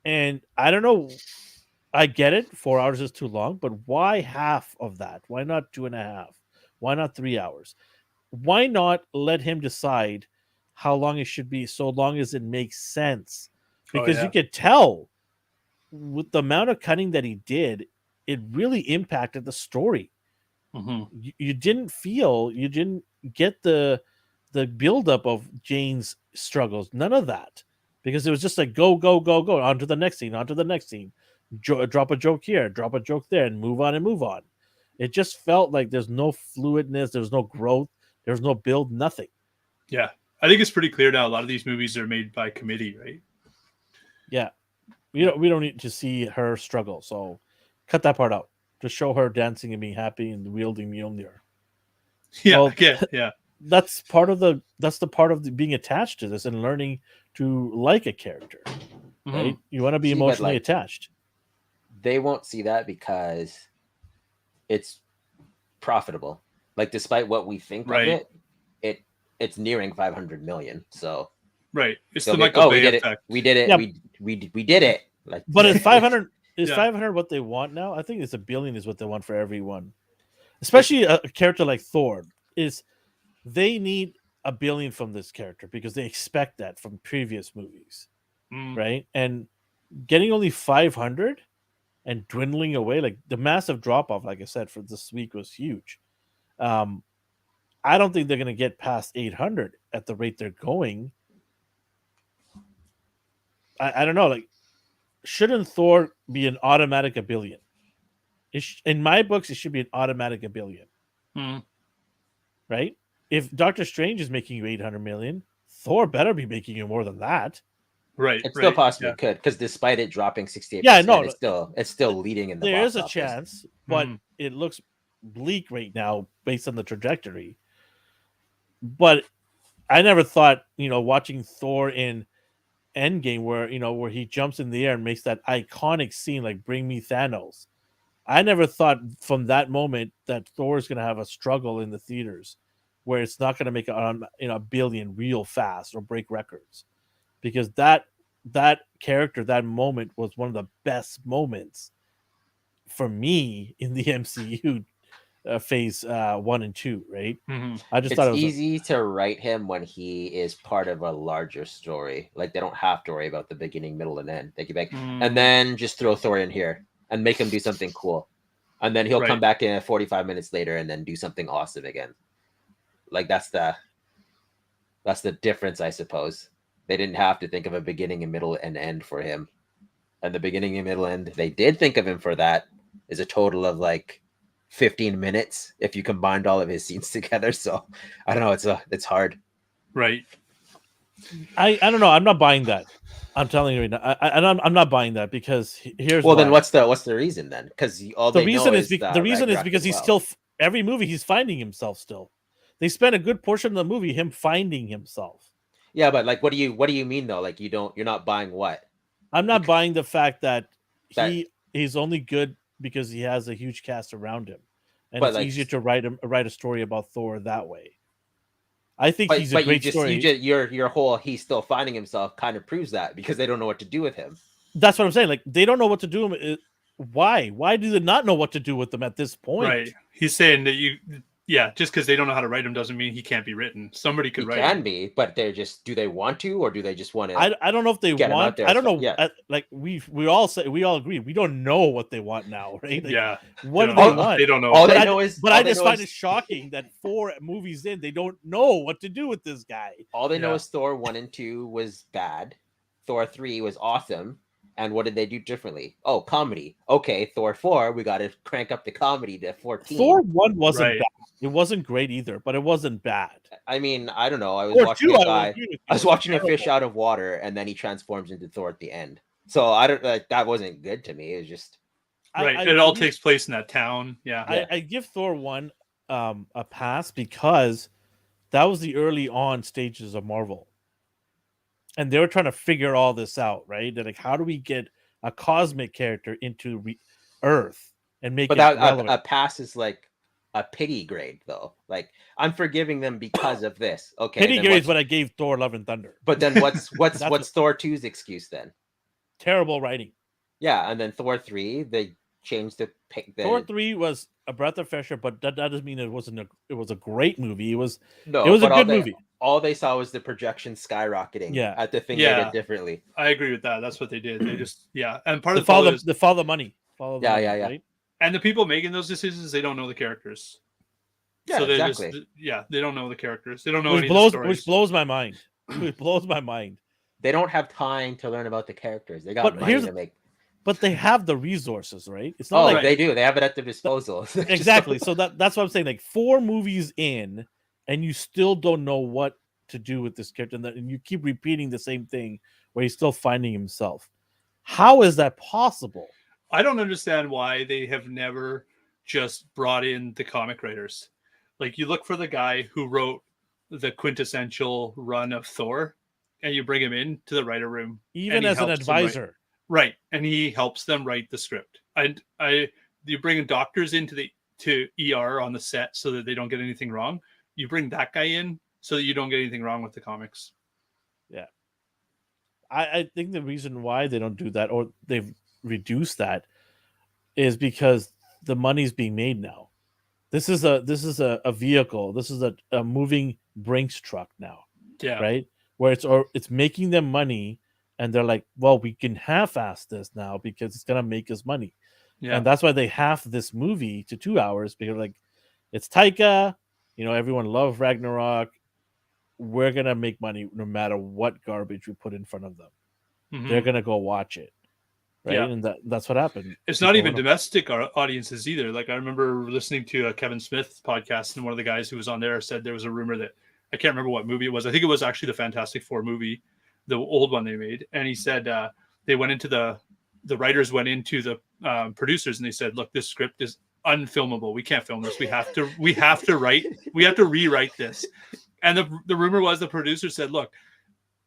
And I don't know. I get it. 4 hours is too long, but why half of that? Why not 2.5? Why not 3 hours? Why not let him decide how long it should be, so long as it makes sense? Because you could tell with the amount of cutting that he did, it really impacted the story. Mm-hmm. You didn't get the buildup of Jane's struggles. None of that. Because it was just like go, on to the next scene, drop a joke here, drop a joke there, and move on. It just felt like there's no fluidness, there's no growth, there's no build, nothing. Yeah. I think it's pretty clear now. A lot of these movies are made by committee, right? Yeah. We don't need to see her struggle, so cut that part out. Just show her dancing and being happy and wielding Mjolnir. Yeah, well, yeah. That's the part of being attached to this and learning to like a character, right? You want to be emotionally attached. they won't see that because it's profitable. Like, despite what we think Right. of it's nearing 500 million. So Right. It's they'll the be, Michael we Bay did effect. it. We did it. Yeah. We did it. Like, But is 500 is Yeah. 500 what they want now? I think it's $1 billion is what they want for everyone, especially a character like Thor. Is they need $1 billion from this character because they expect that from previous movies, Mm, right? And getting only 500 and dwindling away, like the massive drop off, like I said, for this week was huge. I don't think they're going to get past 800 at the rate they're going. I don't know. Like, shouldn't Thor be an automatic $1 billion? In my books, it should be an automatic $1 billion, mm, right? If Doctor Strange is making you 800 million, Thor better be making you more than that. right. It still right. possibly Yeah. could, because despite it dropping 68%, Yeah, no, it's still leading in the there box is a office. chance, but Mhm. it looks bleak right now based on the trajectory. But I never thought, watching Thor in Endgame, where he jumps in the air and makes that iconic scene, like "Bring me Thanos." I never thought from that moment that Thor is going to have a struggle in the theaters, where it's not going to make $1 billion real fast or break records, because that character, that moment was one of the best moments for me in the MCU phase 1 and 2. Right? Mhm. I just It's thought it was easy to write him when he is part of a larger story. Like, they don't have to worry about the beginning, middle, and end. They can make, Mm, and then just throw Thor in here and make him do something cool, and then he'll come Right. back in 45 minutes later and then do something awesome again. Like, that's the difference, I suppose. They didn't have to think of a beginning and middle and end for him. And the beginning and middle end they did think of him for that is a total of like 15 minutes if you combined all of his scenes together. So I don't know, it's hard. right. I don't know. I'm not buying that. I'm telling you right now. I'm not buying that because here's Well, why. then what's the reason then? Because all The they know reason is is the reason is Ragnarok because did he's well. still every movie he's finding himself still. They spent a good portion of the movie him finding himself. Yeah, but like, what do you mean though? Like, you're not buying what? I'm not Because buying the fact that that, he's only good because he has a huge cast around him, and but it's like, easier to write a story about Thor that way. I think he's a but great story. your whole he's still finding himself kind of proves that, because they don't know what to do with him. That's what I'm saying. Like, they don't know what to do. Why? Why do they not know what to do with them at this point? Right. He's saying that just because they don't know how to write him doesn't mean he can't be written. Somebody could He write can him. be, but they're just, do they want to, or do they just want to? I don't know if they get him out want. there I as don't fa- know. yeah. Like, we all agree we don't know what they want now, right? Like, Yeah. what do They they don't know. want? They don't know. All But they I, know is, but all I they just know find is- it shocking that 4 movies in they don't know what to do with this guy. all they know Yeah. is Thor 1 and 2 was bad, Thor 3 was awesome, and what did they do differently? Oh, comedy. Okay, Thor 4, we got to crank up the comedy to 14. Thor 1 wasn't Right. bad. It wasn't great either, but it wasn't bad. I mean, I don't know. I was Thor watching 2, a I will guy. agree with you, I was was watching a terrible. fish out of water, and then he transforms into Thor at the end. So I don't like, that wasn't good to me. It was just, Right. It all takes place in that town. Yeah. I give Thor 1 a pass because that was the early on stages of Marvel. And they were trying to figure all this out, right? They're like, how do we get a cosmic character into Earth and make but it that relevant? a pass is like a pity grade though. Like, I'm forgiving them because of this. Okay, Pity then grade is what's, what I gave Thor: Love and Thunder. but then what's That's Thor 2's excuse then? terrible writing. Yeah, and then Thor 3, they changed the Thor 3 was a breath of fresh air, but that doesn't mean it wasn't it was a great movie. It was no, a but good movie. all they saw was the projection skyrocketing Yeah. at the thing they Yeah. did differently. I agree with that. That's what they did. They just and part They of the problem is, follow the money. Follow the Yeah, money, yeah. right? and the people making those decisions, they don't know the characters. Yeah, So they exactly. they don't know the characters. They don't know Which any blows of the stories. which blows my mind. Which blows my mind. They don't have time to learn about the characters. They got But money here's- to make. But they have the resources, right? It's not Oh, like they do. They have it at their disposal. exactly. So that's what I'm saying. Like 4 movies in, and you still don't know what to do with this character, and you keep repeating the same thing where he's still finding himself. How is that possible? I don't understand why they have never just brought in the comic writers. Like, you look for the guy who wrote the quintessential run of Thor, and you bring him in to the writer room, Even and he as an helps them write. advisor. Right, and he helps them write the script. you bring doctors to ER on the set so that they don't get anything wrong. You bring that guy in so that you don't get anything wrong with the comics. Yeah. I think the reason why they don't do that, or they've reduced that, is because the money's being made now. This is a vehicle. This is a moving Brinks truck now, Yeah. right? Where it's making them money, and they're like, well, we can half-ass this now because it's gonna make us money. Yeah. And that's why they half this movie to 2 hours, because like, it's Taika, everyone loves Ragnarok. We're gonna make money no matter what garbage we put in front of them. Mhm. They're gonna go watch it, right? Yeah. And that's what happened. It's not even domestic audiences either. Like I remember listening to a Kevin Smith podcast, and one of the guys who was on there said there was a rumor that, I can't remember what movie it was. I think it was actually the Fantastic Four movie, the old one they made. And he said they went into the writers went into the producers and they said, look, this script is unfilmable. We can't film this. We have to rewrite this. And the rumor was the producer said, look,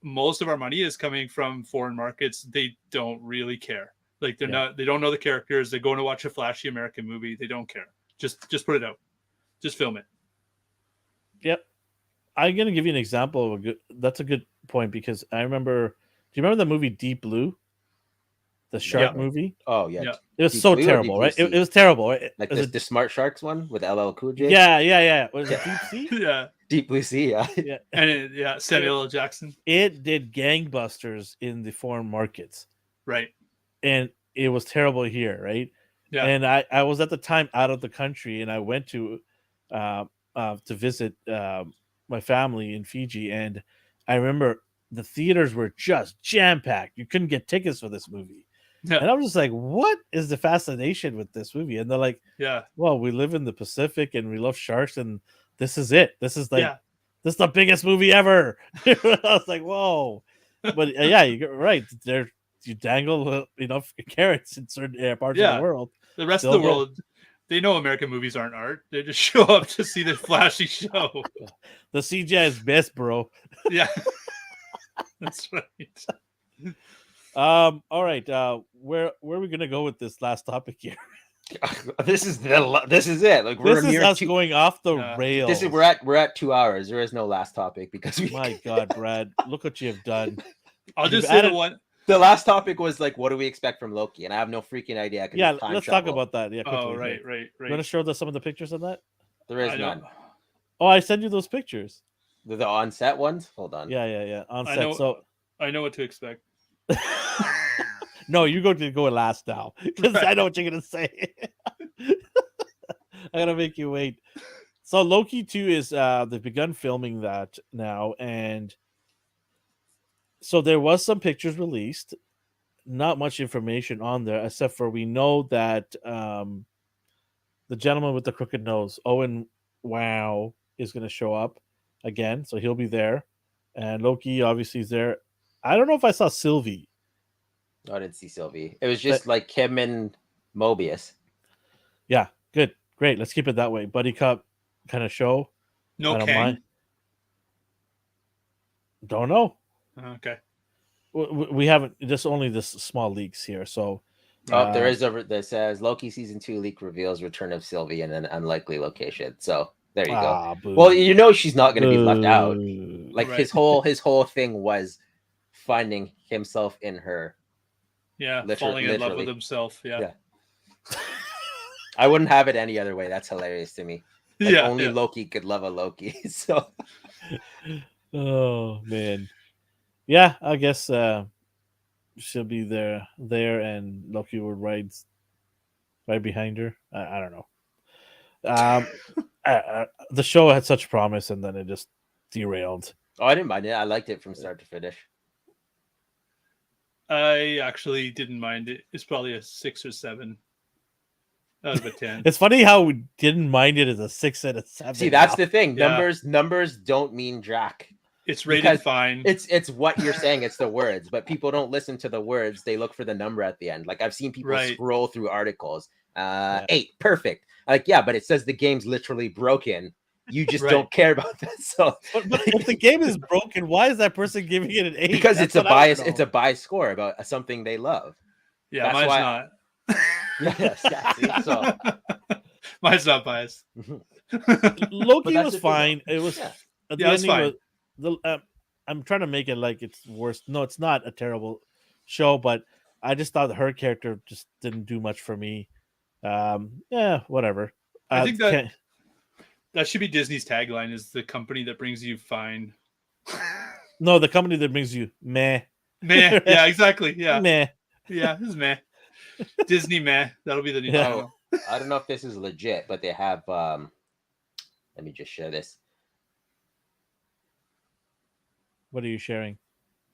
most of our money is coming from foreign markets. They don't really care. Like they don't know the characters. They're going to watch a flashy American movie. They don't care. Just put it out. Just film it. Yep. I'm gonna give you an example of that's a good point, because I remember. Do you remember the movie Deep Blue? The shark movie? Oh yeah. Yeah. It was Deep so Blue or terrible, Deep right? Blue It was terrible. Right? Like It the Smart Sharks one with LL Cool J. yeah. Was it Deep Sea? Yeah. Deep Blue Sea. Yeah. Yeah. And Samuel L. Jackson. It did gangbusters in the foreign markets, Right. and it was terrible here, right? Yeah. And I was at the time out of the country, and I went to visit my family in Fiji, and I remember the theaters were just jam packed. You couldn't get tickets for this movie. Yeah. And I was just like, what is the fascination with this movie? And they're like, Yeah. well, we live in the Pacific and we love sharks, and this is it. This is like, Yeah. this is the biggest movie ever. I was like, whoa. But yeah, you're right. You dangle enough carrots in certain parts of the world. The rest of the world, they know American movies aren't art. They just show up to see the flashy show. The CGI is best, bro. Yeah. That's right. All right. Where are we gonna go with this last topic here? This is it. Like This is us going off the rails. We're at 2 hours. There is no last topic because My God, Brad, look what you have done. I'll just say the one. The last topic was like, what do we expect from Loki? And I have no freaking idea. Yeah, let's talk about that. Yeah. Quickly. Oh, right. You want to show us some of the pictures of that? There is none. Oh, I sent you those pictures. The on-set ones? Hold on. Yeah. On set. I know what to expect. No, you're going to go last now because I know what you're going to say. I got to make you wait. So Loki 2 is they've begun filming that now, and so there was some pictures released. Not much information on there, except for we know that the gentleman with the crooked nose, Owen Wow, is going to show up again, so he'll be there, and Loki obviously is there. I don't know if I saw Sylvie. I didn't see Sylvie. It was just like him and Mobius. Yeah, good, great. Let's keep it that way. Buddy cop kind of show. No Kang. Don't know. Okay. We haven't. Just only this small leaks here. So there is that says Loki season 2 leak reveals return of Sylvie in an unlikely location. So there you go. Boo. Well, she's not going to be left out. Like Right. his whole thing was finding himself in her. Yeah, falling in love with himself. Yeah. I wouldn't have it any other way. That's hilarious to me. Like only Loki could love a Loki. So. Oh man. Yeah, I guess she'll be there, and Loki will ride behind her. I don't know. The show had such promise, and then it just derailed. Oh, I didn't mind it. I liked it from start to finish. I actually didn't mind it. It's probably a 6 or 7 out of a 10. It's funny how we didn't mind it as a 6 out of 7. See, that's the thing. Yeah. Numbers don't mean jack. It's rated fine. It's what you're saying. It's the words, but people don't listen to the words. They look for the number at the end. Like I've seen people scroll through articles. 8, perfect. Like, yeah, but it says the game's literally broken. You just don't care about that. So, but if the game is broken, why is that person giving it an 8? Because it's a bias. It's a bias score about something they love. Yeah, mine's not. Yes, yeah. See? So Mine's not biased. Loki that's was the thing, though. fine. It was Yeah. the Yeah, it's ending fine. was the. I'm trying to make it like it's worse. No, it's not a terrible show, but I just thought her character just didn't do much for me. Yeah, whatever. I think that can't- that should be Disney's tagline: is the company that brings you fine. no, the company that brings you meh. Meh. Yeah, exactly. Yeah. Meh. Yeah, this is meh. Disney meh. That'll be the new Yeah. channel. I don't know if this is legit, but they have let me just share this. What are you sharing?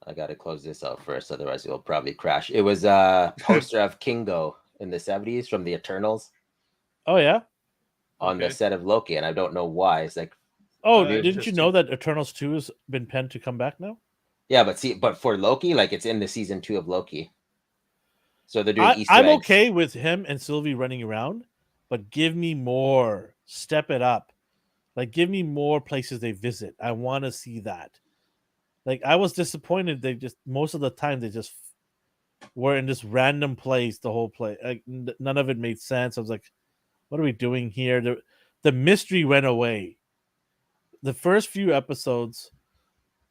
I gotta close this out first, otherwise it will probably crash. It was a poster of Kingo in the 70s from the Eternals Oh yeah. on the Okay. set of Loki, and I don't know why. It's like, Oh, Dude. didn't you know that Eternals 2 has been penned to come back now? yeah, but for Loki, like it's in the season 2 of Loki. So they're doing Easter I'm eggs. okay with him and Sylvie running around, but give me more. Step it up. Like, give me more places they visit. I want to see that. Like, I was disappointed. They just, most of the time, they just were in this random place the whole play. Like, none of it made sense. I was like, what are we doing here? The mystery went away. The first few episodes.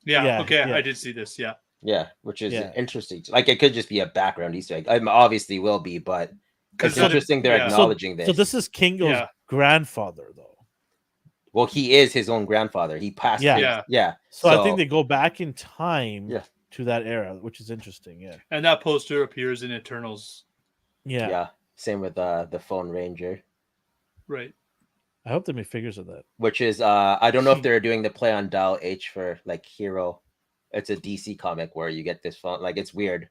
Yeah. Yeah, Okay. yeah. I did see this. Yeah. Yeah, which is Yeah. interesting. Like it could just be a background Easter egg. Obviously will be, but it's so- interesting they're yeah. acknowledging this. So this is Kingo's Yeah. grandfather, though. Well, he is his own grandfather. He passed. Yeah. his- yeah. So I think they go back in time Yeah. to that era, which is interesting. Yeah. And that poster appears in Eternals. Yeah. Yeah. Same with the Phone Ranger, Right. I hope they make figures of that. which is I don't know if they're doing the play on Dial H for like Hero. It's a DC comic where you get this phone. Like it's weird,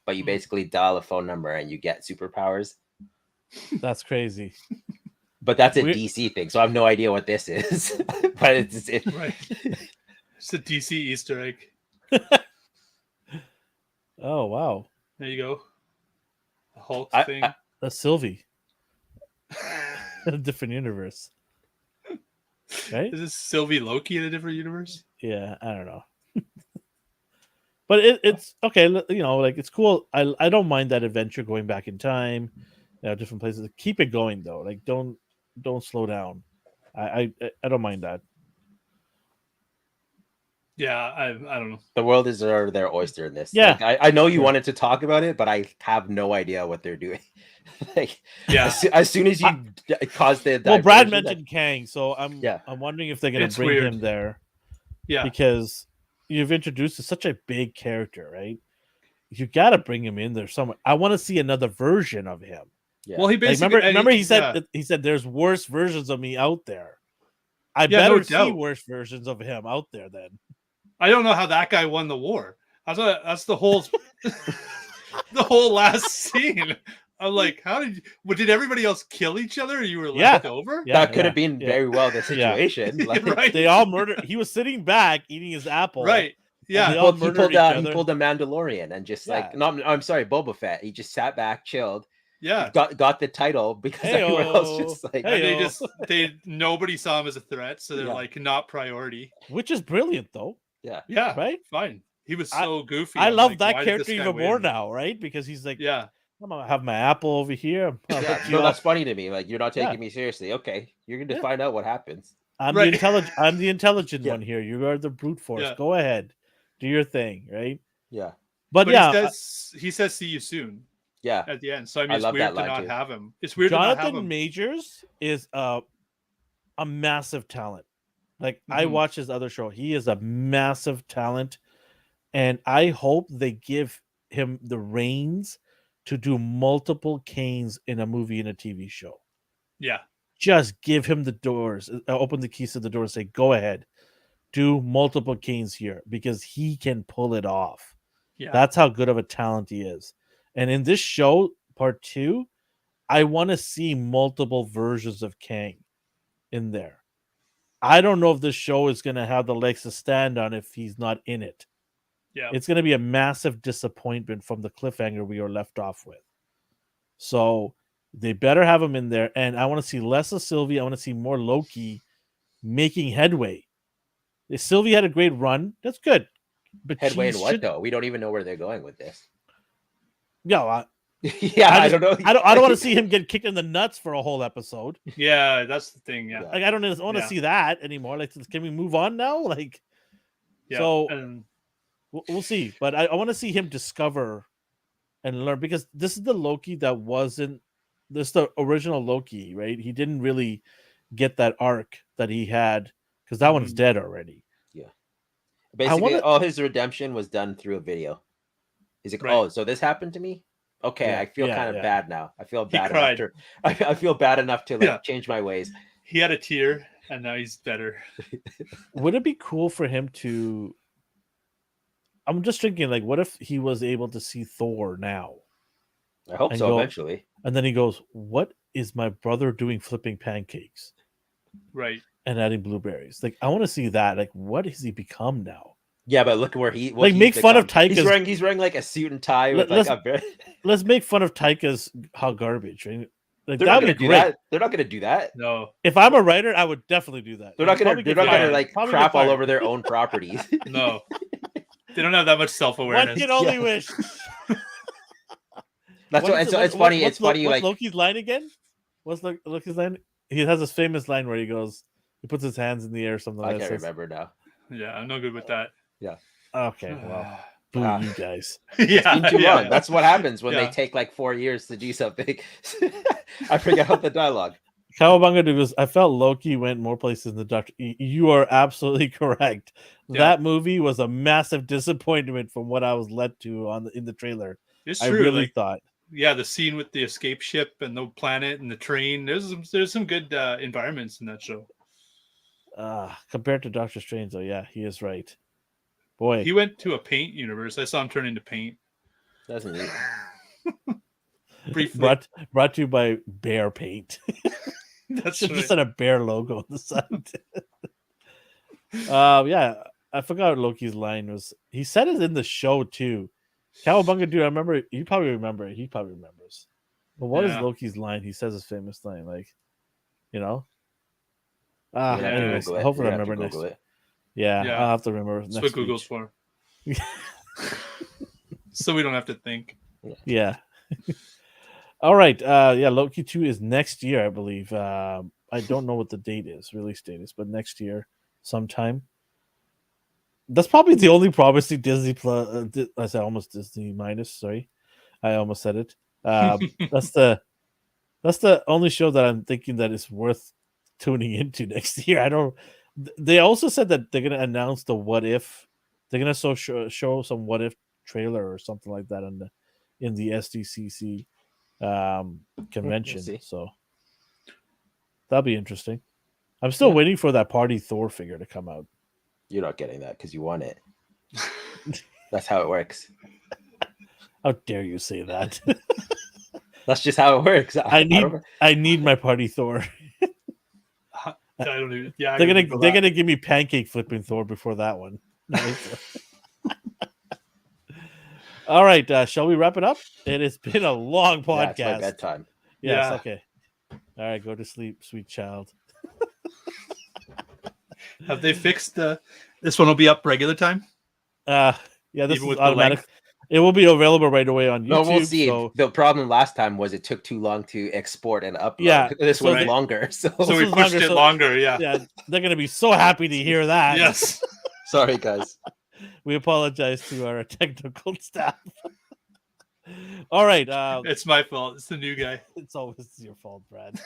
but you Mhm. basically dial a phone number and you get superpowers. That's crazy. But that's a Weird- DC thing, so I have no idea what this is. But it's Right. It's a DC Easter egg. Oh wow, There you go. The Hulk I- thing. that's Sylvie. In a different universe, right? Is this Sylvie Loki in a different universe? Yeah, I don't know. But it's okay. You know, like it's cool. I don't mind that adventure going back in time, different places. Keep it going though. Like don't slow down. I don't mind that. Yeah, I don't know. the world is their oyster in this. Yeah. Like, I know you Sure. wanted to talk about it, but I have no idea what they're doing. Like Yeah, as soon as you cause the Well, Brad diversion, mentioned Kang, so I'm Yeah. wondering if they're gonna It's bring weird. him there yeah. because you've introduced such a big character, right? You got to bring him in there somewhere. I want to see another version of him. yeah. Well, he Like, basically remember he said yeah. he said there's worse versions of me out there. I Yeah, no better see doubt. worse versions of him out there then. I don't know how that guy won the war. That's the whole the whole last scene. I'm like, how did everybody else kill each other? Or you were Yeah. left over? Yeah, That could have been yeah. very well the situation. Like, Right. They all murdered. He was sitting back eating his apple. Right. Yeah. They he all pulled, he murdered pulled each a, he other. pulled a Mandalorian and just like Yeah. no, I'm sorry, Boba Fett. He just sat back, chilled, Yeah. got the title because everyone else just like Hey-o. And nobody saw him as a threat, so they're Yeah. like not priority. Which is brilliant though, yeah. Yeah. right? Fine. He was so goofy. I I'm love like, that why did character this guy even more win? now, right? Because he's like, Yeah. I'm gonna have my apple over here. I'll Yeah, let you no, all- that's funny to me. Like you're not taking Yeah. me seriously. Okay, you're going to Yeah. find out what happens. I'm Right. the intelligent. I'm the intelligent Yeah. one here. You are the brute force. Yeah. Go ahead, do your thing, right? Yeah, But, But yeah, he says see you soon yeah. at the end. So I mean I it's love weird that to line, not too. have him. It's weird to not have Jonathan him. Majors is a massive talent. Like I Mhm. watch his other show. He is a massive talent, and I hope they give him the reins to do multiple Kanes in a movie and a TV show. Yeah. Just give him the doors, open the keys to the door, and say, "Go ahead, do multiple Kanes here," because he can pull it off. Yeah. That's how good of a talent he is. And in this show, part 2, I want to see multiple versions of Kang in there. I don't know if this show is going to have the legs to stand on if he's not in it. Yeah. It's going to be a massive disappointment from the cliffhanger we were left off with. So they better have him in there. And I want to see less of Sylvie. I want to see more Loki making headway. If Sylvie had a great run, that's good. But Headway she in what should- though? We don't even know where they're going with this. Yeah, Yeah, I don't know. I don't want to see him get kicked in the nuts for a whole episode. Yeah, that's the thing. Yeah. Like I don't want to Yeah. see that anymore. Like, can we move on now? Like, Yeah. so And we'll see. But I want to see him discover and learn, because this is the Loki that wasn't. This is the original Loki, right? He didn't really get that arc that he had, because that one's Mhm. dead already. Basically, wanna- all his redemption was done through a video. He's like, Right. "Oh, so this happened to me? Okay, Yeah, I feel yeah, kind of yeah. bad now. I feel He bad cried. enough to. I feel bad enough to like Yeah. change my ways." he had a tear, and now he's better. Would it be cool for him to? I'm just thinking, like, what if he was able to see Thor now, I hope And so go- eventually. and then he goes, "What is my brother doing, flipping pancakes Right. and adding blueberries?" Like, I want to see that. Like, what has he become now? Yeah, but look where he Like, he's make fun of become. Taika's- He's wearing like a suit and tie with Let's- like a very. Let's make fun of Taika's how garbage. Right? Like, They're not that'd gonna be do great. that. They're not gonna do that. No. If I'm a writer, I would definitely do that. They're not gonna. Probably They're get not gonna fired. like Probably get crap all fired. over their own properties. No. They don't have that much One self-awareness. can only Yeah. wish. That's what. It's funny. What's It's funny. What's Like Loki's line again? What's Loki's line? He has this famous line where he goes, he puts his hands in the air or something. I like that. can't Says- remember now. Yeah, I'm no good with that. Okay, well, boo Ah. you guys. Yeah. Been too yeah. long. That's what happens when Yeah. they take like 4 years to do something. I forget out the dialogue. Kawabanga goes, I felt Loki went more places than the Doctor. You are absolutely correct. Yeah. That movie was a massive disappointment from what I was led to in the trailer. It's I true. really like, thought. yeah, the scene with the escape ship and the planet and the train. There's some good environments in that show. Compared to Doctor Strange, though, yeah, he is right. Boy, He went to a paint universe. I saw him turn into paint Doesn't he? briefly. brought to you by Bear Paint. That's Just right. had a bear logo on the side. Yeah, I forgot what Loki's line was. He said it in the show too. Cowabunga dude, I remember. You probably remember it. He probably remembers. But what is Yeah. Loki's line? He says his famous line, like, you know. You're gonna have to Anyways, Google it. hopefully I You're gonna have to remember next. Google it. Yeah, Yeah. I'll have to remember That's next what week. Google's for. So we don't have to think. Yeah. All right. Yeah, Loki 2 is next year, I believe. I don't know what the date is, release date is, but next year sometime. That's probably the only promising Disney Plus. I said almost Disney minus. Sorry, I almost said it. That's the only show that I'm thinking that is worth tuning into next year. I don't. They also said that they're gonna announce the what if. They're gonna show some what if trailer or something like that in the SDCC convention. see. So that'll be interesting. I'm still Yeah. waiting for that party Thor figure to come out. You're not getting that because you won it. That's how it works. How dare you say that? That's just how it works. I need my party Thor. I don't even. Yeah, I They're gotta gonna Google they're that. gonna give me pancake flipping Thor before that one. All right, shall we wrap it up? It has been a long Yeah, it's my podcast. bedtime. Yes, Yeah. okay. All right, go to sleep, sweet child. Have they fixed this one? Will be up regular time. Yeah, this Even is with the automatic. length? It will be available right away on YouTube. No, we'll see. So The problem last time was it took too long to export and upload. Yeah, This so was they- longer. So, So we is pushed longer, it so- longer. Yeah. yeah, they're gonna be so happy to hear that. Yes. sorry, guys. We apologize to our technical staff. All right, It's my fault. It's the new guy. it's always your fault, Brad.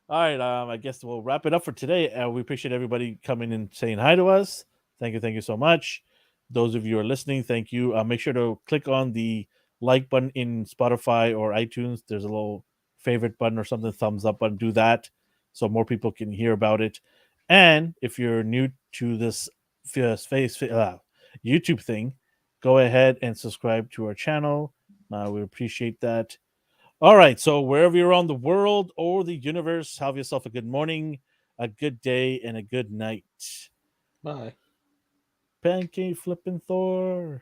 All right, I guess we'll wrap it up for today. We appreciate everybody coming and saying hi to us. Thank you so much. Those of you who are listening, thank you. Make sure to click on the like button in Spotify or iTunes. There's a little favorite button or something, thumbs up button. Do that so more people can hear about it. And if you're new to this YouTube thing, go ahead and subscribe to our channel. We appreciate that. All right, so wherever you're on the world or the universe, have yourself a good morning, a good day, and a good night. Bye. Pancake flipping Thor.